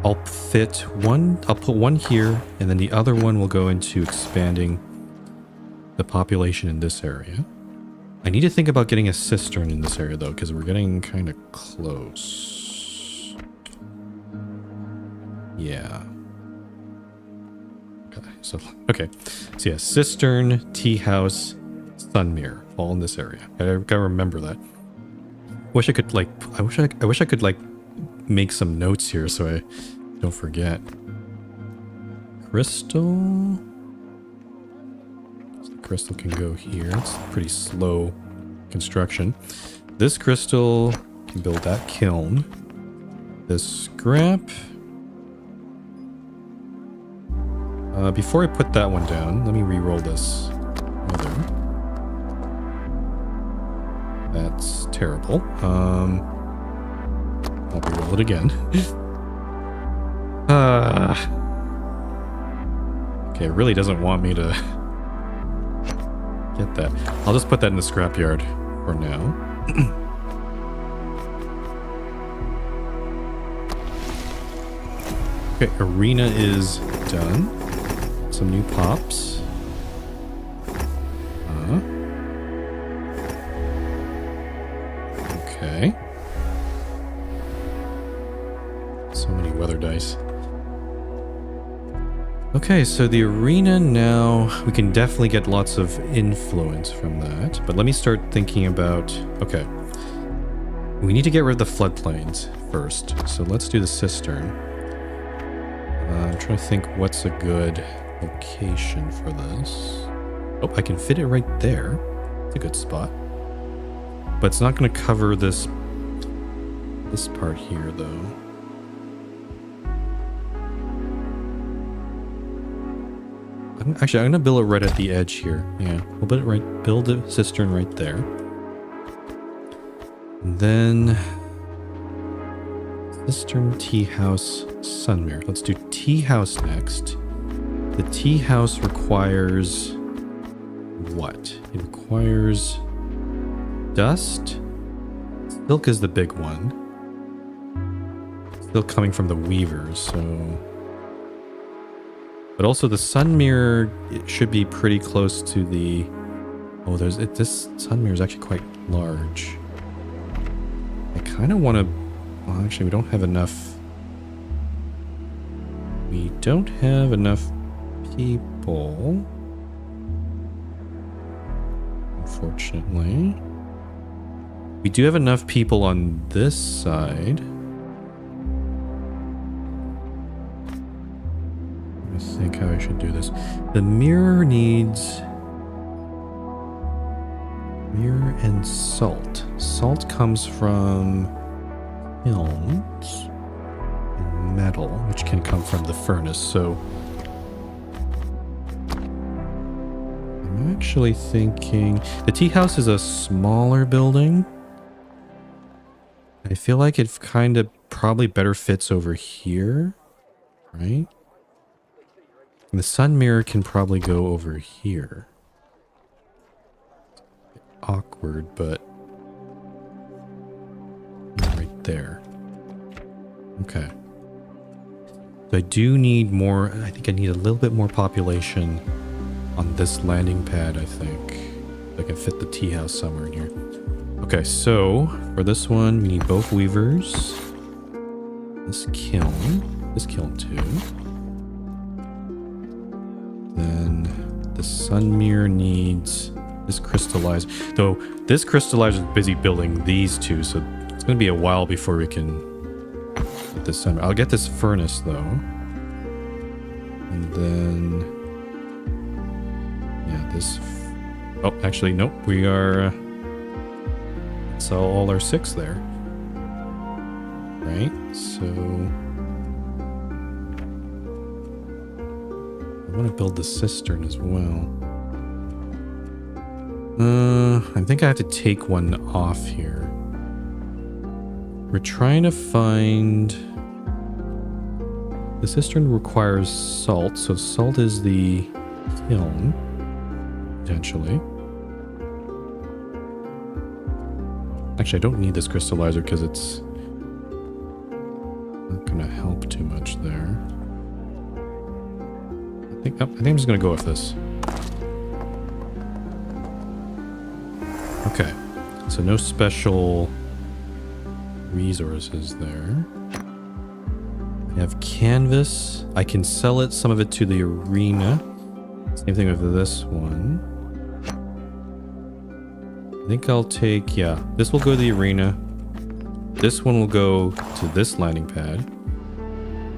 I'll put one here, and then the other one will go into expanding the population in this area. I need to think about getting a cistern in this area though, because we're getting kind of close. Yeah. Okay. So yeah, cistern, tea house, sun mirror, all in this area. I gotta remember that. I wish I could make some notes here so I don't forget. Crystal. So the crystal can go here. It's pretty slow construction. This crystal can build that kiln. This scrap. Before I put that one down, let me re-roll this other. That's terrible. I'll re-roll it again. Okay, it really doesn't want me to get that. I'll just put that in the scrapyard for now. Okay, arena is done. Some new pops. Okay. So many weather dice. Okay, so the arena now, we can definitely get lots of influence from that. But let me start thinking about, okay. We need to get rid of the floodplains first. So let's do the cistern. I'm trying to think what's a good location for this. Oh, I can fit it right there. It's a good spot. But it's not going to cover this part here, though. I'm going to build it right at the edge here. Yeah, we'll build a cistern right there. And then cistern, tea house, sun mirror. Let's do tea house next. The tea house requires what? It requires dust. Silk is the big one. Still coming from the weavers, so. But also the sun mirror, it should be pretty close to the. Oh, this sun mirror is actually quite large. I kind of want to. Well, actually, we don't have enough. We don't have enough people. Unfortunately. We do have enough people on this side. Let me think how I should do this. The mirror needs Mirror and salt. Salt comes from kilns and metal, which can come from the furnace. So I'm actually thinking the tea house is a smaller building. I feel like it kind of probably better fits over here, right? And the sun mirror can probably go over here. Awkward, but right there. Okay. So I do need more. I think I need a little bit more population on this landing pad, I think. I can fit the tea house somewhere in here. Okay, so for this one, we need both weavers. This kiln too. Then the sun mirror needs this crystallizer. Though this crystallizer is busy building these two, so it's going to be a while before we can get this sun. I'll get this furnace though. And then, yeah, this. Oh, actually, nope. We are. Sell all our 6 there. Right? So I want to build the cistern as well. I think I have to take one off here. We're trying to find... The cistern requires salt, so salt is the kiln, potentially. Actually, I don't need this crystallizer because it's not going to help too much there. I think I'm just going to go with this. Okay, so no special resources there. I have canvas. I can sell it, some of it to the arena. Same thing with this one. I think I'll take, yeah, this will go to the arena. This one will go to this landing pad.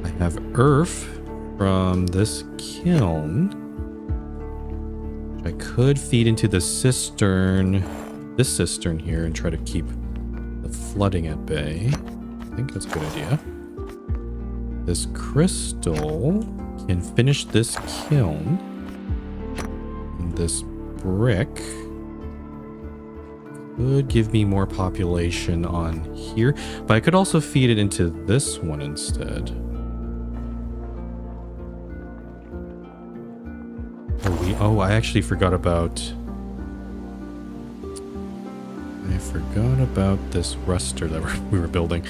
I have earth from this kiln, which I could feed into the cistern, this cistern here, and try to keep the flooding at bay. I think that's a good idea. This crystal can finish this kiln. And this brick could give me more population on here, but I could also feed it into this one instead. Oh, I actually forgot about... this ruster that we were building.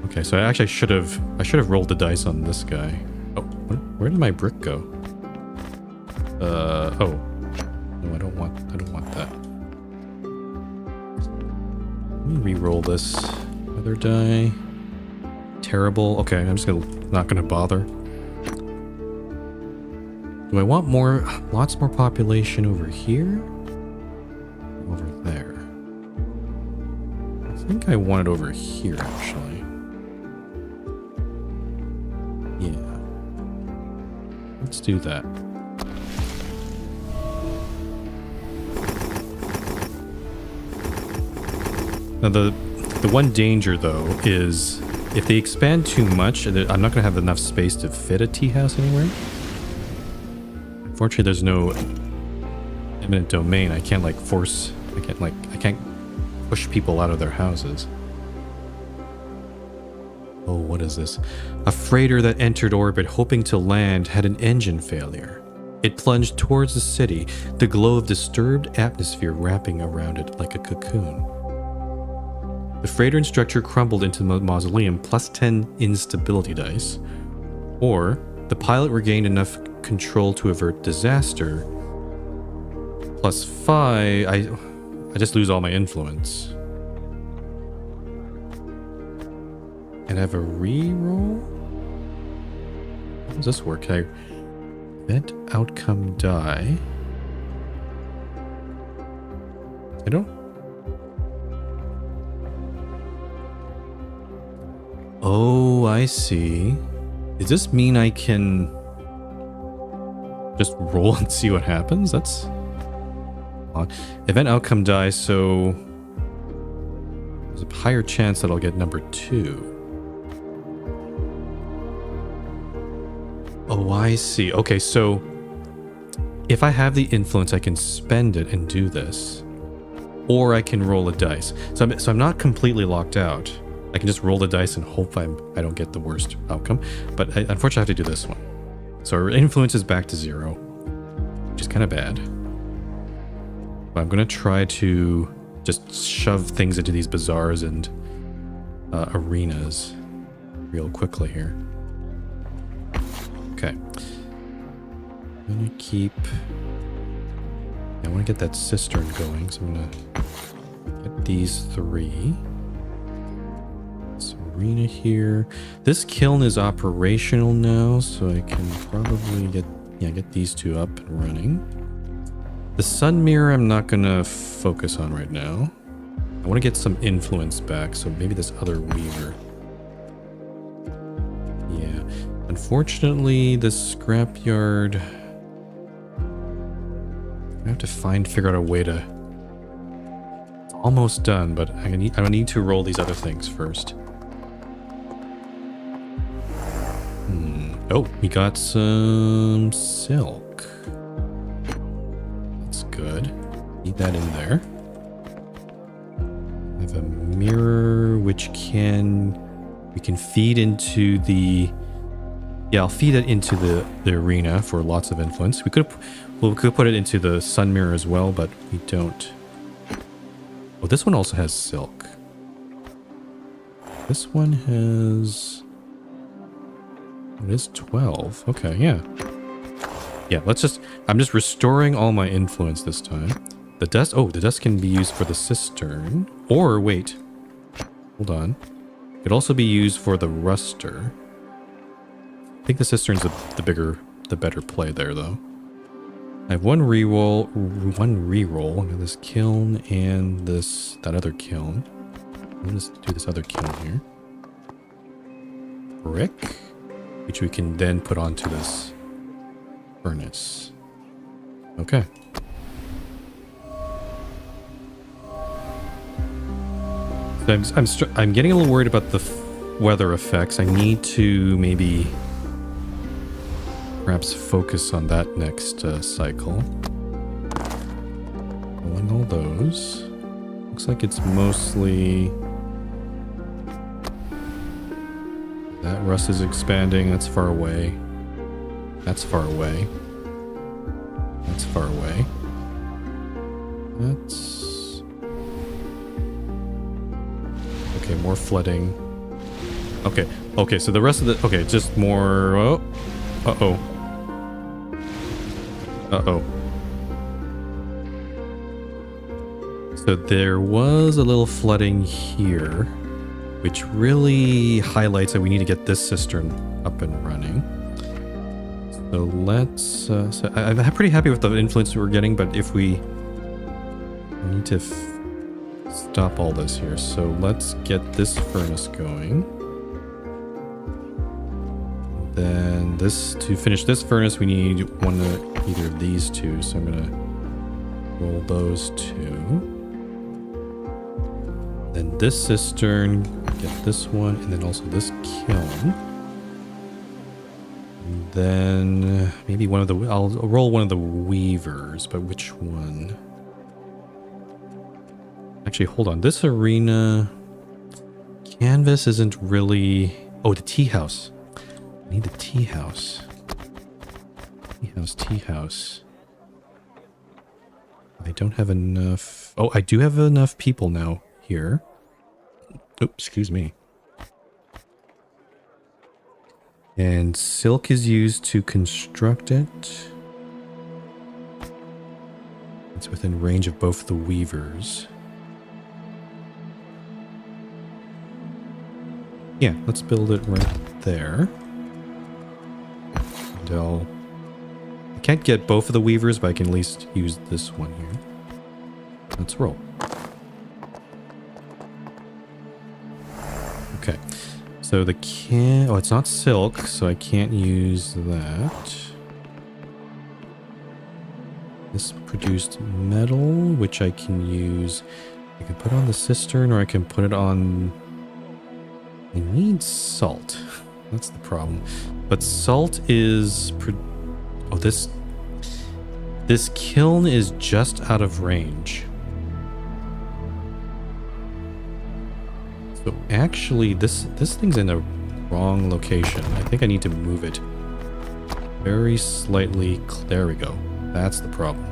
Okay, so I should have rolled the dice on this guy. Oh, where did my brick go? Oh. No, I don't want that. Let me re-roll this other die. Terrible. Okay, I'm just not gonna bother. Do I want lots more population over here? Over there. I think I want it over here, actually. Yeah. Let's do that. Now, the one danger, though, is if they expand too much, I'm not going to have enough space to fit a tea house anywhere. Unfortunately, there's no eminent domain. I can't I can't push people out of their houses. Oh, what is this? A freighter that entered orbit hoping to land had an engine failure. It plunged towards the city, the glow of disturbed atmosphere wrapping around it like a cocoon. The freighter instructor crumbled into the mausoleum, plus 10 instability dice. Or, the pilot regained enough control to avert disaster. Plus 5, I just lose all my influence. And I have a re-roll? How does this work? Can I event outcome die? I don't... Oh, I see. Does this mean I can just roll and see what happens? That's Event outcome die, so there's a higher chance that I'll get number 2. Oh, I see. Okay, so if I have the influence, I can spend it and do this. Or I can roll a dice. So I'm not completely locked out. I can just roll the dice and hope I don't get the worst outcome. But unfortunately, I have to do this one. So our influence is back to 0, which is kind of bad. But I'm going to try to just shove things into these bazaars and arenas real quickly here. Okay. I'm going to keep... I want to get that cistern going, so I'm going to get these 3. This arena here. This kiln is operational now, so I can probably get these 2 up and running. The sun mirror I'm not going to focus on right now. I want to get some influence back, so maybe this other weaver. Yeah. Unfortunately, the scrapyard... I have to figure out a way to... It's almost done, but I need to roll these other things first. Oh, we got some silk. That's good. Need that in there. I have a mirror which we can feed into the... Yeah, I'll feed it into the arena for lots of influence. We could put it into the sun mirror as well, but we don't. Oh, this one also has silk. This one has... It is 12. Okay, yeah. Yeah, I'm just restoring all my influence this time. The dust... Oh, the dust can be used for the cistern. Or, wait. Hold on. It could also be used for the ruster. I think the cistern's the better play there, though. I have one reroll. I have this kiln and that other kiln. Let's do this other kiln here. Brick, which we can then put onto this furnace. Okay. So I'm getting a little worried about the weather effects. I need to maybe perhaps focus on that next cycle. Rolling all those. Looks like it's mostly... That rust is expanding. That's far away. That's far away. That's far away. That's... Okay, more flooding. Okay, so the rest of the... Okay, just more... Oh. Uh-oh. Uh-oh. So there was a little flooding here, which really highlights that we need to get this cistern up and running. So let's... so I'm pretty happy with the influence we're getting, but if we need to stop all this here. So let's get this furnace going. Then to finish this furnace, we need one of either of these 2. So I'm gonna roll those 2. Then this cistern, get this one, and then also this kiln. And then maybe I'll roll one of the weavers, but which one? Actually, hold on. This arena canvas isn't really... Oh, the tea house. I need the tea house. Tea house. I don't have enough... Oh, I do have enough people now here. Oops, excuse me. And silk is used to construct it. It's within range of both the weavers. Yeah, let's build it right there. And I can't get both of the weavers, but I can at least use this one here. Let's roll. Okay. So oh, it's not silk, so I can't use that. This produced metal, which I can use. I can put on the cistern, or I can put it on... I need salt. That's the problem. But salt is... Oh, this kiln is just out of range. So actually, this thing's in a wrong location. I think I need to move it very slightly. There we go. That's the problem.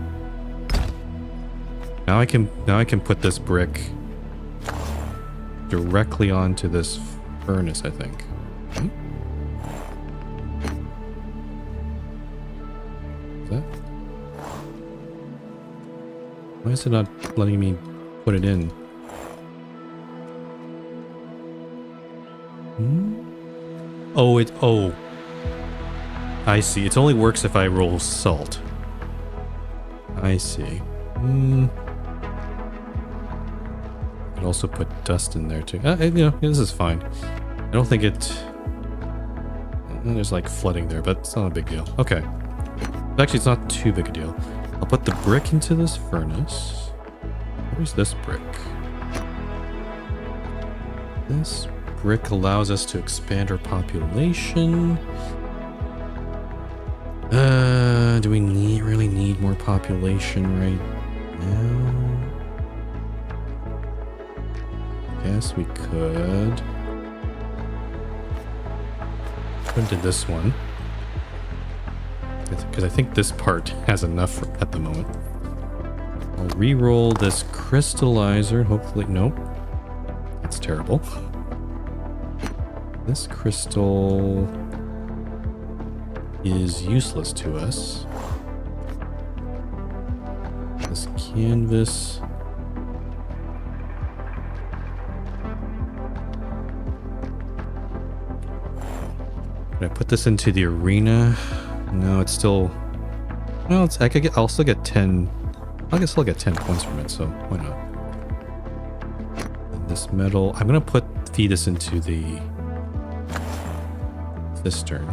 Now I can put this brick directly onto this furnace, I think. Okay. Is that? Why is it not letting me put it in? Oh, I see. It only works if I roll salt. I see. I could also put dust in there too. You know, this is fine. I don't think it... There's like flooding there, but it's not a big deal. Okay. Actually, it's not too big a deal. I'll put the brick into this furnace. Where's this brick? This brick allows us to expand our population. Do we really need more population right now? Guess we could. Put into this one. Because I think this part has enough at the moment. I'll re-roll this crystallizer. Hopefully, nope. That's terrible. This crystal is useless to us. This canvas. Can I put this into the arena? No, it's still... Well, I'll still get 10... I guess I'll get 10 points from it, so why not? And this metal... I'm going to feed this into the cistern.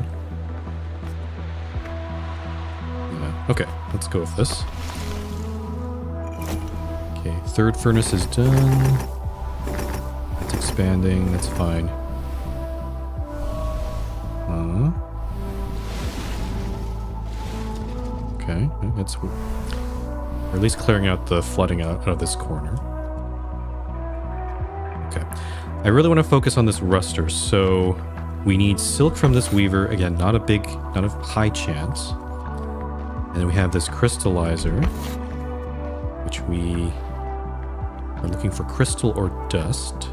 Yeah, okay, let's go with this. Okay, third furnace is done. It's expanding, that's fine. Okay, that's... Or at least clearing out the flooding out of this corner. Okay. I really want to focus on this ruster, so we need silk from this weaver. Again, not a high chance. And then we have this crystallizer, which we are looking for crystal or dust.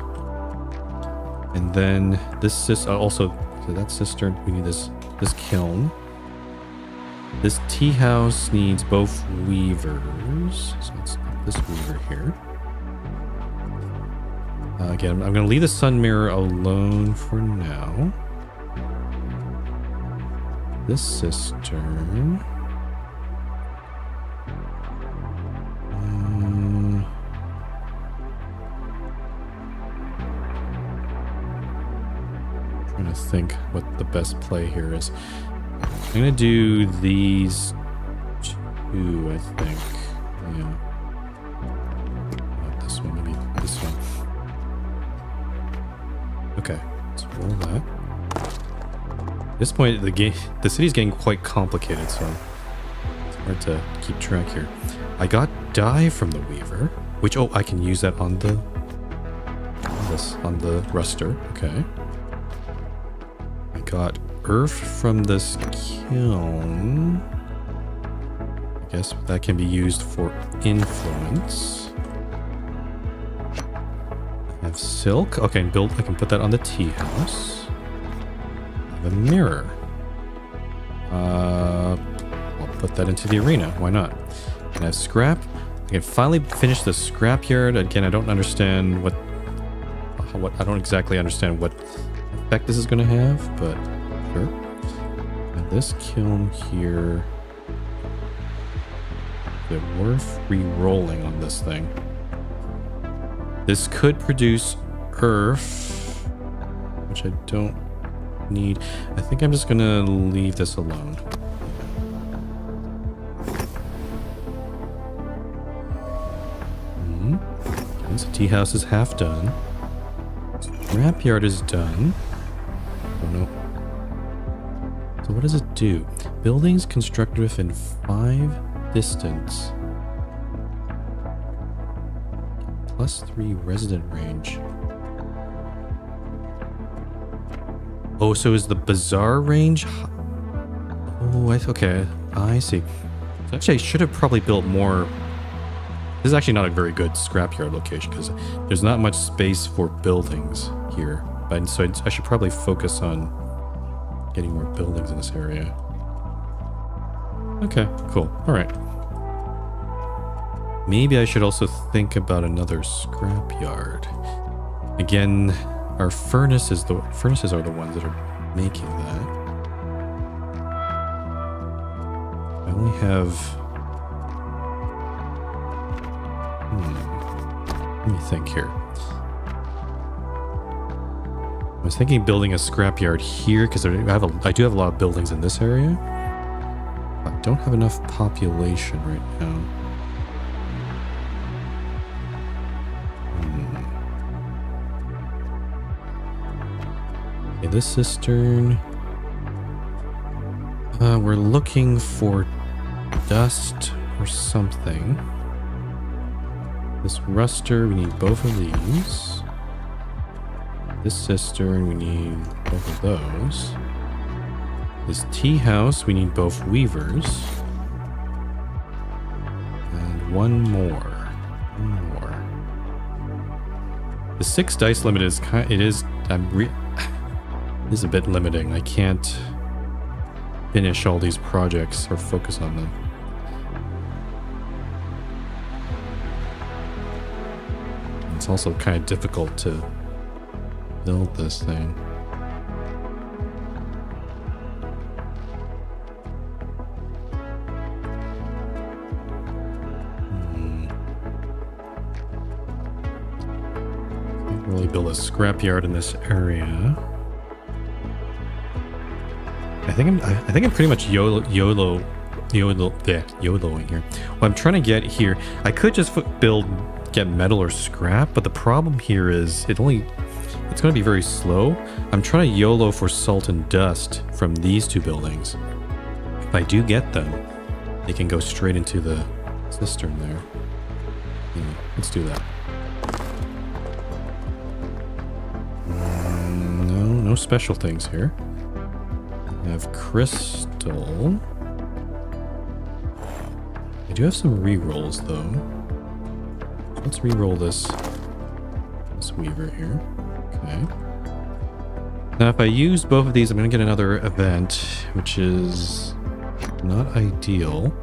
And then this also, so that cistern, we need this kiln. This tea house needs both weavers. So let's put this weaver here. Again, I'm going to leave the sun mirror alone for now. This cistern. Trying to think what the best play here is. I'm going to do these two, I think. Yeah. Not this one, maybe this one. Okay, let's roll that. At this point, the city's getting quite complicated, so it's hard to keep track here. I got dye from the weaver, which, oh, I can use that on the ruster. Okay. I got earth from this kiln. I guess that can be used for influence. I have silk. Okay, I can put that on the tea house. I have a mirror. I'll put that into the arena. Why not? And I have scrap. I can finally finish the scrapyard. Again, I don't understand what I don't exactly understand what effect this is going to have, but sure. And this kiln here, is it worth re-rolling on this thing? This could produce earth, which I don't need. I think I'm just going to leave this alone. So tea house is half done. Scrapyard is done. Oh no. So what does it do? Buildings constructed within 5 distance. +3 resident range. Oh, so is the bazaar range? Oh, okay. I see. So actually, I should have probably built more. This is actually not a very good scrapyard location because there's not much space for buildings here. But so I should probably focus on getting more buildings in this area. Okay, cool. All right. Maybe I should also think about another scrapyard. Again, our furnaces are the ones that are making that. I only have... Let me think here. I was thinking building a scrapyard here because I do have a lot of buildings in this area. I don't have enough population right now. Okay, this cistern. We're looking for dust or something. This ruster, we need both of these. This cistern, we need both of those. This tea house, we need both weavers. And one more. The 6 dice limit is it is a bit limiting. I can't finish all these projects or focus on them. It's also kind of difficult to build this thing. Can't really build a scrapyard in this area. I think I'm pretty much YOLOing here. What I'm trying to get here, I could just get metal or scrap, but the problem here is it's going to be very slow. I'm trying to YOLO for salt and dust from these 2 buildings. If I do get them, they can go straight into the cistern there. Yeah, let's do that. No special things here. I have crystal. I do have some rerolls though. Let's reroll this weaver here. Okay. Now if I use both of these, I'm going to get another event, which is not ideal.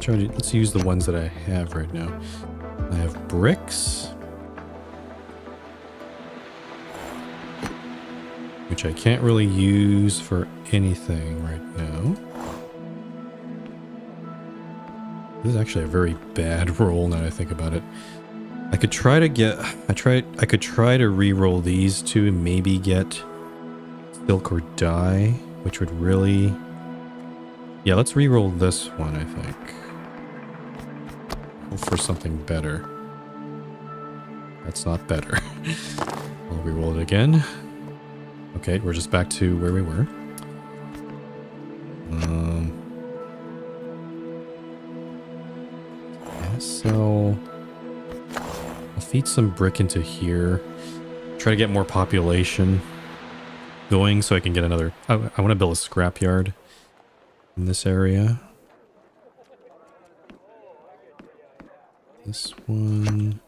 Let's use the ones that I have right now. I have bricks, which I can't really use for anything right now. This is actually a very bad roll now that I think about it. I could try to re-roll these 2 and maybe get silk or dye, which would really... Yeah, let's re-roll this one, I think. Hope for something better. That's not better. I'll re-roll it again. Okay, we're just back to where we were. Yeah, so I'll feed some brick into here. Try to get more population going so I can get another... I want to build a scrapyard in this area. This one...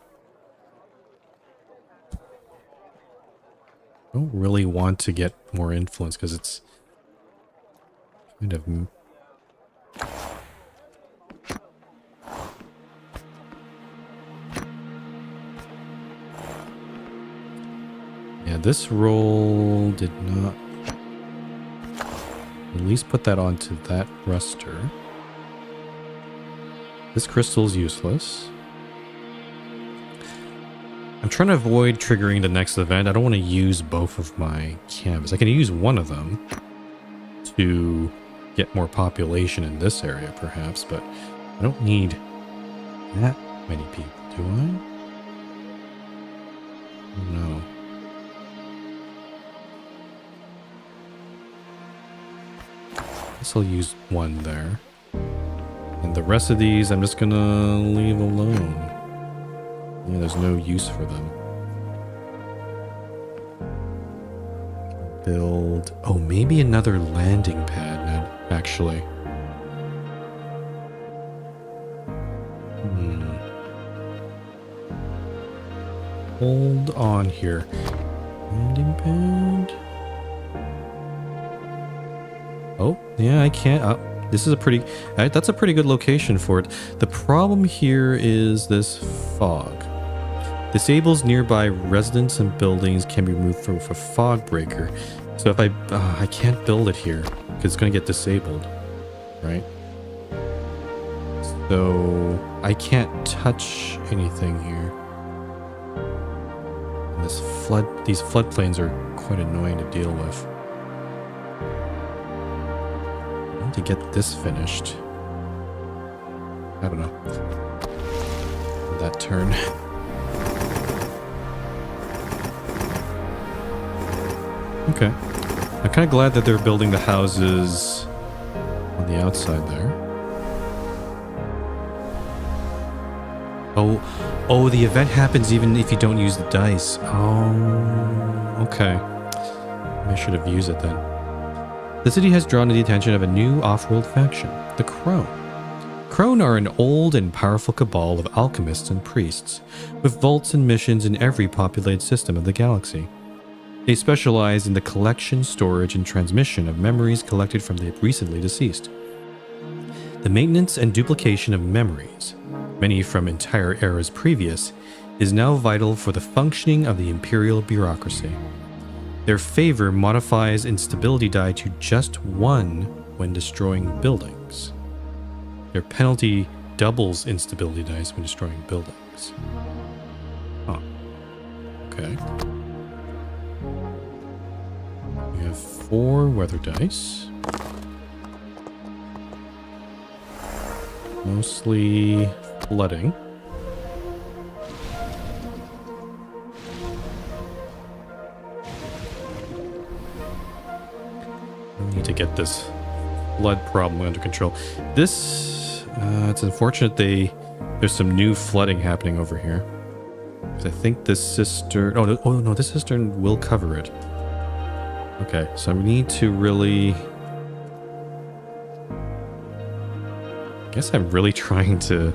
I don't really want to get more influence because it's kind of... Yeah, this roll did not... At least put that onto that ruster. This crystal's useless. I'm trying to avoid triggering the next event. I don't want to use both of my canvas. I can use one of them to get more population in this area, perhaps, but I don't need that many people, do I? No. I guess I'll use one there. And the rest of these, I'm just gonna leave alone. Yeah, there's no use for them. Build... Oh, maybe another landing pad, actually. Hold on here. Landing pad. Oh, yeah, I can't. This is a pretty... that's a pretty good location for it. The problem here is this fog. Disables nearby residents and buildings can be removed from a fog breaker. So if I can't build it here because it's going to get disabled, right? So I can't touch anything here. And these floodplains are quite annoying to deal with. I need to get this finished. I don't know. That turn. Okay. I'm kind of glad that they're building the houses on the outside there. Oh, the event happens even if you don't use the dice. Oh, okay. I should have used it then. The city has drawn the attention of a new off-world faction, the Crone. Crone are an old and powerful cabal of alchemists and priests, with vaults and missions in every populated system of the galaxy. They specialize in the collection, storage, and transmission of memories collected from the recently deceased. The maintenance and duplication of memories, many from entire eras previous, is now vital for the functioning of the Imperial bureaucracy. Their favor modifies instability die to just 1 when destroying buildings. Their penalty doubles instability dice when destroying buildings. Huh. Okay. We have 4 weather dice. Mostly flooding. I need to get this flood problem under control. This, it's unfortunate there's some new flooding happening over here. I think this cistern, oh no, this cistern will cover it. Okay, so we need to really... I guess I'm really trying to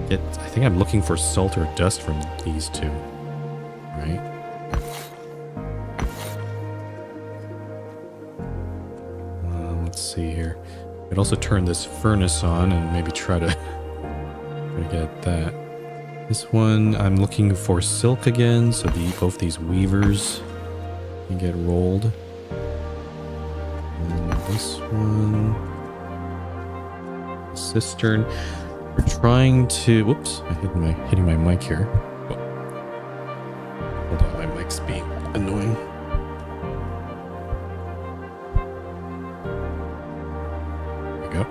get... I think I'm looking for salt or dust from these two, right? Let's see here. I could also turn this furnace on and maybe try to get that. This one, I'm looking for silk again, so both these weavers can get rolled. And this one, cistern. We're trying to. Whoops! I'm hitting my mic here. Hold on, my mic's being annoying. There we go.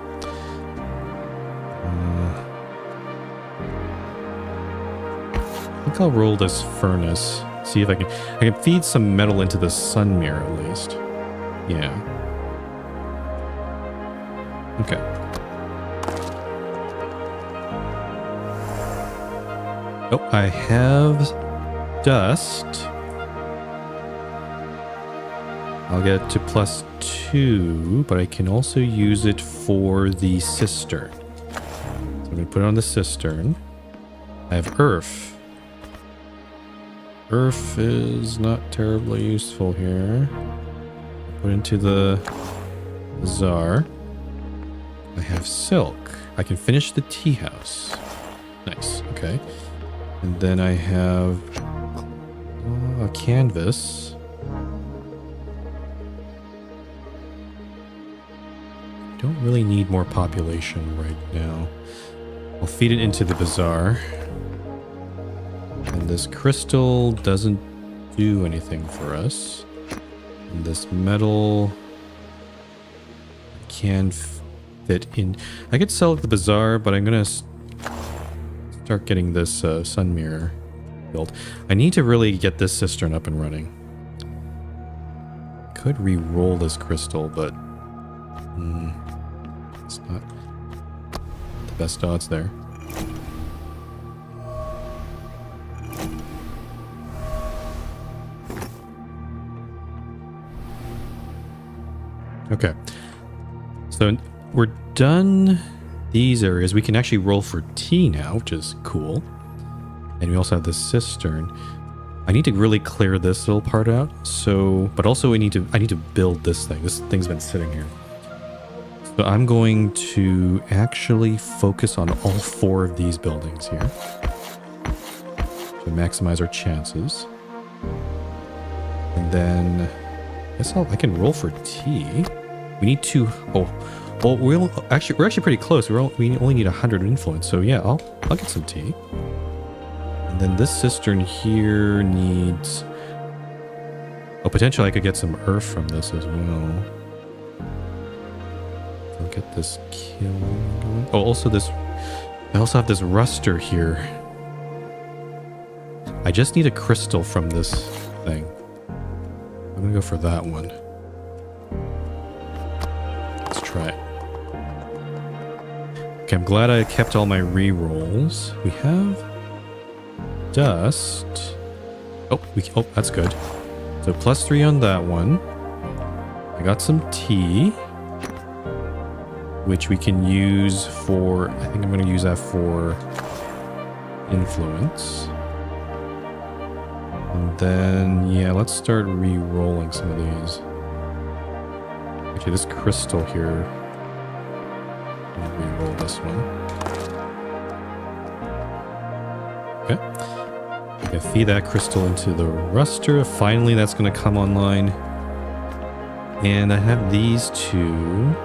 I think I'll roll this furnace. See if I can feed some metal into the sun mirror at least. Yeah. Okay. Oh, I have dust. I'll get it to +2, but I can also use it for the cistern. So I'm going to put it on the cistern. I have earth. Earth is not terribly useful here. Put into the bazaar. I have silk. I can finish the tea house. Nice. Okay. And then I have a canvas. Don't really need more population right now. I'll feed it into the bazaar. And this crystal doesn't do anything for us. And this metal can fit in. I could sell it at the bazaar, but I'm gonna start getting this sun mirror built. I need to really get this cistern up and running. Could re-roll this crystal, but it's not the best odds there. Okay, so we're done these areas. We can actually roll for tea now, which is cool. And we also have this cistern. I need to really clear this little part out. So, but also I need to build this thing. This thing's been sitting here. So I'm going to actually focus on all 4 of these buildings here to maximize our chances. And then I guess I can roll for tea. We need 2. Well, we're actually pretty close. We only need 100 influence. So yeah, I'll get some tea. And then this cistern here needs... Oh, potentially I could get some earth from this as well. I'll get this kiln going. Oh, also this... I also have this ruster here. I just need a crystal from this thing. I'm gonna go for that one. Let's try it. Okay, I'm glad I kept all my re-rolls. We have dust. Oh, that's good. So +3 on that one. I got some tea, which we can use for... I think I'm going to use that for influence. And then, yeah, let's start re-rolling some of these. Actually, this crystal here. I'll re-roll this one. Okay. I can feed that crystal into the ruster. Finally, that's going to come online. And I have these 2.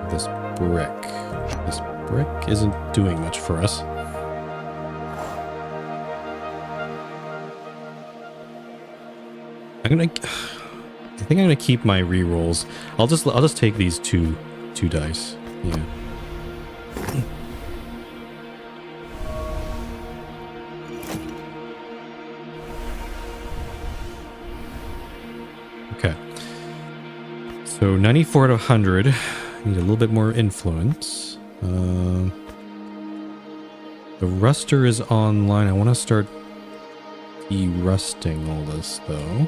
This brick. This brick isn't doing much for us. I think I'm gonna keep my re-rolls. I'll just take these two dice. Yeah. Okay. So 94 out of 100. Need a little bit more influence. The ruster is online. I want to start de-rusting all this though.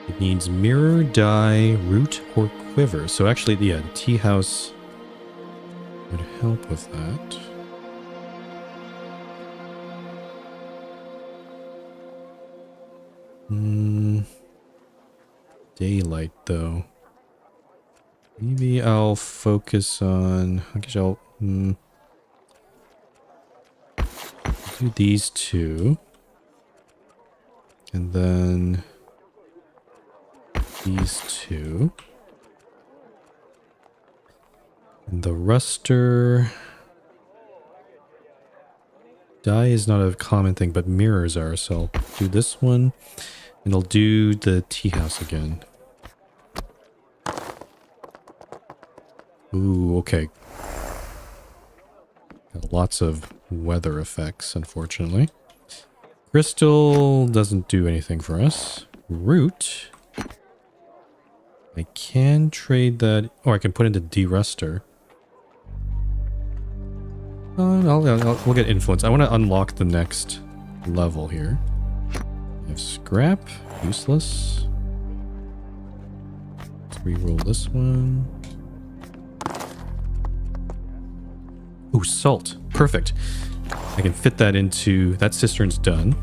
It needs mirror, dye, root, or quiver. So actually, yeah, the tea house would help with that. Daylight, though. Maybe I'll focus on... I guess I'll do these 2. And then... these 2. And the ruster... dye is not a common thing, but mirrors are. So I'll do this one. And I'll do the tea house again. Ooh, okay. Got lots of weather effects, unfortunately. Crystal doesn't do anything for us. Root... I can trade that, or I can put into de-ruster. We'll get influence. I want to unlock the next level here. I have scrap, useless. Let's re-roll this one. Ooh, salt, perfect. I can fit that into, that cistern's done.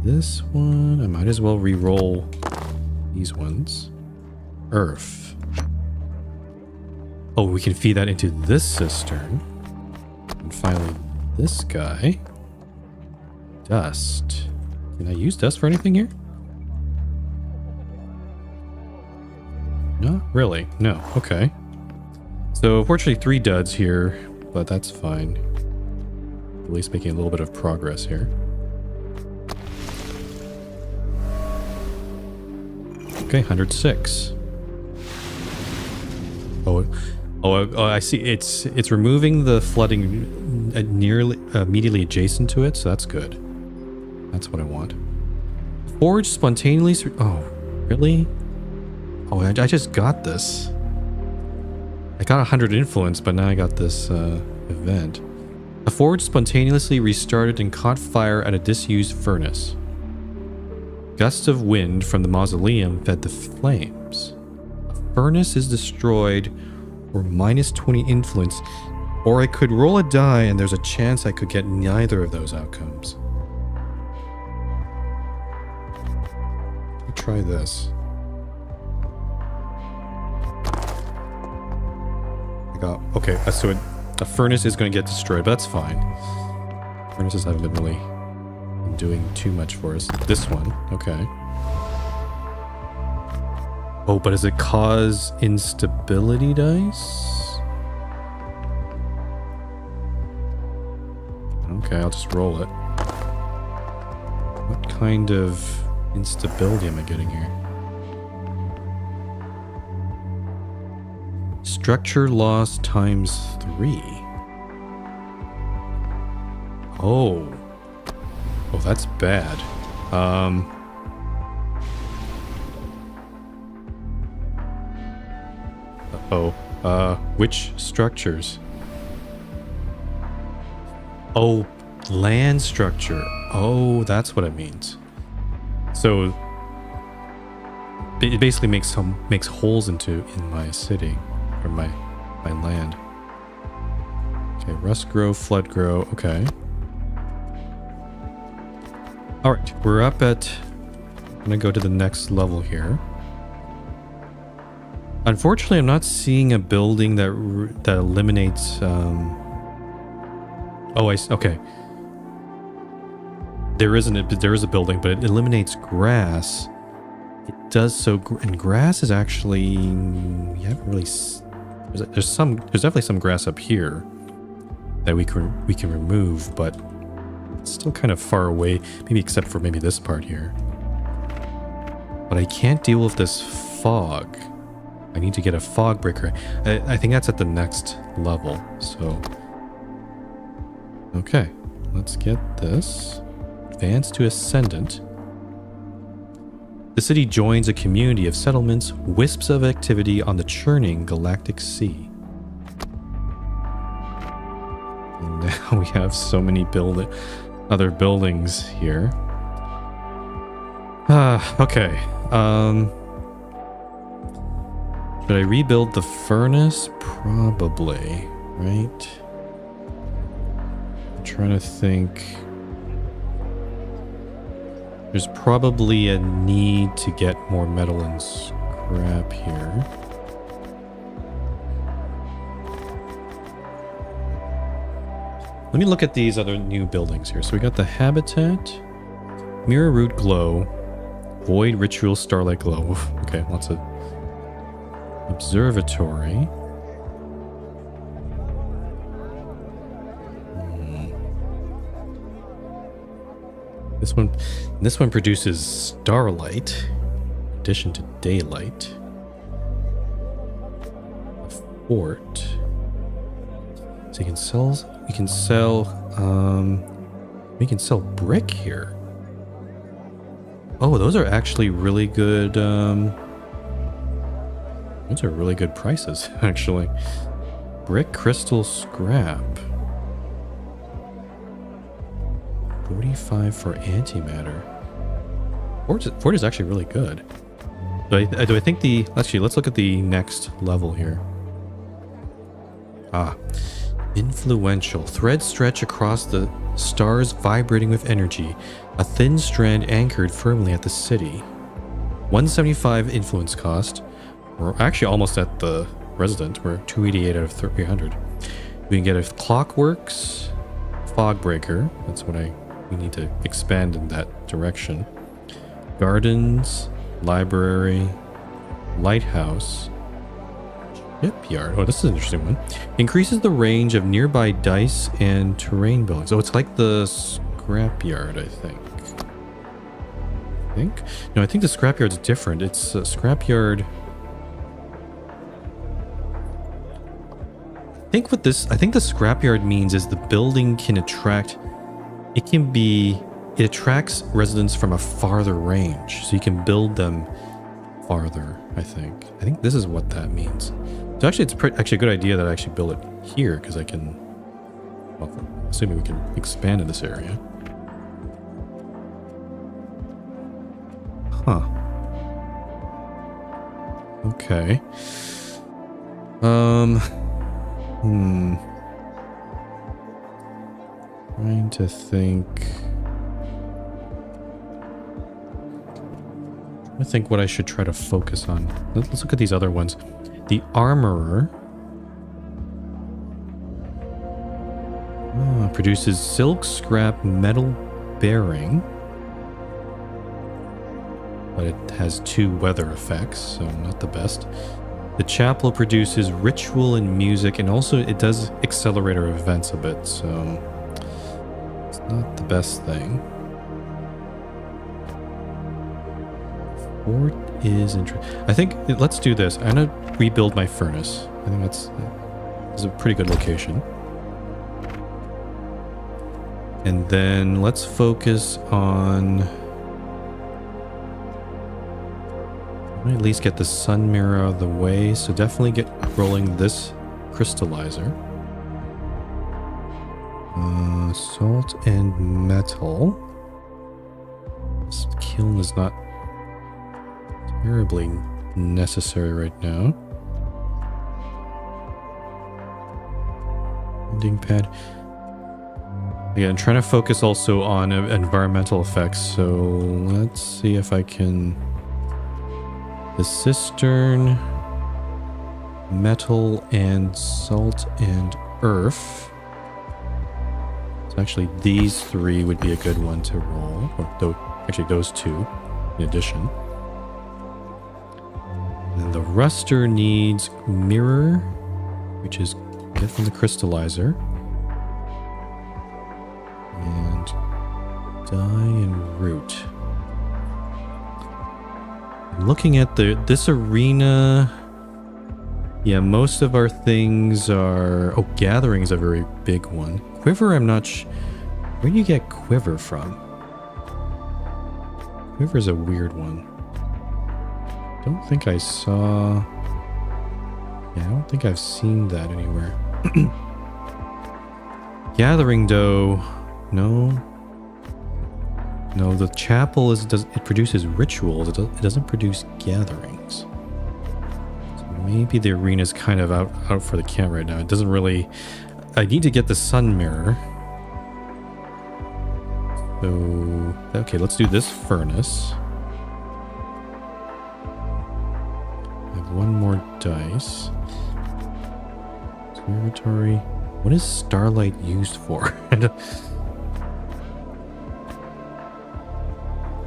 This one, I might as well re-roll these ones. Earth. Oh, we can feed that into this cistern. And finally, this guy. Dust. Can I use dust for anything here? Not really. No. Okay. So unfortunately 3 duds here, but that's fine. At least making a little bit of progress here. Okay, 106. Oh, I see. It's removing the flooding nearly immediately adjacent to it, so that's good. That's what I want. Forge spontaneously. Oh, really? Oh, I just got this. I got 100 influence, but now I got this event. A forge spontaneously restarted and caught fire at a disused furnace. Gusts of wind from the mausoleum fed the flames. A furnace is destroyed, or minus 20 influence, or I could roll a die and there's a chance I could get neither of those outcomes. Let me try this. Okay, so a furnace is going to get destroyed, but that's fine. Furnaces haven't been really doing too much for us. This one, okay. Oh, but does it cause instability dice? Okay, I'll just roll it. What kind of instability am I getting here? Structure loss times 3. Oh. Oh, that's bad. Which structures? Oh, land structure. Oh, that's what it means. So it basically makes holes in my city, or my land. Okay, rust grow, flood grow. Okay. All right, we're up at. I'm gonna go to the next level here. Unfortunately, I'm not seeing a building that eliminates. Okay. There is a building, but it eliminates grass. It does so, and grass is actually. You haven't really. There's definitely some grass up here that we can remove, but it's still kind of far away. Maybe except for maybe this part here. But I can't deal with this fog. I need to get a fog breaker. I think that's at the next level. So, okay, let's get this. Advance to Ascendant. The city joins a community of settlements, wisps of activity on the churning galactic sea. And now we have so many other buildings here. Okay. Should I rebuild the furnace? Probably, right? I'm trying to think. There's probably a need to get more metal and scrap here. Let me look at these other new buildings here. So we got the Habitat, Mirror Root Glow, Void Ritual Starlight Glow. Okay, lots of Observatory. This one produces starlight in addition to daylight. A fort. So we can sell brick here. Oh, those are actually really good. Those are really good prices, actually. Brick, crystal, scrap. 45 for antimatter. Fort is actually really good. Do I think actually, let's look at the next level here. Influential. Threads stretch across the stars, vibrating with energy. A thin strand anchored firmly at the city. 175 influence cost. We're actually almost at the resident. We're 288 out of 300. We can get a clockworks, fog breaker. That's what we need to expand in that direction. Gardens, library, lighthouse, Shipyard. Oh, this is an interesting one. Increases the range of nearby dice and terrain buildings. Oh, it's like the scrapyard, I think. No, I think the scrapyard's different. It's a scrapyard. I think the scrapyard means is the building can attract. It attracts residents from a farther range, so you can build them farther. I think this is what that means. So actually, it's actually a good idea that I actually build it here because I can. Well, assuming we can expand in this area. Huh. Okay. Trying to think. I think what I should try to focus on. Let's look at these other ones. The armorer produces silk, scrap, metal bearing. But it has 2 weather effects, so not the best. The chapel produces ritual and music, and also it does accelerate our events a bit, so it's not the best thing. Fort is interesting. I think let's do this. I'm gonna rebuild my furnace. I think that's a pretty good location. And then let's focus on. At least get the sun mirror out of the way, so definitely get rolling this crystallizer. Salt and metal. This kiln is not terribly necessary right now. Ending pad. Again, I'm trying to focus also on environmental effects, so let's see if I can. The cistern, metal and salt and earth. So actually these 3 would be a good one to roll. Or actually those 2 in addition. And the ruster needs mirror, which is get from the crystallizer. And dye and root. Looking at this arena, yeah, most of our things are. Oh, gathering is a very big one. Quiver, I'm not. Where do you get quiver from? Quiver's a weird one. Don't think I saw. Yeah, I don't think I've seen that anywhere. Gathering dough, no. No, the chapel it produces rituals. It doesn't produce gatherings. So maybe the arena's kind of out for the count right now. It doesn't really. I need to get the sun mirror. So okay, let's do this furnace. I have 1 more dice. Observatory. What is starlight used for?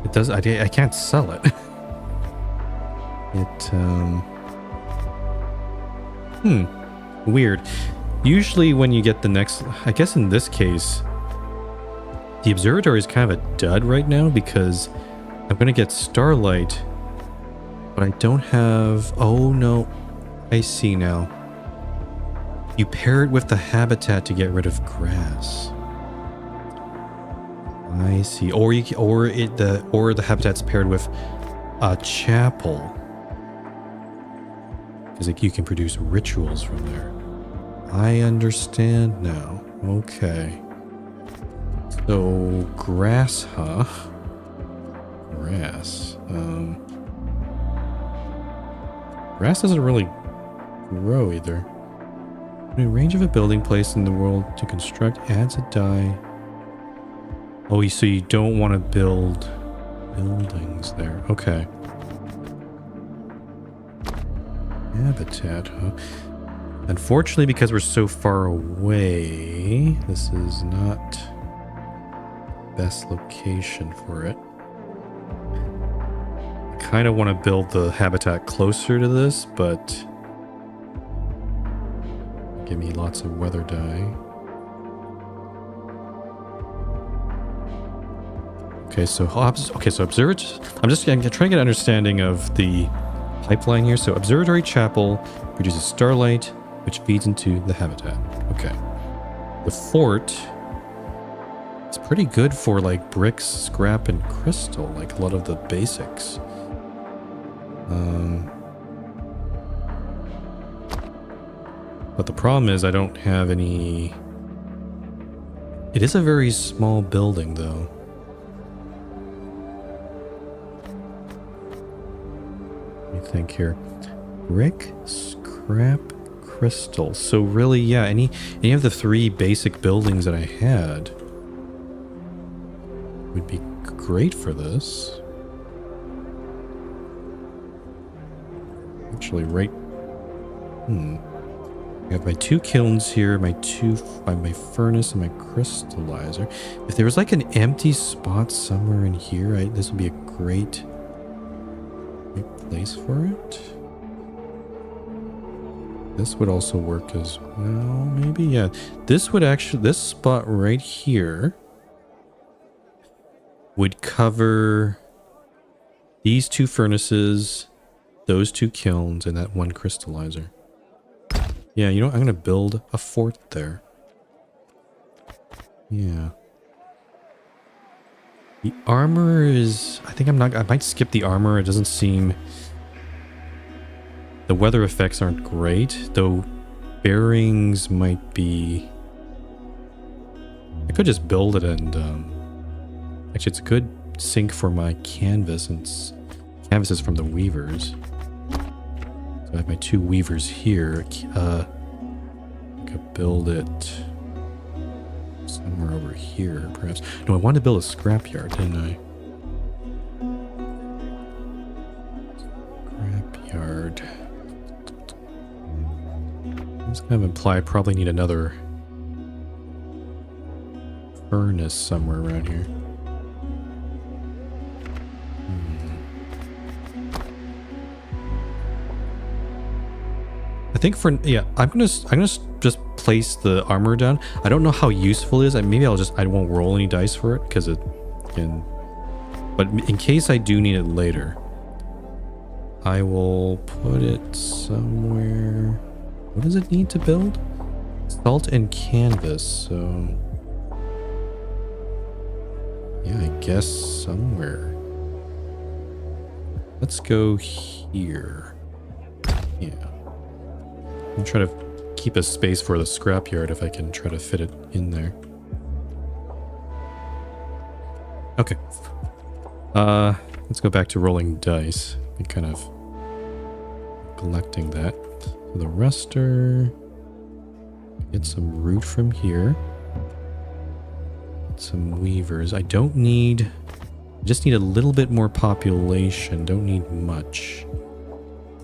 It does. I can't sell it. Weird. Usually when you get the next, I guess in this case, the observatory is kind of a dud right now because I'm going to get starlight, but I don't have. Oh no, I see now. You pair it with the habitat to get rid of grass. I see. Or the habitat's paired with a chapel, because you can produce rituals from there. I understand now. Okay. So grass, huh? Grass. Grass doesn't really grow either. A range of a building placed in the world to construct adds a die. Oh, so you don't want to build buildings there. Okay. Habitat, huh? Unfortunately, because we're so far away, this is not the best location for it. I kind of want to build the habitat closer to this, but give me lots of weather dye. Okay, so observatory. I'm trying to get an understanding of the pipeline here. So observatory chapel produces starlight, which feeds into the habitat. Okay. The fort is pretty good for like bricks, scrap, and crystal, like a lot of the basics. But the problem is I don't have any... It is a very small building though. Let me think here. Brick, scrap, crystal. So really, yeah, any of the 3 basic buildings that I had would be great for this. Actually, right... I have my 2 kilns here, my furnace, and my crystallizer. If there was like an empty spot somewhere in here, this would be a great place for it. This would also work as well, maybe. Yeah, this spot right here would cover these 2 furnaces, those 2 kilns, and that 1 crystallizer. Yeah, you know what? I'm going to build a fort there. Yeah. The armor is... I might skip the armor. It doesn't seem... The weather effects aren't great, though bearings might be... I could just build it and... Actually, it's a good sink for my canvas, and canvas is from the weavers. So I have my 2 weavers here. I could build it somewhere over here, perhaps. No, I wanted to build a scrapyard, didn't I? Scrapyard. That's kind of imply I probably need another furnace somewhere around here. I think I'm gonna just place the armor down. I don't know how useful it is. Maybe I won't roll any dice for it because it can. But in case I do need it later, I will put it somewhere. What does it need to build? Salt and canvas. So yeah, I guess somewhere. Let's go here. Yeah. I'll try to keep a space for the scrapyard if I can try to fit it in there. Okay. Let's go back to rolling dice. I'm kind of neglecting that. So the rester. Get some root from here. Get some weavers. I don't need... I just need a little bit more population. Don't need much.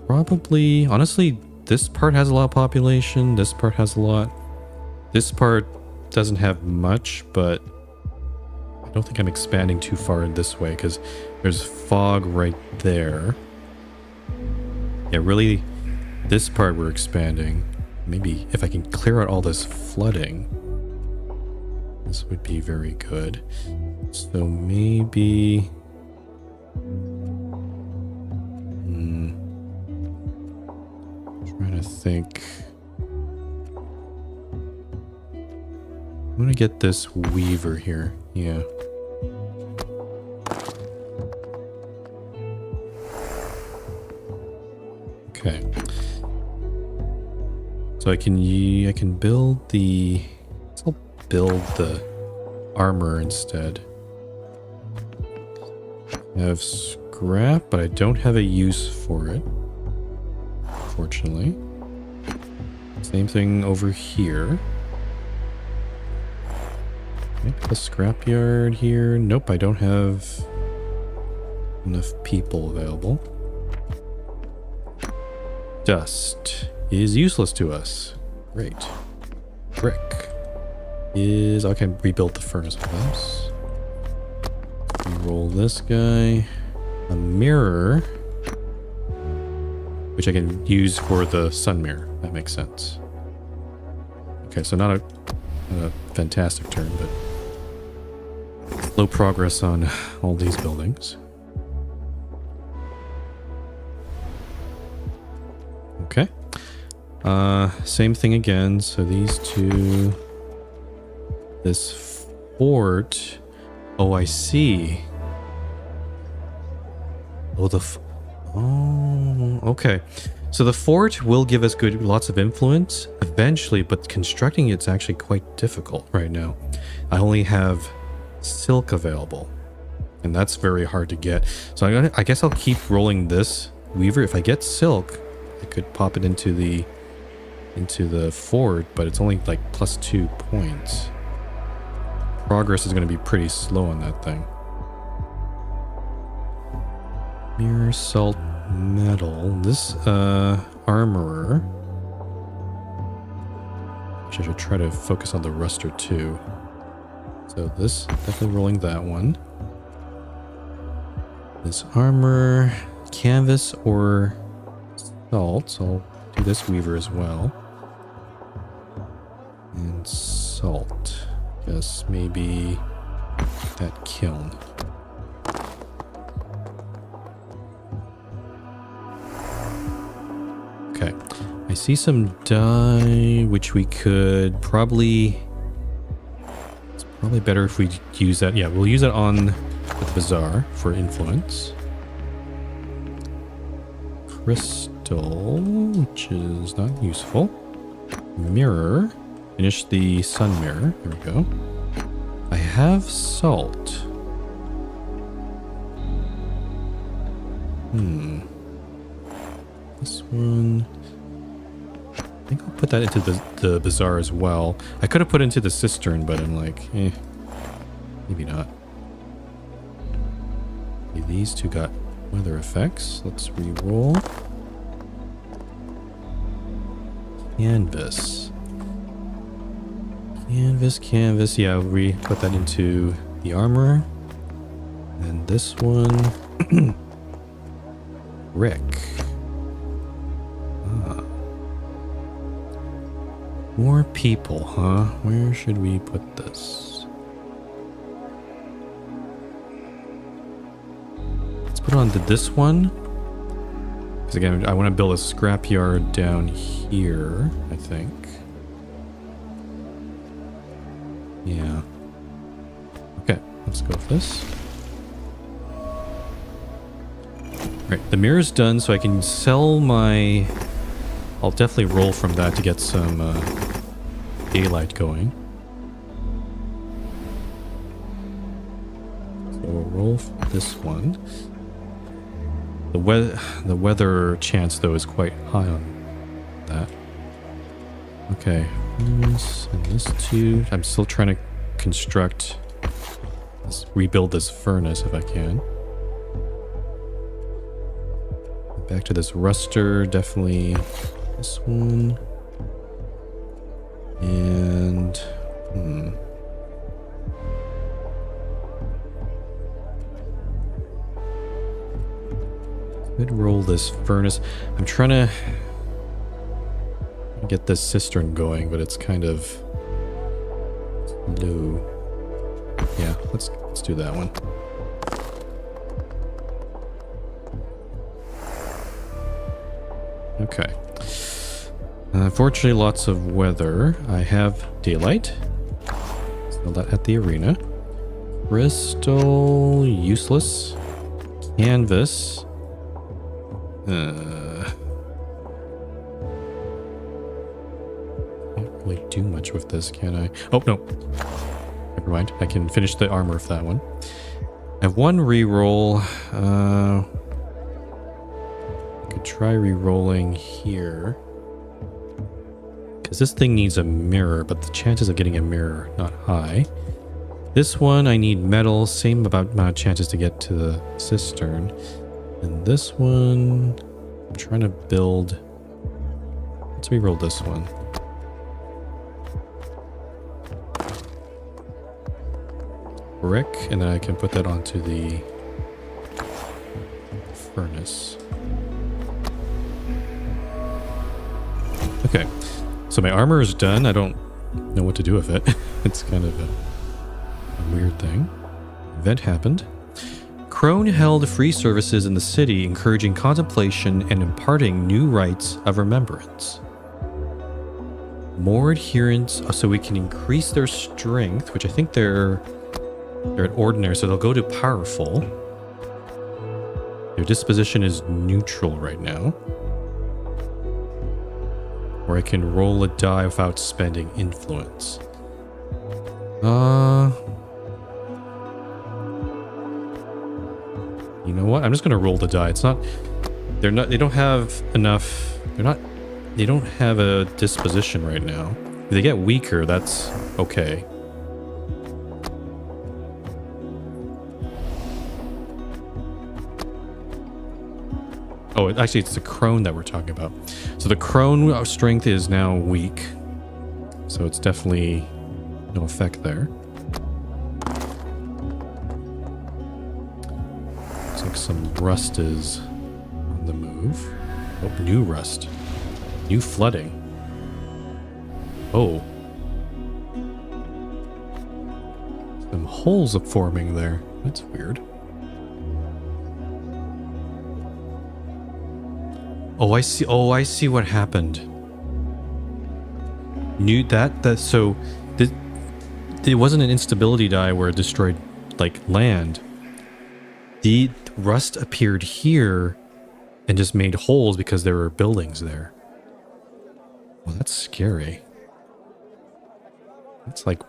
Probably... Honestly... This part has a lot of population. This part has a lot. This part doesn't have much, but I don't think I'm expanding too far in this way because there's fog right there. Yeah, really, this part we're expanding. Maybe if I can clear out all this flooding, this would be very good. So maybe... Trying to think. I'm gonna get this weaver here. Yeah. Okay. So I can build the... I'll build the armor instead. I have scrap, but I don't have a use for it. Fortunately. Same thing over here. Maybe the scrapyard here. Nope, I don't have enough people available. Dust is useless to us. Great. Brick is... I can rebuild the furnace with this. Roll this guy. A mirror, which I can use for the sun mirror. That makes sense. Okay, so not a fantastic turn, but low progress on all these buildings. Okay. Same thing again. So these two, this fort. Oh, I see. Oh, oh, okay. So the fort will give us lots of influence eventually, but constructing it's actually quite difficult right now. I only have silk available, and that's very hard to get. So I guess I'll keep rolling this weaver. If I get silk, I could pop it into the fort, but it's only like +2 points. Progress is going to be pretty slow on that thing. Mirror, salt, metal. This armorer. Which I should try to focus on the ruster too. So this, definitely rolling that one. This armor, canvas or salt. So I'll do this weaver as well. And salt. Guess maybe that kiln. Okay, I see some dye which we could probably. It's probably better if we use that. Yeah, we'll use it on the bazaar for influence. Crystal, which is not useful. Mirror. Finish the sun mirror. There we go. I have salt. This one. I think I'll put that into the bazaar as well. I could have put it into the cistern, but I'm like, maybe not. Okay, these two got weather effects. Let's re-roll. Canvas. Canvas. Yeah, we put that into the armor. And this one, Rick. More people, huh? Where should we put this? Let's put it onto this one. Because again, I want to build a scrapyard down here, I think. Yeah. Okay, let's go with this. Right, the mirror's done, so I can sell my... I'll definitely roll from that to get some daylight going. So we'll roll for this one. The weather chance, though, is quite high on that. Okay, and this too. I'm still trying to construct, rebuild this furnace if I can. Back to this ruster, definitely this one. And could roll this furnace. I'm trying to get this cistern going, but it's kind of low. Yeah, let's do that one. Okay. Unfortunately, lots of weather. I have daylight. Sell that at the arena. Crystal, useless. Canvas. Can't really do much with this, can I? Oh, no. Never mind. I can finish the armor of that one. I have one reroll. I could try re-rolling here. Because this thing needs a mirror, but the chances of getting a mirror, not high. This one, I need metal. Same amount of chances to get to the cistern. And this one, I'm trying to build... Let's re-roll this one. Brick, and then I can put that onto the furnace. Okay, so my armor is done. I don't know what to do with it. It's kind of a weird thing. Event happened. Crone held free services in the city, encouraging contemplation and imparting new rites of remembrance. More adherents, so we can increase their strength, which I think they're at ordinary, so they'll go to powerful. Their disposition is neutral right now. Or I can roll a die without spending influence. You know what? I'm just gonna roll the die. It's not. They don't have enough. They don't have a disposition right now. If they get weaker, that's okay. Oh, actually, it's the crone that we're talking about. So the crone strength is now weak. So it's definitely no effect there. Looks like some rust is on the move. Oh, new rust. New flooding. Oh. Some holes are forming there. That's weird. Oh, I see. Oh, I see what happened. So it wasn't an instability die where it destroyed like land. The rust appeared here and just made holes because there were buildings there. Well, that's scary. It's like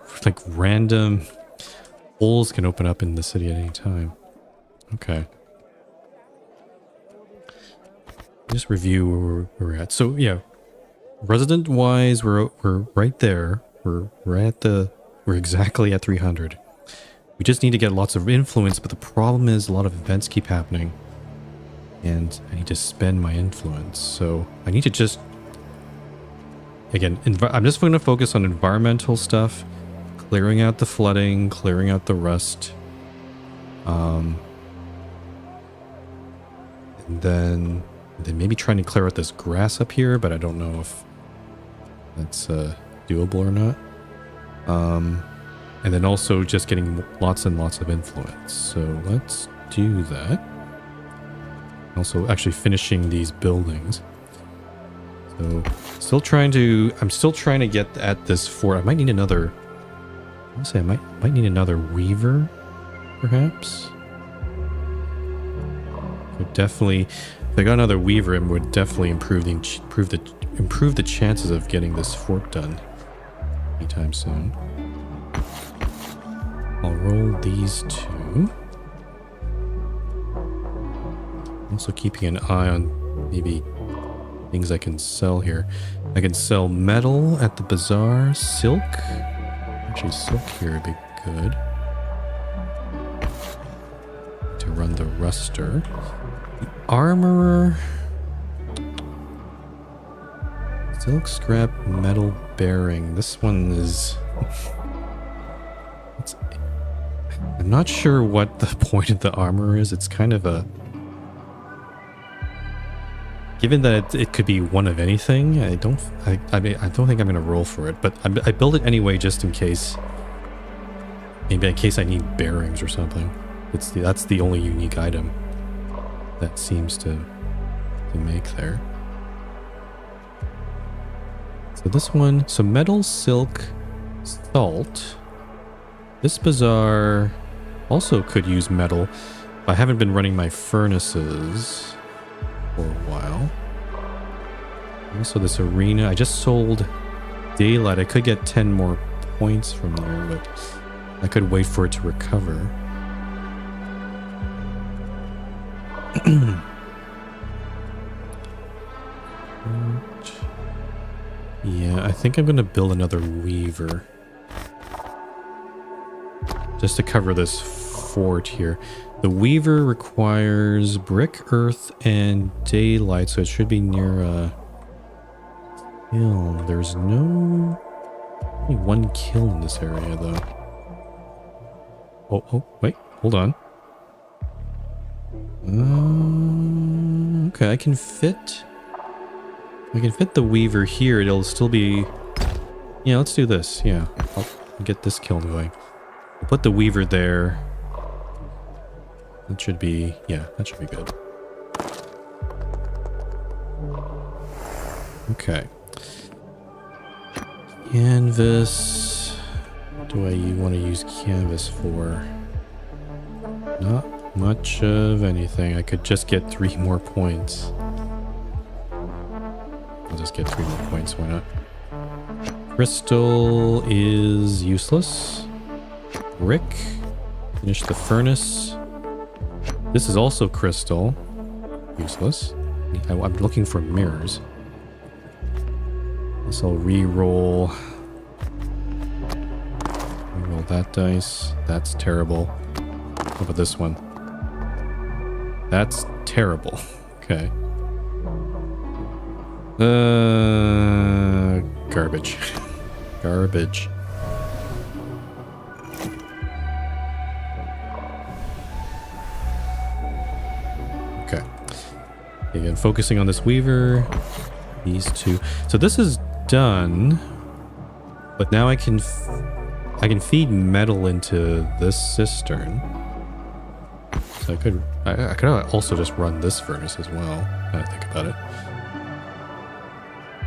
random holes can open up in the city at any time. Okay. Just review where we're at. So yeah, resident wise, we're right there. We're exactly at 300. We just need to get lots of influence, but the problem is a lot of events keep happening, and I need to spend my influence. So I need to just again. I'm just going to focus on environmental stuff, clearing out the flooding, clearing out the rust, and then maybe trying to clear out this grass up here, but I don't know if that's doable or not. And then also just getting lots and lots of influence. So let's do that. Also actually finishing these buildings. So I'm still trying to get at this fort. I might need another, I might need another weaver, perhaps. Could definitely, if I got another weaver, it would definitely improve the chances of getting this fort done anytime soon. I'll roll these two. Also keeping an eye on maybe things I can sell here. I can sell metal at the bazaar, silk. Actually, silk here would be good to run the ruster. The armorer. Silk scrap metal bearing. This one is... I'm not sure what the point of the armor is. It's kind of a... Given that it could be one of anything, I don't think I'm going to roll for it. But I build it anyway just in case. Maybe in case I need bearings or something. That's the only unique item that seems to make there. So this one, so metal, silk, salt. This bazaar also could use metal. I haven't been running my furnaces for a while. Also this arena, I just sold daylight. I could get 10 more points from there, but I could wait for it to recover. Yeah, I think I'm going to build another weaver. Just to cover this fort here. The weaver requires brick, earth, and daylight, so it should be near a kiln. There's only one kiln in this area, though. Oh, wait, hold on. Okay, I can fit the weaver here. It'll still be Yeah, let's do this. Yeah, I'll get this kiln going. I'll put the weaver there. That should be, yeah, that should be good. Okay. Canvas. What do I want to use canvas for? Not much of anything. I could just get 3 more points. I'll just get 3 more points, why not? Crystal is useless. Brick. Finish the furnace. This is also crystal. Useless. I'm looking for mirrors. This I'll re-roll. Re-roll that dice. That's terrible. How about this one? That's terrible. Okay. Garbage. Garbage. Okay. Again, focusing on this weaver. These 2. So this is done. But now I can feed metal into this cistern. So I could also just run this furnace as well, now I think about it.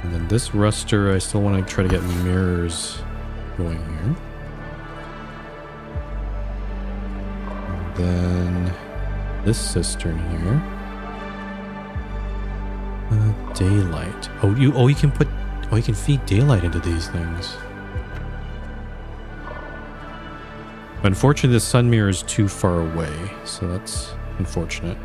And then this ruster, I still want to try to get mirrors going here. And then this cistern here. Daylight. You can feed daylight into these things. But unfortunately, the sun mirror is too far away, so that's unfortunate.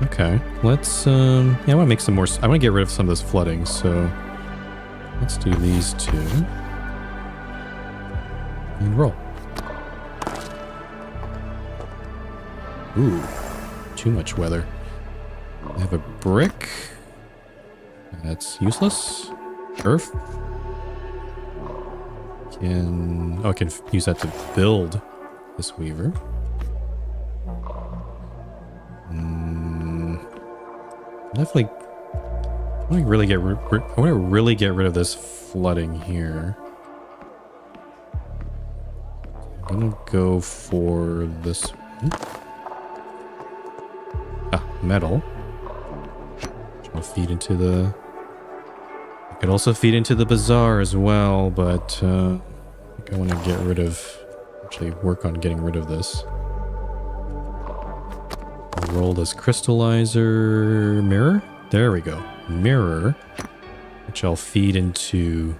Okay, let's yeah, I want to make some more. I want to get rid of some of this flooding, so let's do these 2 and roll. Ooh, too much weather. I have a brick. That's useless. Earth. I can use that to build this weaver. Definitely. I want to really get rid of this flooding here. I'm gonna go for this one. Metal. Which will feed into the. I could also feed into the bazaar as well, but I think I want to get rid of. Actually, work on getting rid of this. I'll roll this crystallizer mirror. There we go. Mirror, which I'll feed into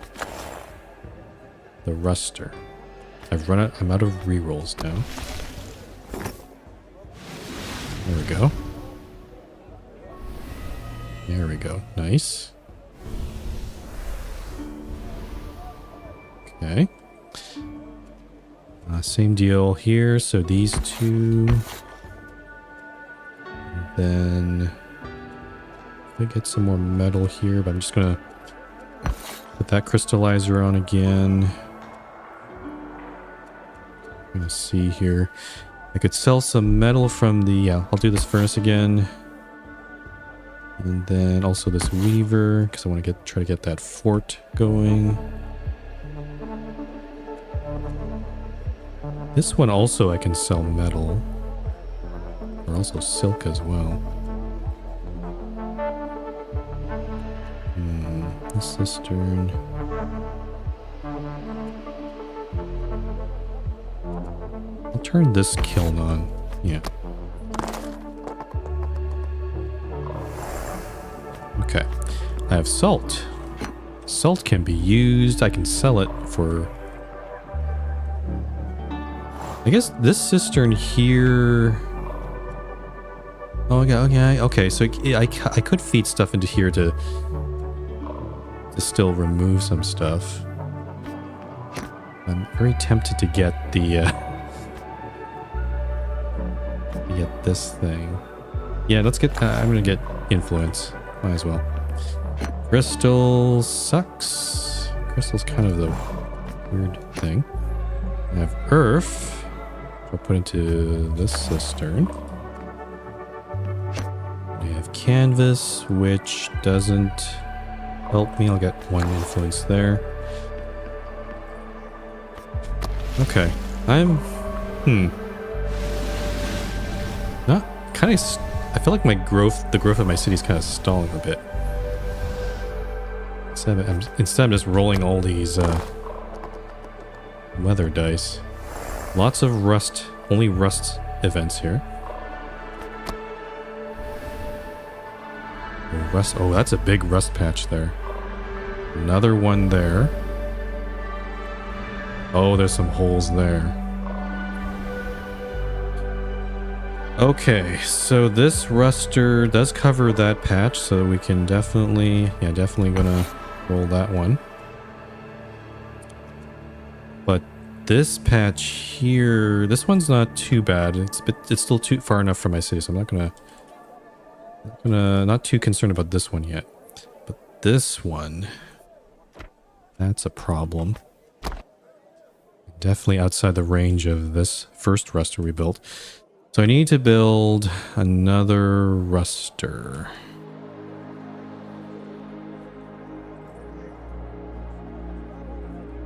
the ruster. I'm out of rerolls now. There we go. There we go. Nice. Okay. Same deal here. So these 2. And then I get some more metal here, but I'm just gonna put that crystallizer on again. I'm gonna see here. I could sell some metal from the, yeah, I'll do this furnace again. And then also this weaver, because I want to try to get that fort going. This one also I can sell metal. Or also silk as well. This cistern. I'll turn this kiln on. Yeah. Okay. I have salt. Salt can be used. I can sell it for... I guess this cistern here... Oh, okay. Okay, so I could feed stuff into here to still remove some stuff. I'm very tempted to get the... get this thing. Yeah, let's get... I'm gonna get influence. Might as well. Crystal sucks. Crystal's kind of the weird thing. I have earth. I'll put into this cistern. have canvas, which doesn't help me. I'll get 1 influence there. Okay. I'm... Not kind of... I feel like the growth of my city is kind of stalling a bit. Instead, I'm just rolling all these weather dice. Lots of rust, only rust events here. Rust. Oh, that's a big rust patch there. Another one there. Oh, there's some holes there. Okay, so this ruster does cover that patch, so we can definitely, definitely gonna roll that one. But this patch here, this one's not too bad. It's still too far enough from my city, so I'm not too concerned about this one yet. But this one, that's a problem. Definitely outside the range of this first ruster we built. So I need to build another ruster.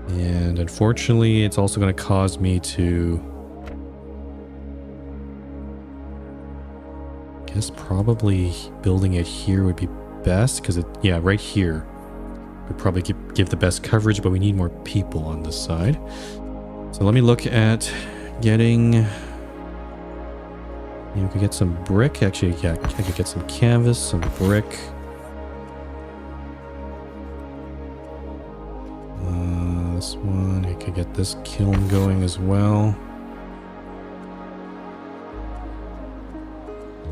And unfortunately, it's also going to cause me to... I guess probably building it here would be best, because right here would probably give the best coverage, but we need more people on this side. So let me look at getting... we could get some brick. Actually, I could get some canvas, some brick. This one, I could get this kiln going as well.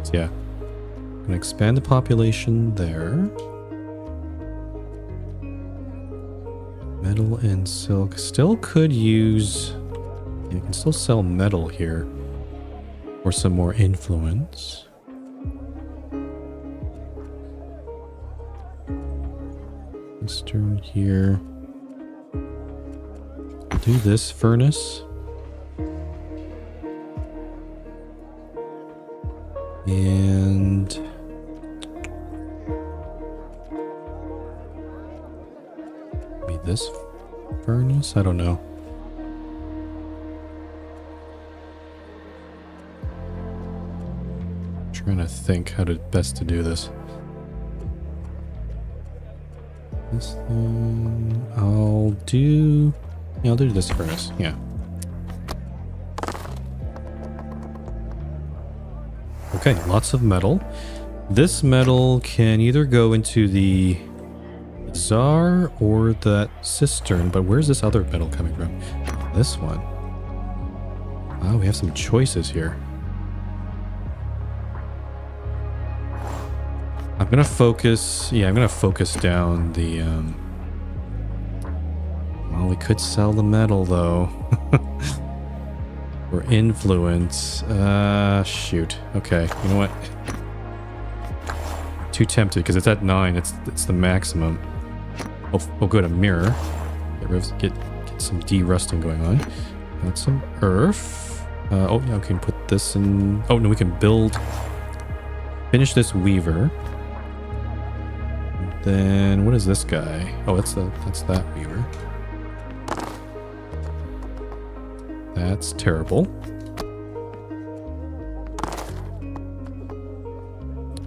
So yeah, I'm gonna expand the population there. Metal and silk. Still could use... you can still sell metal here. Or some more influence. Let's turn here. Do this furnace. And... maybe this furnace? I don't know. Trying to think how best to do this. This thing... I'll do this furnace, yeah. Okay, lots of metal. This metal can either go into the bazaar or that cistern, but where's this other metal coming from? This one. Wow, we have some choices here. I'm gonna focus down the, well, we could sell the metal though. Or influence. Shoot. Okay, you know what? Too tempted because it's at 9. It's the maximum. Oh good, a mirror. Get some de-rusting going on. Got some earth. Oh yeah, we can put this in. Oh no, we can finish this weaver. Then what is this guy? Oh, that's that weaver. That's terrible.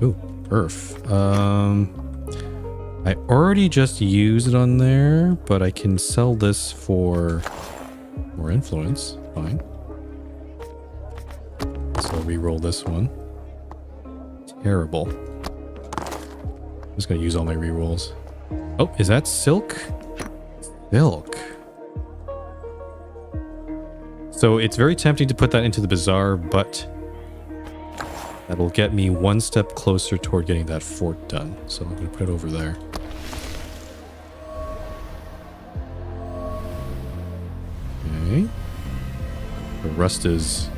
Ooh, earth. I already just used it on there, but I can sell this for more influence. Fine. So re-roll this one. Terrible. I'm just gonna use all my re-rolls. Oh, is that silk? Silk. So it's very tempting to put that into the bazaar, but that'll get me one step closer toward getting that fort done. So I'm gonna put it over there. Okay. The rust is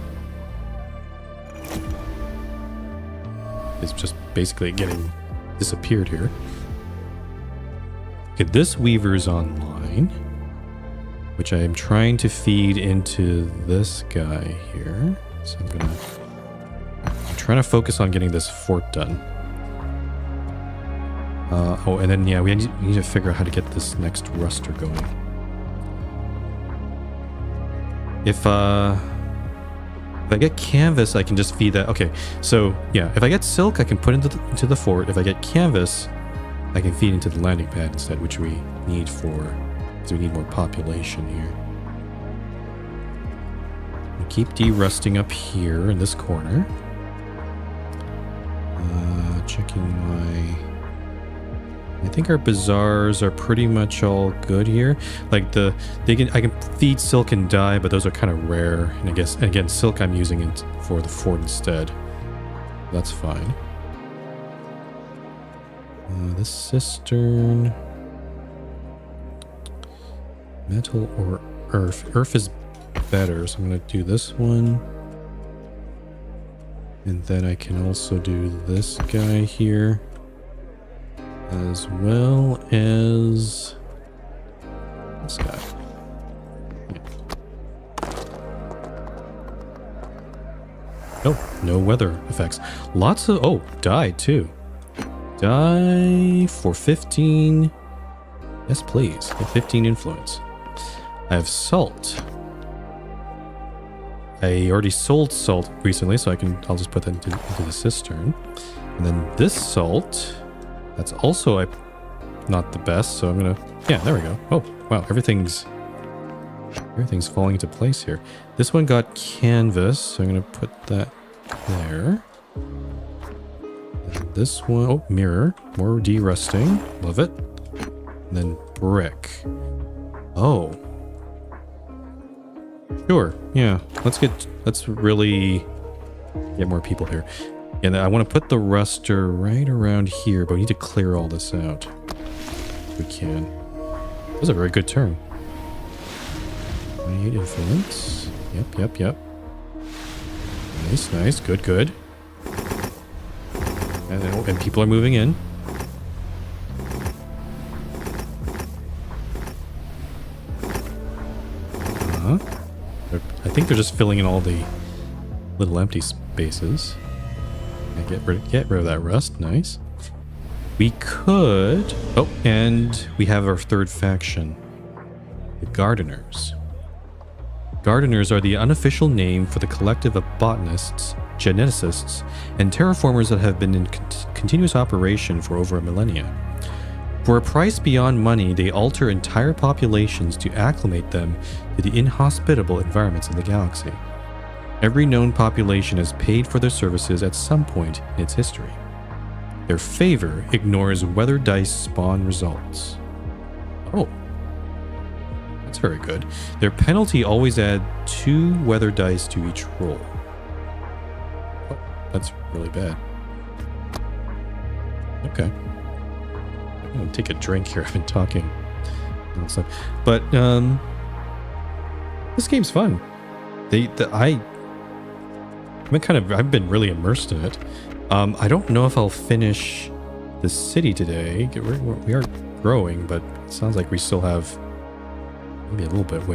just basically getting disappeared here. Okay, this weaver's online, which I am trying to feed into this guy here. So I'm trying to focus on getting this fort done. Oh, and then, yeah, we need to figure out how to get this next ruster going. If I get canvas, I can just feed that. Okay, so, yeah, if I get silk, I can put into the fort. If I get canvas, I can feed into the landing pad instead, which we need because we need more population here. We keep de-rusting up here in this corner. Checking I think our bazaars are pretty much all good here. Like I can feed silk and dye, but those are kind of rare. And I guess, and again, silk I'm using it for the fort instead. That's fine. This cistern, metal or earth. Earth is better, so I'm gonna do this one. And then I can also do this guy here, as well as this guy. Yeah. Oh, no weather effects. Lots of, oh, dye too. Dye for 15. Yes, please. Get 15 influence. I have salt. I already sold salt recently, so I'll just put that into the cistern. And then this salt, that's also not the best, so I'm gonna, yeah, there we go. Oh, wow, everything's falling into place here. This one got canvas, so I'm gonna put that there. And this one, oh, mirror, more de-rusting, love it. And then brick. Oh. Sure, yeah. Let's really get more people here. And I want to put the ruster right around here, but we need to clear all this out. If we can. That was a very good turn. 28 influence. Yep. Nice. Good. And people are moving in. I think they're just filling in all the little empty spaces. And get rid of that rust. Nice. We could... Oh, and we have our third faction. The Gardeners. Gardeners are the unofficial name for the collective of botanists, geneticists, and terraformers that have been in continuous operation for over a millennia. For a price beyond money, they alter entire populations to acclimate them to the inhospitable environments of the galaxy. Every known population has paid for their services at some point in its history. Their favor ignores weather dice spawn results. Oh. That's very good. Their penalty always add 2 weather dice to each roll. Oh, that's really bad. Okay. I'm gonna take a drink here. I've been talking. But this game's fun. I've been really immersed in it. I don't know if I'll finish the city today. We are growing, but it sounds like we still have maybe a little bit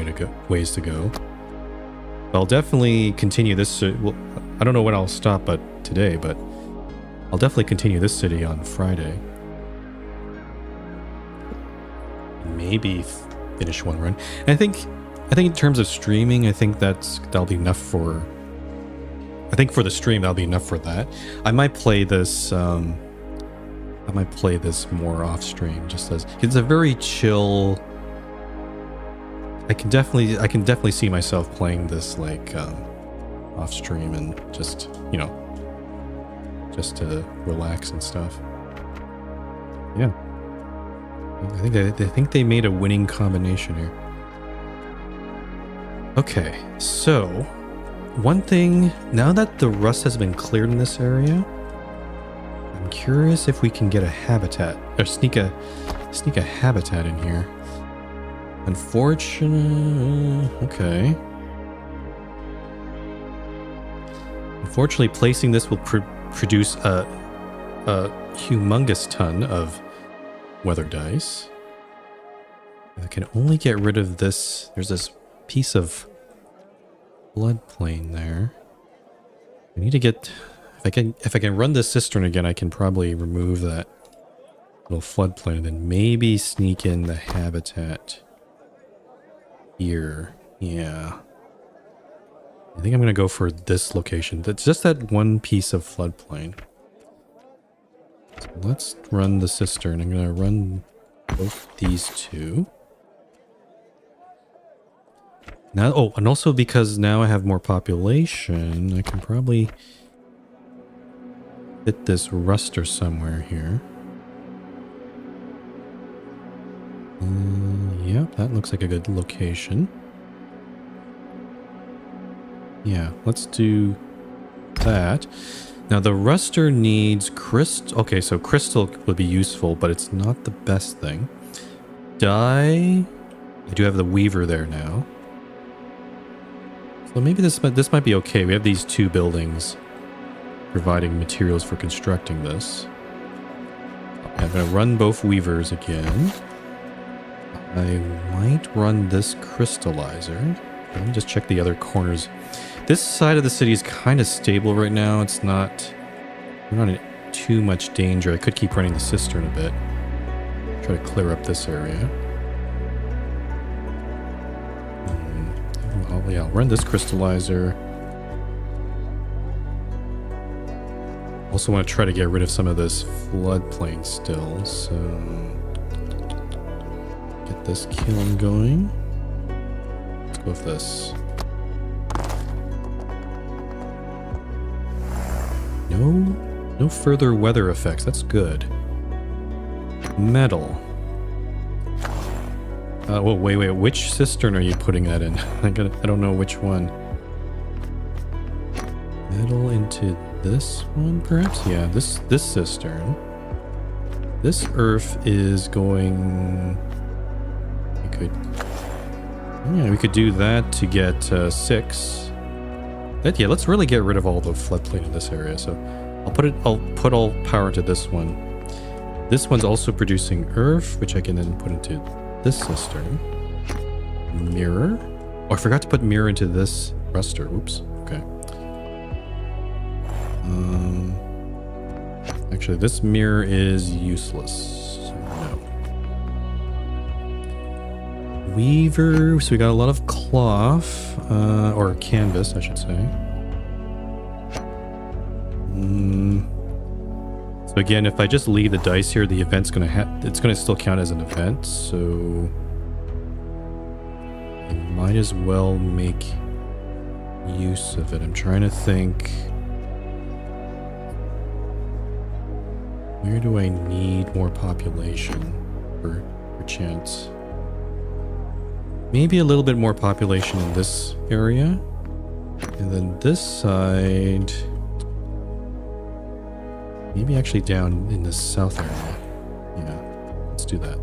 ways to go. I'll definitely continue this. Well, I don't know when I'll stop today, but I'll definitely continue this city on Friday. Maybe finish one run. And I think in terms of streaming, I think that'll be enough for. I think for the stream that'll be enough for that. I might play this. I might play this more off stream, just as it's a very chill. I can definitely see myself playing this like off stream and just just to relax and stuff. Yeah. I think they made a winning combination here. Okay, so one thing, now that the rust has been cleared in this area, I'm curious if we can get a habitat or sneak a habitat in here. Okay. Unfortunately, placing this will produce a humongous ton of weather dice. I can only get rid of this. There's this piece of floodplain there. I need to get, if I can run this cistern again, I can probably remove that little floodplain, and then maybe sneak in the habitat here. Yeah. I think I'm going to go for this location. That's just that one piece of floodplain. So let's run the cistern. I'm going to run both these two. Now, oh, and also because now I have more population, I can probably fit this ruster somewhere here. Yep, that looks like a good location. Yeah, let's do that. Now the ruster needs crystal. Okay, so crystal would be useful, but it's not the best thing. Dye. I do have the weaver there now. So maybe this might be okay. We have these two buildings providing materials for constructing this. I'm going to run both weavers again. I might run this crystallizer. Let me just check the other corners. This side of the city is kind of stable right now. It's not... We're not in too much danger. I could keep running the cistern a bit. Try to clear up this area. Yeah, I'll run this crystallizer. Also want to try to get rid of some of this floodplain still, so... Get this kiln going. Let's go with this. No further weather effects. That's good. Metal. Well, wait. Which cistern are you putting that in? I don't know which one. Metal into this one, perhaps? Yeah, this cistern. This earth is going... we could do that to get 6. Yeah, let's really get rid of all the floodplain in this area. So I'll put all power into this one. This one's also producing earth, which I can then put into this cistern. Mirror. Oh, I forgot to put mirror into this ruster. Oops. Okay. Actually, this mirror is useless. So no. Weaver. So we got a lot of cloth, or canvas, I should say. So again, if I just leave the dice here, the event's it's gonna still count as an event. So I might as well make use of it. I'm trying to think. Where do I need more population for chance? Maybe a little bit more population in this area. And then this side... Maybe actually down in the south area. Yeah, let's do that.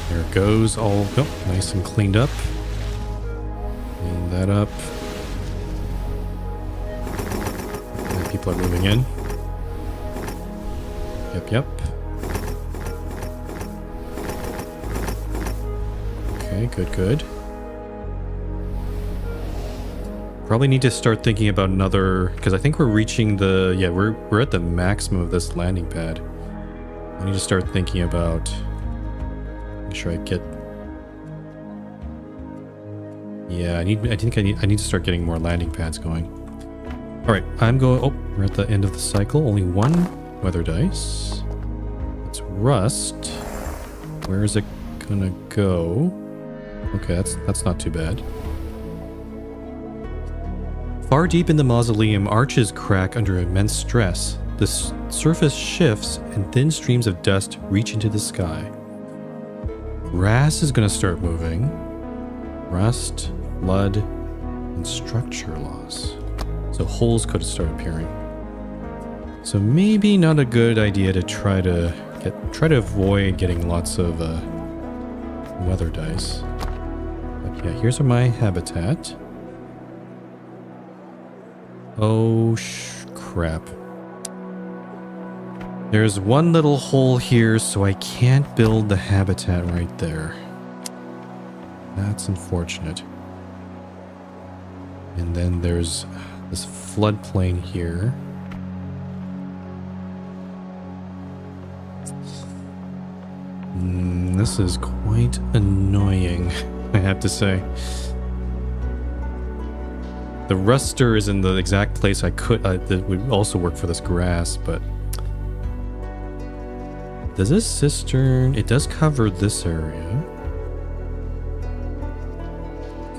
There it goes. All nice and cleaned up. Clean that up. And people are moving in. Yep. Okay, good. Probably need to start thinking about another, because I think we're reaching the, yeah, we're at the maximum of this landing pad. I need to start thinking about, make sure I get, yeah, I need to start getting more landing pads going. All right, we're at the end of the cycle. Only one weather dice. It's rust. Where is it gonna go? Okay, that's not too bad. Far deep in the mausoleum, arches crack under immense stress. The surface shifts and thin streams of dust reach into the sky. Grass is going to start moving. Rust, blood, and structure loss. So holes could start appearing. So maybe not a good idea to try to avoid getting lots of weather dice. But yeah, here's my habitat. Oh, crap. There's one little hole here, so I can't build the habitat right there. That's unfortunate. And then there's this floodplain here. This is quite annoying, I have to say. The ruster is in the exact place I could that would also work for this grass, but does this cistern? It does cover this area.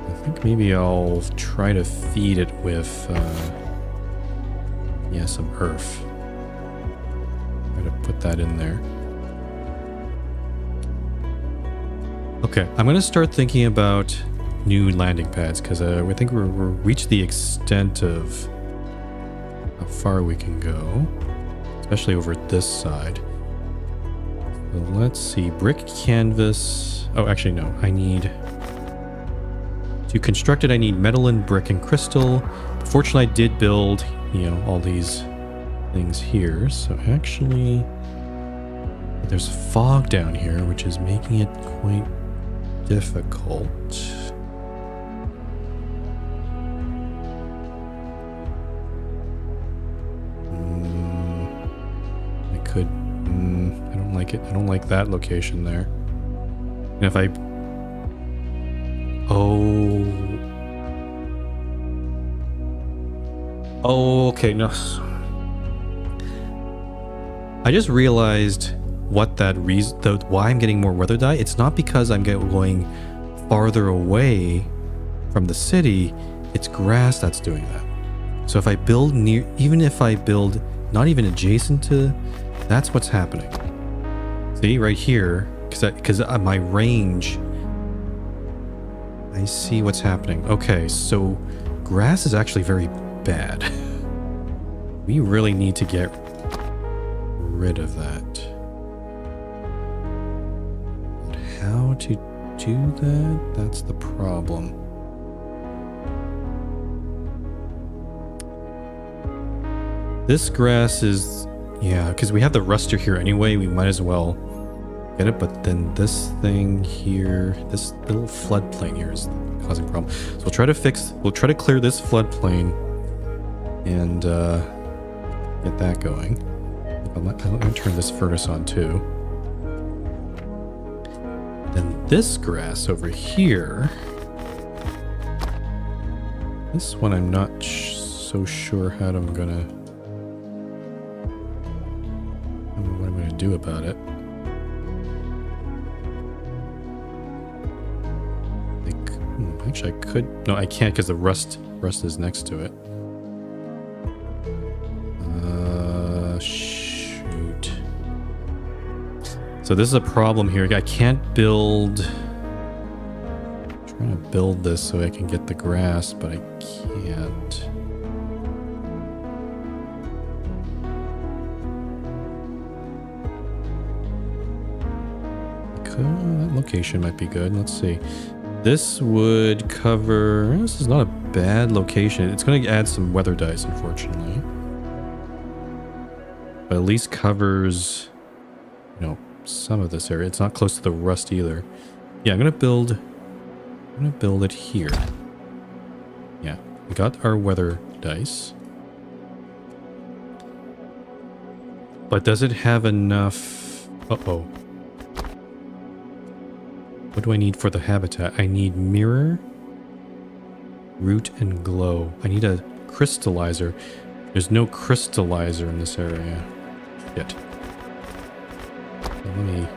I think maybe I'll try to feed it with yeah, some earth. Try to put that in there. Okay, I'm gonna start thinking about new landing pads because I think we're reached the extent of how far we can go, especially over this side. So let's see, brick, canvas. Oh, actually no, I need to construct it. I need metal and brick and crystal. But fortunately, I did build, you know, all these things here. So actually, there's fog down here, which is making it quite difficult. I could. I don't like it. I don't like that location there. And if I. Oh. Oh, okay. No. I just realized what that reason, why I'm getting more weather dye. It's not because I'm going farther away from the city. It's grass that's doing that. So if I build near, even if I build not even adjacent to, that's what's happening. See right here, because my range, I see what's happening. Okay, so grass is actually very bad. We really need to get rid of that. But how to do that? That's the problem. This grass is, yeah, because we have the ruster here anyway, we might as well get it, but then this thing here, this little floodplain here is causing a problem. So we'll try to clear this floodplain and get that going. I'm going to turn this furnace on too. Then this grass over here, this one I'm not so sure how I'm gonna do about it. Like, actually I could, no I can't because the rust is next to it. Shoot. So this is a problem here. I can't build, I'm trying to build this so I can get the grass, but I can't. That location might be good. Let's see. This would cover... This is not a bad location. It's going to add some weather dyes, unfortunately. But at least covers, you know, some of this area. It's not close to the rust either. Yeah, I'm going to build it here. Yeah, we got our weather dice. But does it have enough... Uh-oh. What do I need for the habitat? I need mirror, root, and glow. I need a crystallizer. There's no crystallizer in this area. Shit. So let me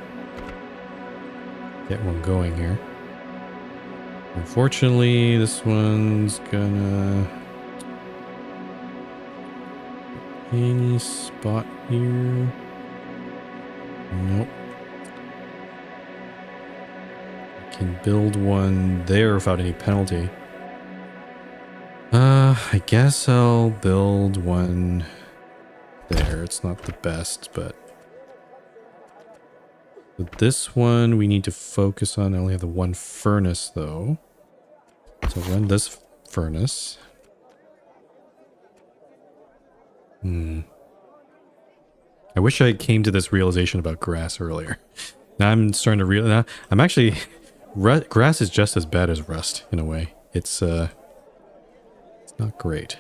get one going here. Unfortunately, this one's gonna... Any spot here? Nope. Can build one there without any penalty. I guess I'll build one there. It's not the best, but with this one we need to focus on. I only have the one furnace though. So run this furnace. I wish I came to this realization about grass earlier. Now I'm starting to realize I'm actually grass is just as bad as rust in a way. It's not great.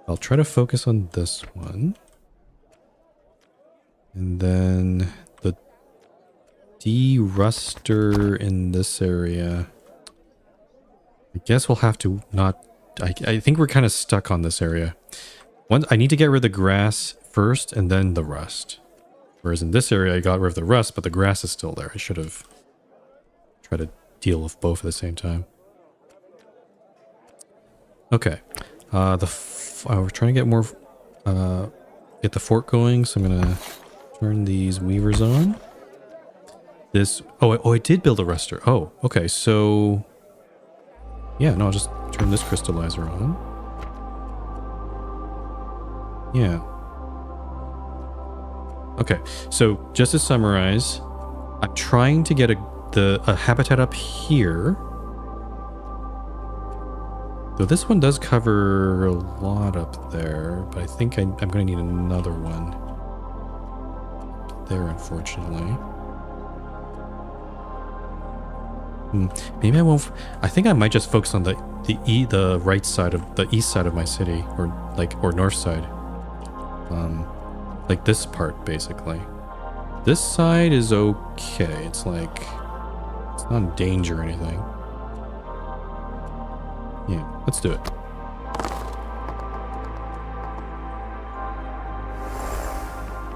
I'll try to focus on this one. And then de-ruster in this area. I guess we'll have to not... I think we're kind of stuck on this area. I need to get rid of the grass first and then the rust. Whereas in this area, I got rid of the rust, but the grass is still there. I should have tried to deal with both at the same time. Okay. We're trying to get more... get the fort going, so I'm going to turn these weavers on. This... Oh, I did build a ruster. Oh, okay, so... Yeah, no, I'll just turn this crystallizer on. Yeah. Okay, so just to summarize, I'm trying to get a habitat up here. Though this one does cover a lot up there, but I think I'm going to need another one there, unfortunately. Maybe I won't. I think I might just focus on the right side of the east side of my city, or north side. Like this part, basically. This side is okay. It's like it's not in danger or anything. Yeah, let's do it.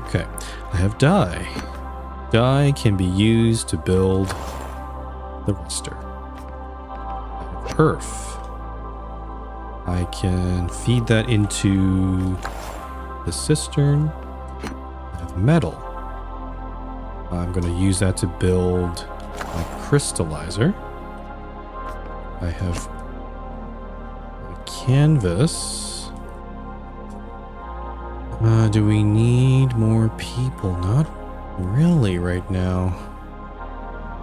Okay, I have dye. Dye can be used to build the ruster. I have earth. I can feed that into the cistern. I have metal. I'm going to use that to build my crystallizer. I have canvas. Do we need more people? Not really right now.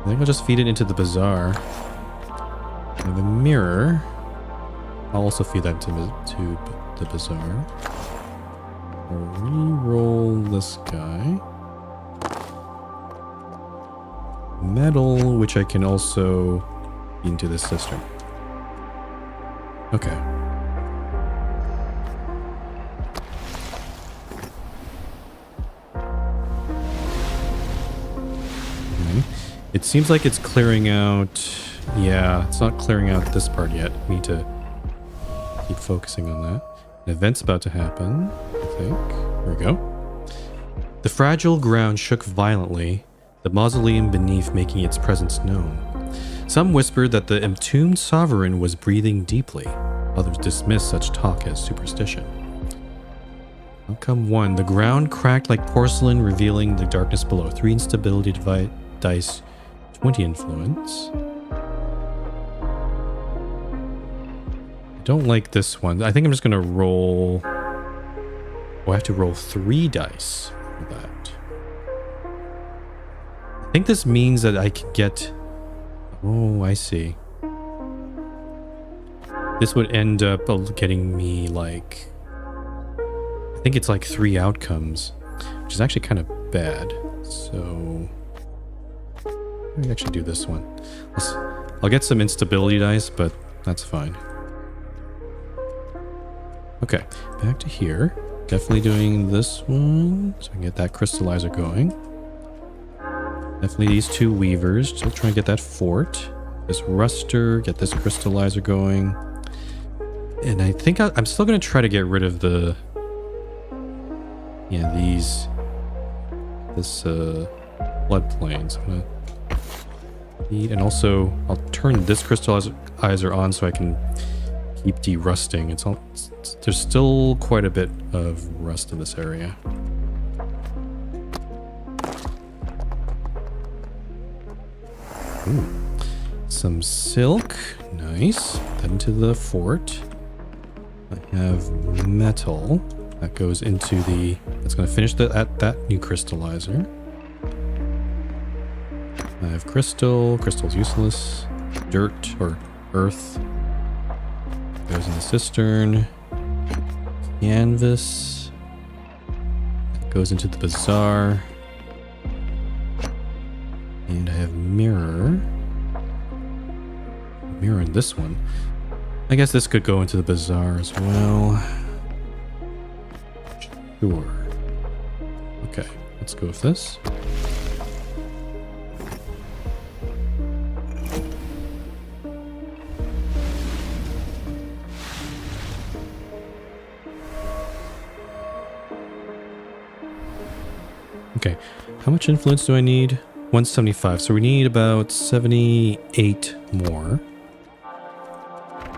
I think I'll just feed it into the bazaar. I have a mirror. I'll also feed that to the bazaar. I'll re-roll this guy. Metal, which I can also feed into the cistern. Okay. It seems like it's clearing out... Yeah, it's not clearing out this part yet. We need to keep focusing on that. An event's about to happen, I think. There we go. The fragile ground shook violently, the mausoleum beneath making its presence known. Some whispered that the entombed sovereign was breathing deeply. Others dismissed such talk as superstition. Outcome 1. The ground cracked like porcelain, revealing the darkness below. 3 instability dice, 20 influence. I don't like this one. I think I'm just going to roll... Oh, I have to roll 3 dice for that. I think this means that I can get... Oh, I see. This would end up getting me like... I think it's like 3 outcomes, which is actually kind of bad. So... Let me actually do this one. I'll get some instability dice, but that's fine. Okay, back to here. Definitely doing this one, so I can get that crystallizer going. Definitely these 2 weavers. Still trying to get that fort. This ruster, get this crystallizer going. And I think I'm still going to try to get rid of the... Yeah, this floodplains. I'm going to... And also, I'll turn this crystallizer on so I can keep de-rusting. There's still quite a bit of rust in this area. Ooh. Some silk. Nice. Put that into the fort. I have metal. That goes into the... That's going to finish that new crystallizer. I have crystal. Crystal's useless. Dirt or earth goes in the cistern. Canvas that goes into the bazaar. And I have mirror. Mirror in this one. I guess this could go into the bazaar as well. Sure. Okay, let's go with this. Okay, how much influence do I need? 175, so we need about 78 more.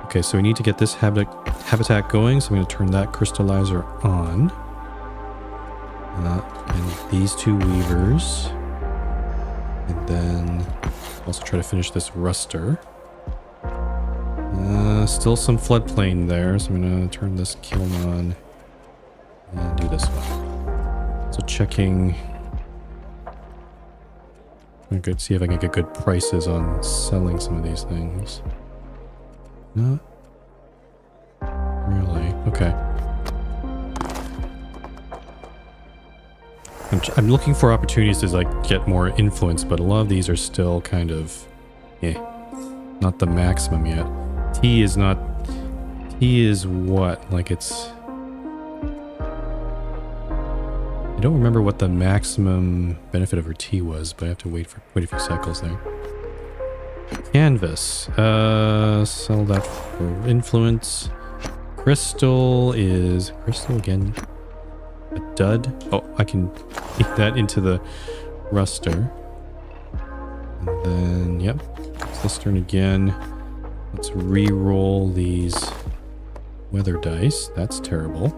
Okay, so we need to get this habitat going, so I'm going to turn that crystallizer on. And these two weavers. And then also try to finish this ruster. Still some floodplain there, so I'm going to turn this kiln on and do this one. So checking... I could see if I can get good prices on selling some of these things. Not really. Okay. I'm looking for opportunities to like get more influence, but a lot of these are still kind of, not the maximum yet. T is not. T is what? Like it's. I don't remember what the maximum benefit over T was, but I have to wait a few cycles there. Canvas. Sell that for influence. Crystal is... Crystal again. A dud. Oh, I can eat that into the ruster. And then, yep. Let's turn again. Let's re-roll these weather dice. That's terrible.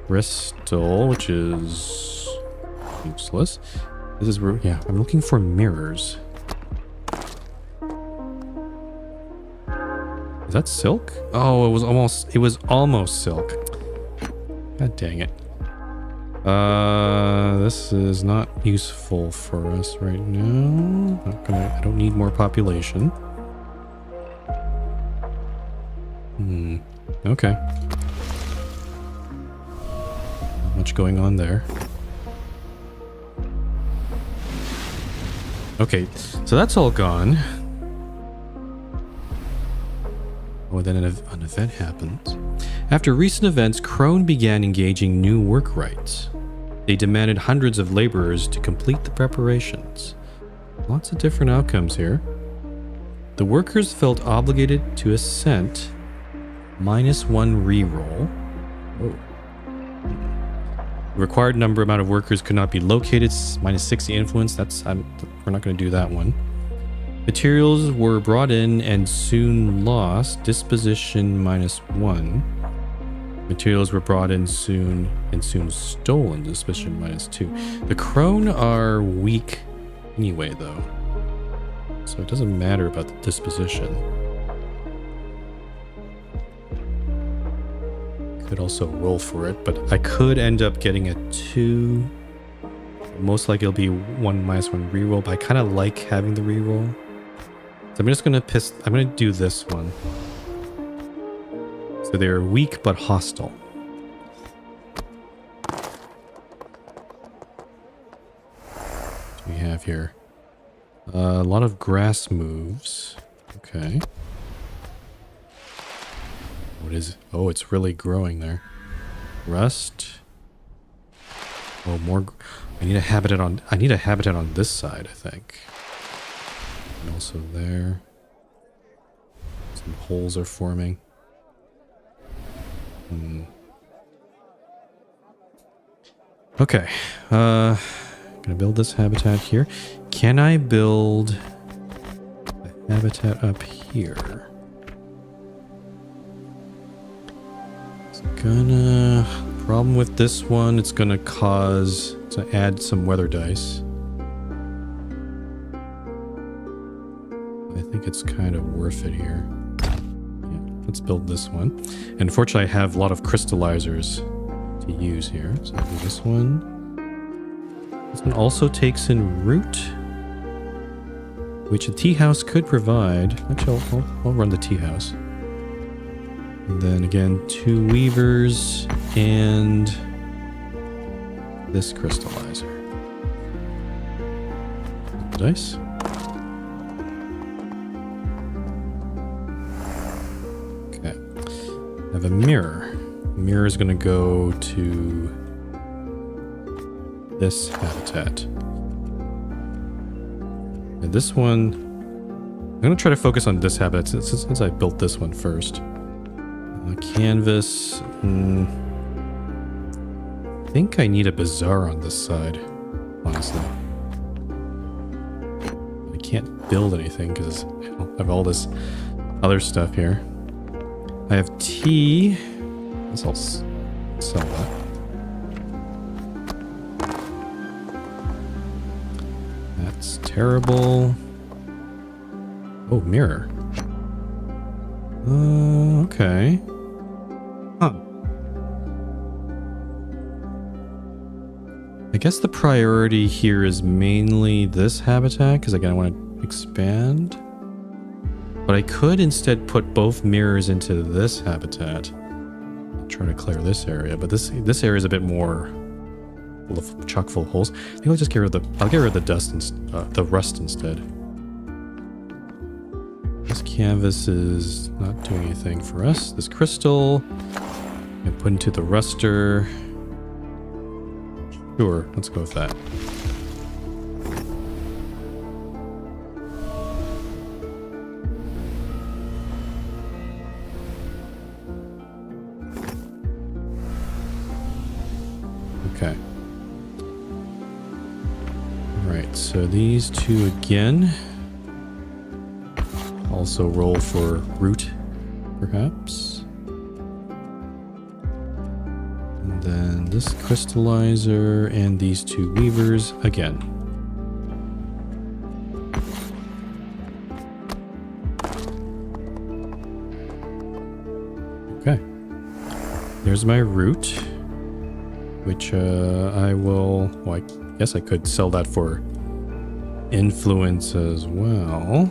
Crystal, which is useless. This is where, yeah, I'm looking for mirrors. Is that silk? Oh, it was almost silk. God dang it. This is not useful for us right now. I don't need more population. Okay. Not much going on there. Okay, so that's all gone. Oh, then an event happens. After recent events, Crone began engaging new work rights. They demanded hundreds of laborers to complete the preparations. Lots of different outcomes here. The workers felt obligated to assent -1 reroll. Oh. The required amount of workers could not be located. -60 influence. We're not going to do that one. Materials were brought in and soon lost. Disposition -1. Materials were brought in soon and soon stolen. Disposition -2. The Crone are weak anyway, though, so it doesn't matter about the disposition. Could also roll for it, but I could end up getting a 2. Most likely it'll be 1 -1 reroll, but I kind of like having the reroll. So I'm just gonna I'm gonna do this one. So they're weak but hostile. What do we have here? A lot of grass moves. Okay. What is it? Oh, it's really growing there. Rust. Oh, more. I need a habitat on this side, I think. And also there. Some holes are forming. Okay. Gonna build this habitat here. Can I build a habitat up here? Problem with this one, it's gonna cause to add some weather dice. I think it's kind of worth it here. Yeah, let's build this one. And unfortunately, I have a lot of crystallizers to use here. So I'll do this one. This one also takes in root, which a tea house could provide. Actually, I'll run the tea house. And then again, 2 weavers and this crystallizer. Dice. Okay. I have a mirror. Mirror is going to go to this habitat. And this one, I'm going to try to focus on this habitat since I built this one first. Canvas. think I need a bazaar on this side, honestly. I can't build anything because I have all this other stuff here. I have tea. I guess I'll sell that. That's terrible. Oh, mirror. Okay. Huh. I guess the priority here is mainly this habitat, because again, I want to expand. But I could instead put both mirrors into this habitat. I'm trying to clear this area, but this area is a bit more full of chock full of holes. I think I'll just get rid of the dust and the rust instead. This canvas is not doing anything for us. This crystal I put into the ruster. Sure, let's go with that. Okay. Alright, so these two again. Also roll for root, perhaps. And then this crystallizer and these two weavers again. Okay. There's my root, which I will... Well, I guess I could sell that for influence as well.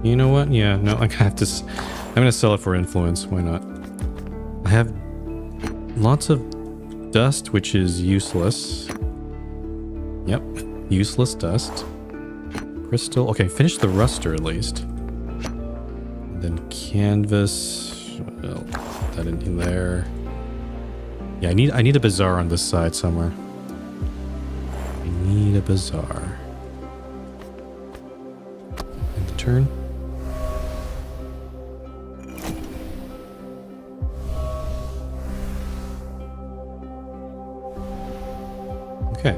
You know what? Yeah, no, I have to... I'm gonna sell it for influence. Why not? I have lots of dust, which is useless. Yep, useless dust. Crystal. Okay, finish the ruster at least. And then canvas. Well, put that in there. Yeah, I need a bazaar on this side somewhere. I need a bazaar. End the turn. Okay.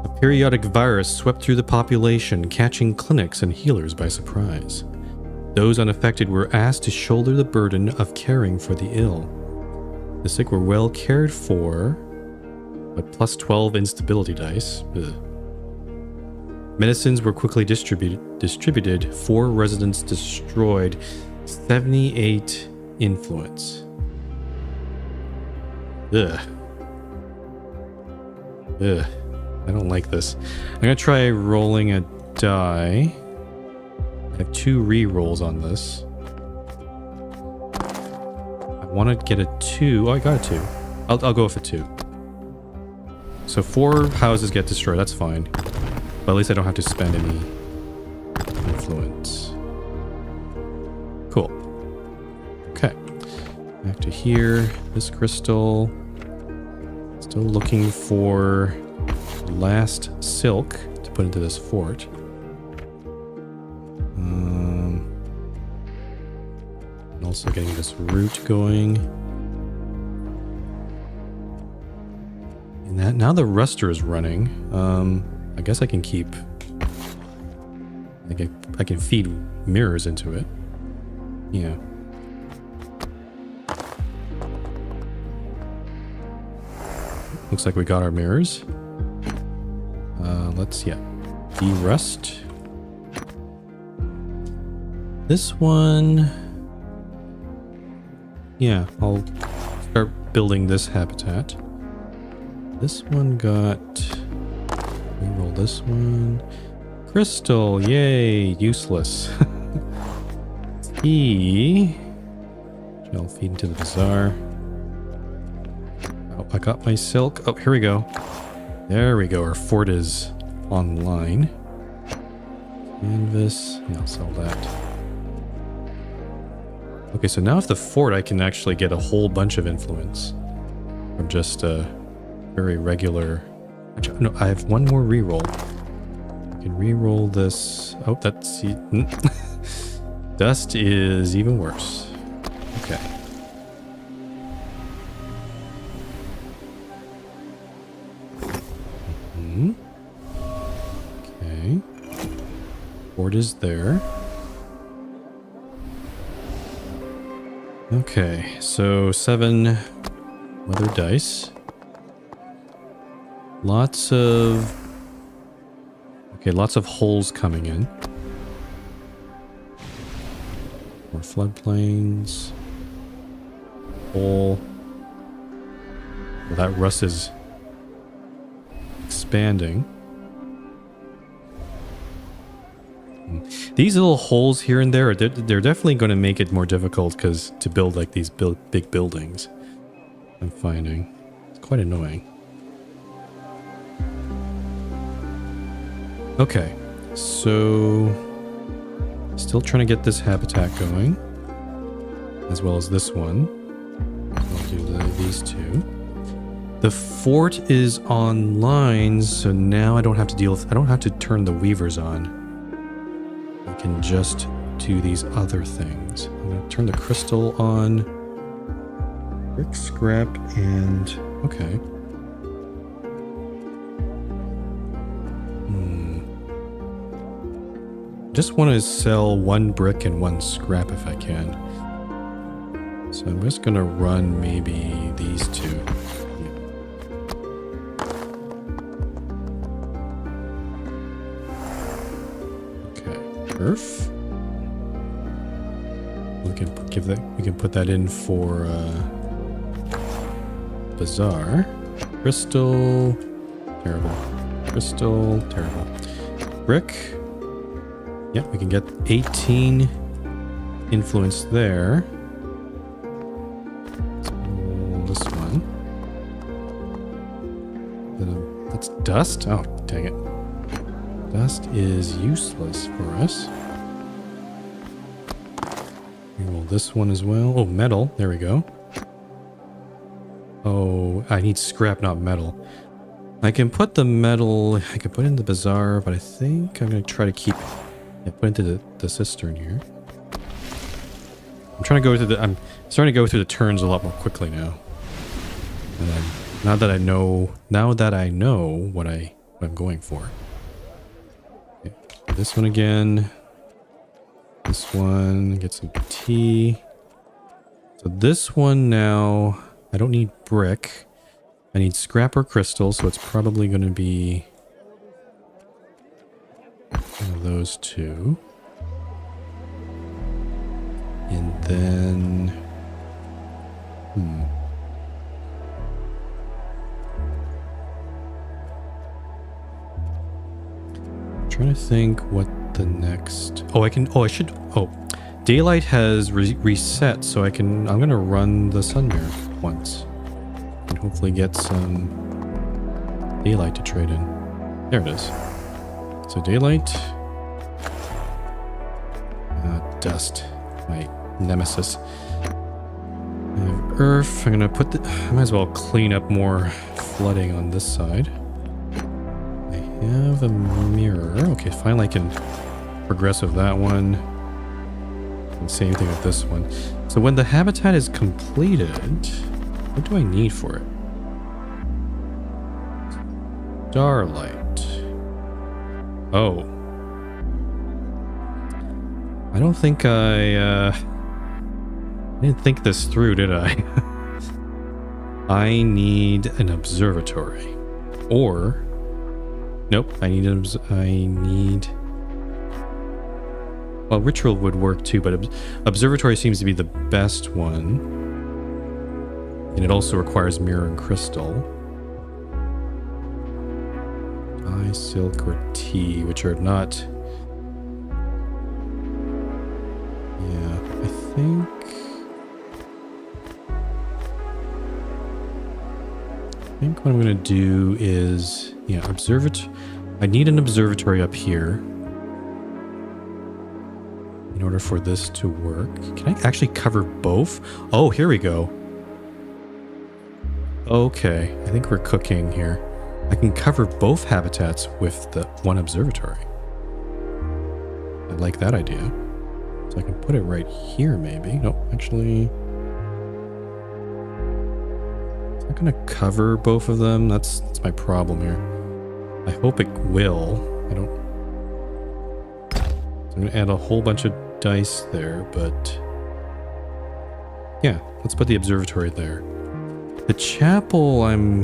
A periodic virus swept through the population, catching clinics and healers by surprise. Those unaffected were asked to shoulder the burden of caring for the ill. The sick were well cared for, but plus 12 instability dice. Ugh. Medicines were quickly distributed. 4 residents destroyed. 78 influence. Ugh. Ugh. I don't like this. I'm gonna try rolling a die. I have 2 re-rolls on this. I want to get a 2. Oh, I got a 2. I'll go with a 2. So 4 houses get destroyed. That's fine. But at least I don't have to spend any influence. Cool. Okay. Back to here. This crystal. Still looking for last silk to put into this fort. And also getting this root going. And that now the ruster is running. I guess I can keep. I can feed mirrors into it. Yeah. Looks like we got our mirrors. Let's, de-rust. This one... Yeah, I'll start building this habitat. This one got... Reroll this one. Crystal, yay, useless. Tea. I'll feed into the bazaar. Oh, I got my silk. Oh, here we go. There we go. Our fort is online. Canvas. Yeah, I'll sell that. Okay, so now with the fort, I can actually get a whole bunch of influence from just a very regular... No, I have one more reroll. I can reroll this. Oh, that's... Dust is even worse. Okay. Board is there. Okay, so 7 weather dice. Lots of holes coming in. More floodplains. Hole. Well, that rust is expanding. These little holes here and there, they're definitely going to make it more difficult because to build like these big buildings. I'm finding it's quite annoying. Okay, so still trying to get this habitat going, as well as this one. I'll do these two. The fort is online, so now I don't have to deal with. I don't have to turn the weavers on. I can just do these other things. I'm going to turn the crystal on. Brick, scrap, and okay. Just want to sell 1 brick and 1 scrap if I can. So I'm just going to run maybe these 2. Okay, turf. We can put that in for bazaar. Crystal, terrible. Crystal, terrible. Brick. Yeah, we can get 18 influence there. So this one. That's dust? Oh, dang it. Dust is useless for us. Roll this one as well. Oh, metal. There we go. Oh, I need scrap, not metal. I can put the metal... I can put in the bazaar, but I think I'm going to try to keep... Yeah, put into the cistern here. I'm trying to go through I'm starting to go through the turns a lot more quickly now. And now that I know what I'm going for. Okay, this one again. This one, get some tea. So this one now, I don't need brick. I need scrap or crystal, so it's probably going to be one of those 2. And then... I'm trying to think what the next... Daylight has reset, so I'm going to run the Sunmare once. And hopefully get some daylight to trade in. There it is. So daylight, dust, my nemesis. I have earth. I'm gonna put I might as well clean up more flooding on this side. I have a mirror. Okay, finally I can progress with that one. And same thing with this one. So when the habitat is completed, what do I need for it? Starlight. Oh. I don't think I didn't think this through, did I? I need an observatory. Or... Nope, well, ritual would work too, but observatory seems to be the best one. And it also requires mirror and crystal. Silk or tea, which are not... Yeah, I think what I'm going to do is... Yeah, I need an observatory up here in order for this to work. Can I actually cover both? Oh, here we go. Okay, I think we're cooking here. I can cover both habitats with the one observatory. I like that idea. So I can put it right here, maybe. Nope, actually... It's not going to cover both of them. That's my problem here. I hope it will. I don't... I'm going to add a whole bunch of dice there, but yeah, let's put the observatory there. The chapel, I'm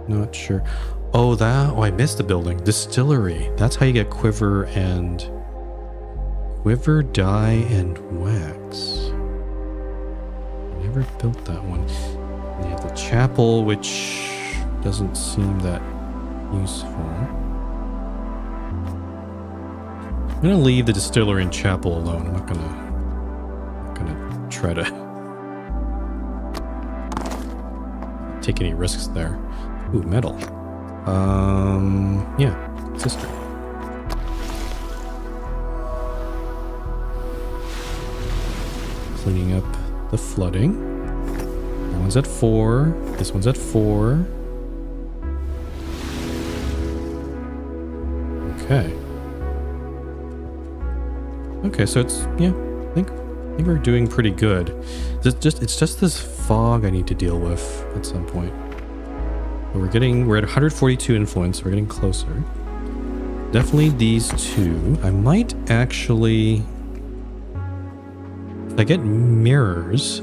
not sure. Oh, I missed the building. Distillery. That's how you get quiver, dye, and wax. Never built that one. And you have the chapel, which doesn't seem that useful. I'm gonna leave the distillery and chapel alone. I'm not gonna try to take any risks there. Ooh, metal. Yeah, sister. Cleaning up the flooding. That one's at 4. This one's at 4. Okay. Okay, so it's, yeah, I think we're doing pretty good. It's just this fog I need to deal with at some point. But we're at 142 influence. We're getting closer. Definitely these two. I might actually, if I get mirrors,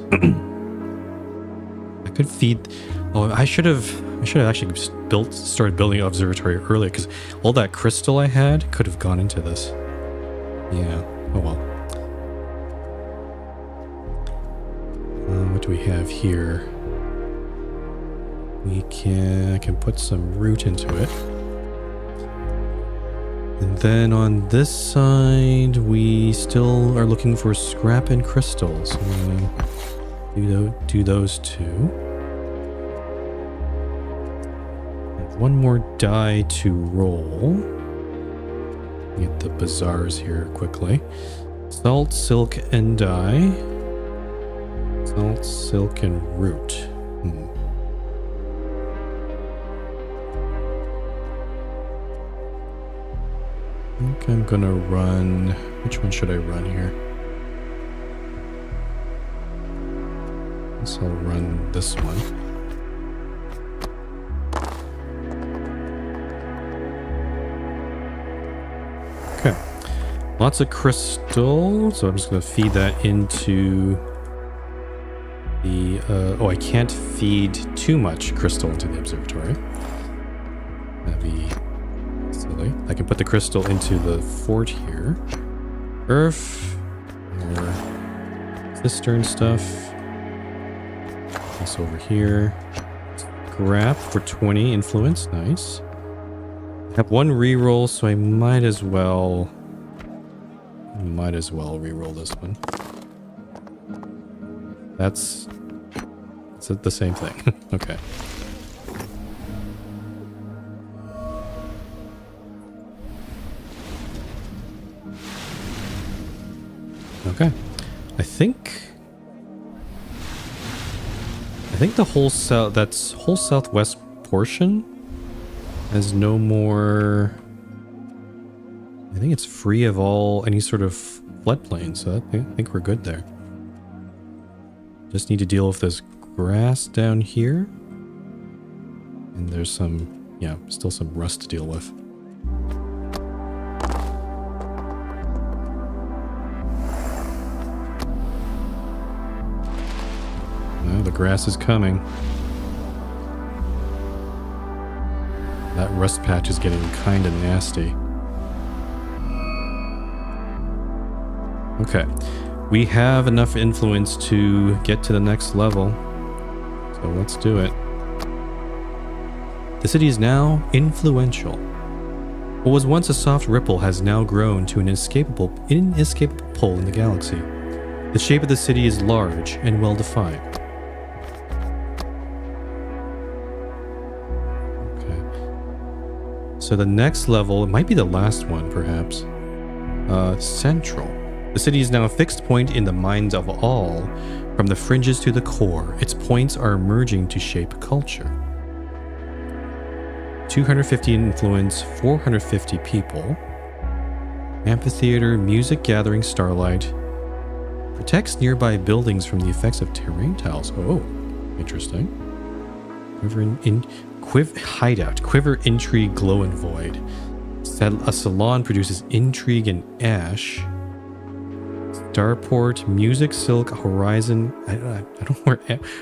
I could feed. Oh, I should have actually started building an observatory earlier, because all that crystal I had could have gone into this. Yeah. Oh well. What do we have here? I can put some root into it. And then on this side, we still are looking for scrap and crystals. I'm gonna do those two. And one more die to roll. Get the bazaars here quickly. Salt, silk, and dye. Salt, silk, and root. I think I'm gonna run. Which one should I run here? I guess I'll run this one. Okay. Lots of crystal, so I'm just going to feed that into the... oh, I can't feed too much crystal into the observatory. That'd be silly. I can put the crystal into the fort here. Earth. More cistern stuff. This over here. Scrap for 20 influence. Nice. I have one reroll, so I might as well reroll this one. That's the same thing. Okay. Okay. I think the whole southwest portion has no more. I think it's free of any sort of floodplain, so I think we're good there. Just need to deal with this grass down here. And there's still some rust to deal with. Well, the grass is coming. That rust patch is getting kind of nasty. Okay, we have enough influence to get to the next level, so let's do it. The city is now influential. What was once a soft ripple has now grown to an inescapable pull in the galaxy. The shape of the city is large and well defined. Okay. So the next level, it might be the last one perhaps. Central. The city is now a fixed point in the minds of all, from the fringes to the core. Its points are emerging to shape culture. 250 influence, 450 people. Amphitheater, music gathering starlight. Protects nearby buildings from the effects of terrain tiles. Oh, interesting. Quiver hideout. Quiver, intrigue, glow and void. A salon produces intrigue and ash. Starport, music, silk, horizon. I don't know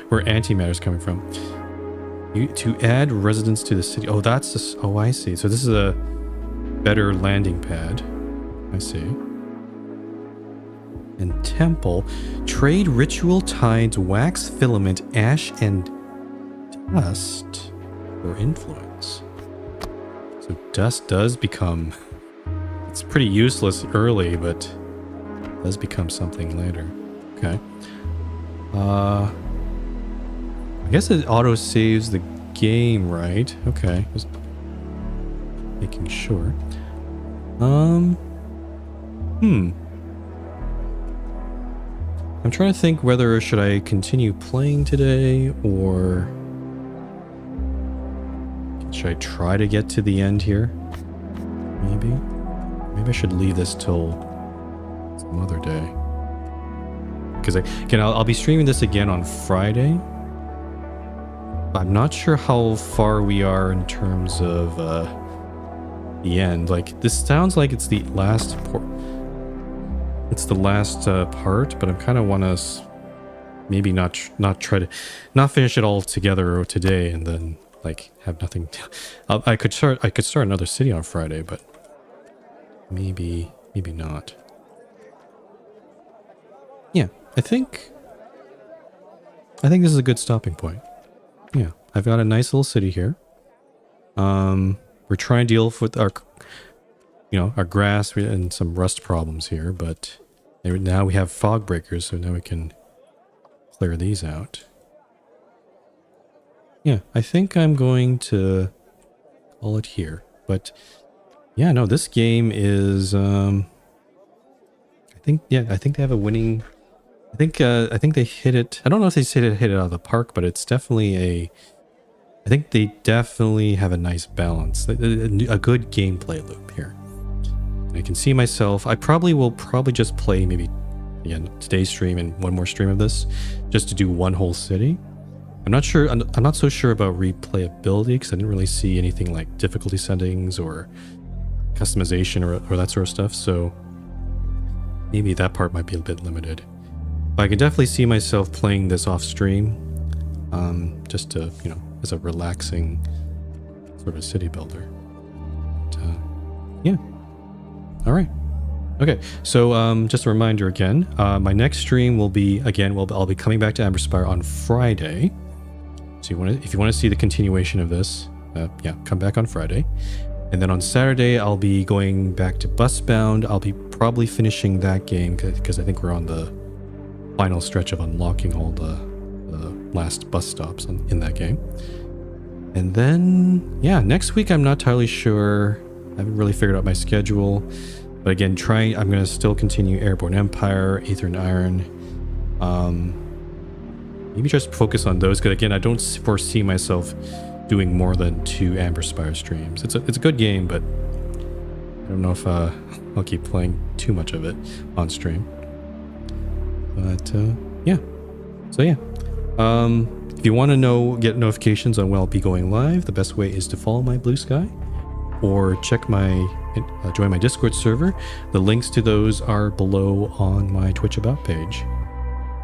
where antimatter is coming from. To add residents to the city. Oh, that's this. Oh, I see. So this is a better landing pad. I see. And temple. Trade ritual tides, wax filament, ash, and dust for influence. So dust does become... It's pretty useless early, but does become something later. Okay. I guess it auto saves the game, right? Okay. Just making sure. I'm trying to think whether should I continue playing today or should I try to get to the end here? Maybe I should leave this till some other day. Because again, I'll be streaming this again on Friday. I'm not sure how far we are in terms of the end. Like, this sounds like it's the last part, but I kind of want to maybe not try to not finish it all together today and then like have nothing. I could start another city on Friday, but maybe not. Yeah, I think this is a good stopping point. Yeah, I've got a nice little city here. We're trying to deal with our grass and some rust problems here, but now we have fog breakers, so now we can clear these out. Yeah, I think I'm going to call it here. But yeah, no, this game is I think they have a winning. I think they hit it. I don't know if they hit it out of the park, but it's definitely I think they definitely have a nice balance, a good gameplay loop here. I can see myself. I will just play maybe again today's stream and one more stream of this, just to do one whole city. I'm not sure. I'm not so sure about replayability because I didn't really see anything like difficulty settings or customization or that sort of stuff. So maybe that part might be a bit limited. But I can definitely see myself playing this off stream, just to as a relaxing sort of city builder. But, yeah. All right. Okay. So just a reminder again, my next stream will be I'll be coming back to Amberspire on Friday. So if you want to see the continuation of this, come back on Friday. And then on Saturday, I'll be going back to Busbound. I'll be probably finishing that game because I think we're on the final stretch of unlocking all the last bus stops in that game. And then, next week I'm not entirely sure. I haven't really figured out my schedule. But again, I'm going to still continue Airborne Empire, Aether and Iron. Maybe just focus on those, because again, I don't foresee myself doing more than 2 Amberspire streams. It's a good game, but I don't know if I'll keep playing too much of it on stream. But yeah. So yeah. If you want to get notifications on when I'll be going live, the best way is to follow my Blue Sky or check join my Discord server. The links to those are below on my Twitch About page.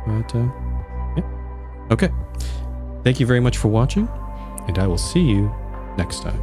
But yeah. Okay. Thank you very much for watching, and I will see you next time.